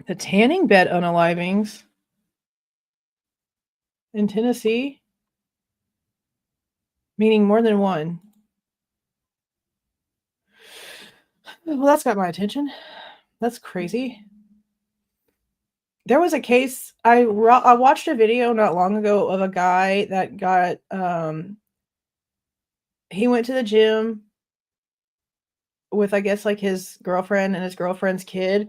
The tanning bed unalivings in Tennessee, meaning more than one. Well, that's got my attention. That's crazy. There was a case, I watched a video not long ago of a guy that got, he went to the gym with, I guess, like his girlfriend and his girlfriend's kid,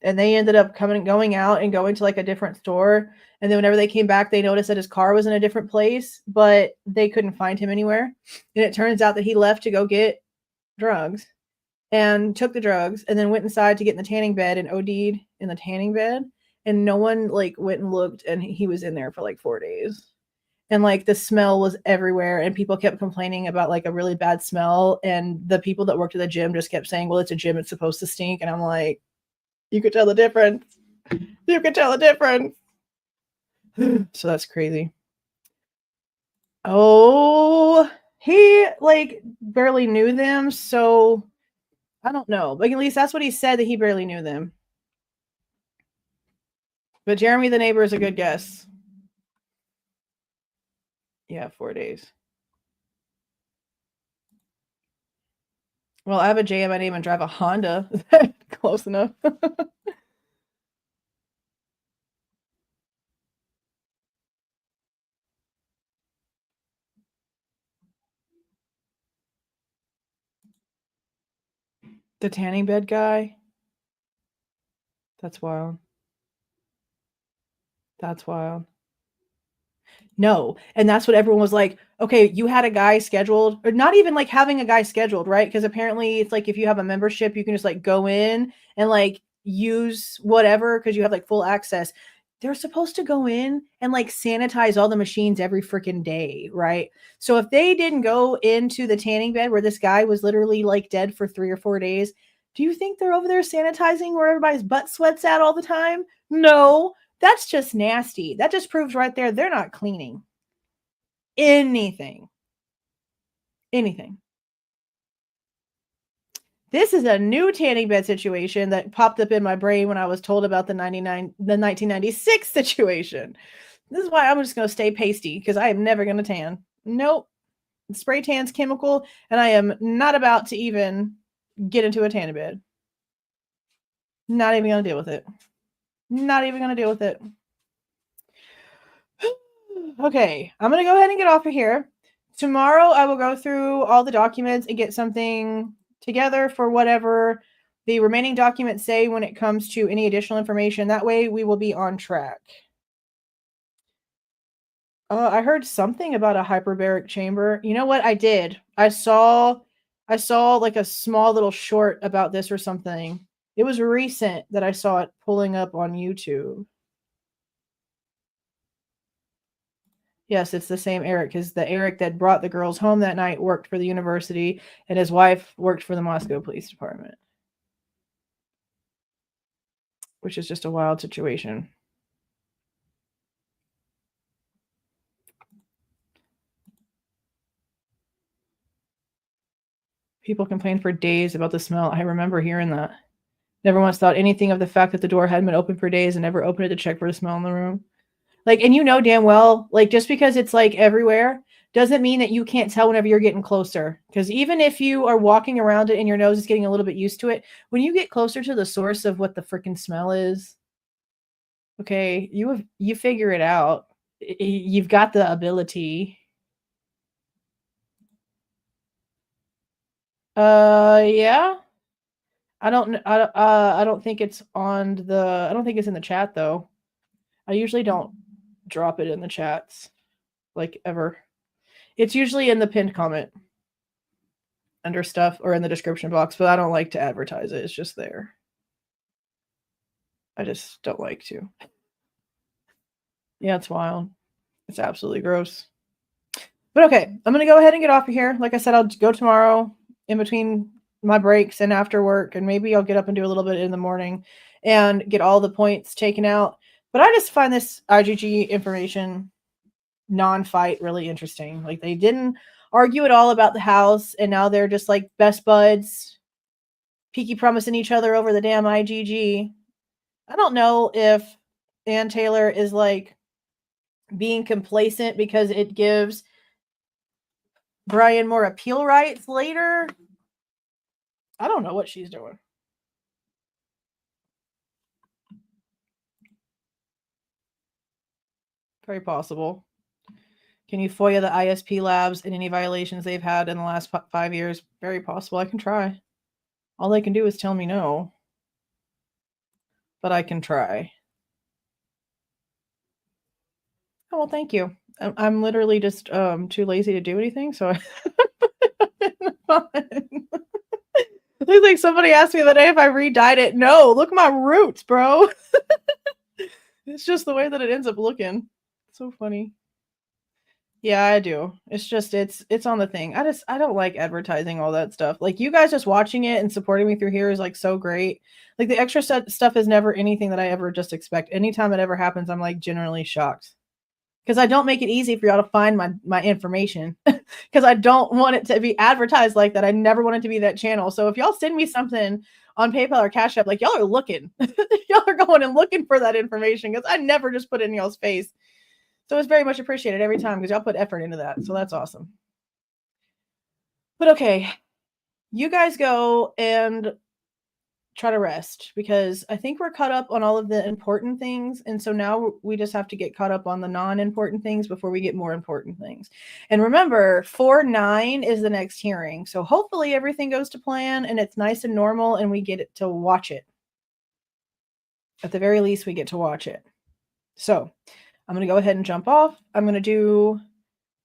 and they ended up going out and going to like a different store. And then whenever they came back, they noticed that his car was in a different place, but they couldn't find him anywhere. And it turns out that he left to go get drugs and took the drugs and then went inside to get in the tanning bed and OD'd in the tanning bed. And no one like went and looked, and he was in there for like 4 days. And like the smell was everywhere, and people kept complaining about like a really bad smell. And the people that worked at the gym just kept saying, well, it's a gym, it's supposed to stink. And I'm like, you could tell the difference. You could tell the difference. So that's crazy. Oh, he like barely knew them, so I don't know. Like at least that's what he said, that he barely knew them. But Jeremy the neighbor is a good guess. Yeah, 4 days. Well, I have a J in my name and drive a Honda. Close enough. The tanning bed guy. That's wild. That's wild. No. And that's what everyone was like, okay, you had a guy scheduled, or not even like having a guy scheduled, right? Because apparently it's like if you have a membership, you can just like go in and like use whatever because you have like full access. They're supposed to go in and like sanitize all the machines every freaking day, right? So if they didn't go into the tanning bed where this guy was literally like dead for 3 or 4 days, do you think they're over there sanitizing where everybody's butt sweats at all the time? No, that's just nasty. That just proves right there they're not cleaning anything. Anything. This is a new tanning bed situation that popped up in my brain when I was told about the 1996 situation. This is why I'm just going to stay pasty, because I am never going to tan. Nope. Spray tan's chemical, and I am not about to even get into a tanning bed. Not even going to deal with it. Not even going to deal with it. Okay, I'm going to go ahead and get off of here. Tomorrow, I will go through all the documents and get something together for whatever the remaining documents say when it comes to any additional information. That way, we will be on track. I heard something about a hyperbaric chamber. You know what? I did. I saw like a small little short about this or something. It was recent that I saw it pulling up on YouTube. Yes, it's the same Eric, because the Eric that brought the girls home that night worked for the university, and his wife worked for the Moscow Police Department. Which is just a wild situation. People complained for days about the smell. I remember hearing that. Never once thought anything of the fact that the door hadn't been open for days, and never opened it to check for the smell in the room. Like, and you know damn well, like, just because it's like everywhere doesn't mean that you can't tell whenever you're getting closer. Because even if you are walking around it and your nose is getting a little bit used to it, when you get closer to the source of what the freaking smell is, okay, you figure it out. You've got the ability. Yeah. I don't think it's on the, I don't think it's in the chat though. I usually don't drop it in the chats. like ever. It's usually in the pinned comment under stuff or in the description box, but I don't like to advertise it. It's just there. I just don't like to. Yeah, it's wild. It's absolutely gross. But okay, I'm going to go ahead and get off of here. Like I said, I'll go tomorrow in between my breaks and after work, and maybe I'll get up and do a little bit in the morning and get all the points taken out. But I just find this IGG information non-fight really interesting. Like, they didn't argue at all about the house, and now they're just like best buds, peaky promising each other over the damn IGG. I don't know if Ann Taylor is like being complacent because it gives Bryan more appeal rights later. I don't know what she's doing. Very possible. Can you FOIA the ISP labs and any violations they've had in the last 5 years? Very possible. I can try. All they can do is tell me no. But I can try. Oh, well, thank you. I'm literally just too lazy to do anything, so Looks like somebody asked me the other day if I re-dyed it. No, look at my roots, bro. It's just the way that it ends up looking. So funny. Yeah, I do. It's just it's on the thing. I don't like advertising all that stuff. Like, you guys just watching it and supporting me through here is like so great. Like, the extra stuff is never anything that I ever just expect. Anytime it ever happens, I'm like generally shocked. Because I don't make it easy for y'all to find my information. Because I don't want it to be advertised like that. I never want it to be that channel. So if y'all send me something on PayPal or Cash App, like, y'all are looking. Y'all are going and looking for that information, because I never just put it in y'all's face. So it's very much appreciated every time, because y'all put effort into that. So that's awesome. But okay, you guys go and try to rest, because I think we're caught up on all of the important things. And so now we just have to get caught up on the non-important things before we get more important things. And remember, 4/9 is the next hearing. So hopefully everything goes to plan and it's nice and normal and we get to watch it. At the very least, we get to watch it. So I'm going to go ahead and jump off. I'm going to do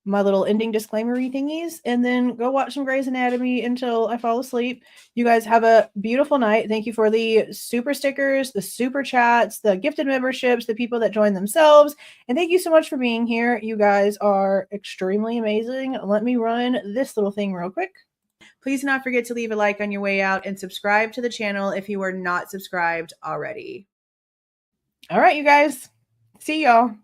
my little ending disclaimer-y thingies and then go watch some Grey's Anatomy until I fall asleep. You guys have a beautiful night. Thank you for the super stickers, the super chats, the gifted memberships, the people that joined themselves. And thank you so much for being here. You guys are extremely amazing. Let me run this little thing real quick. Please do not forget to leave a like on your way out and subscribe to the channel if you are not subscribed already. All right, you guys. See y'all.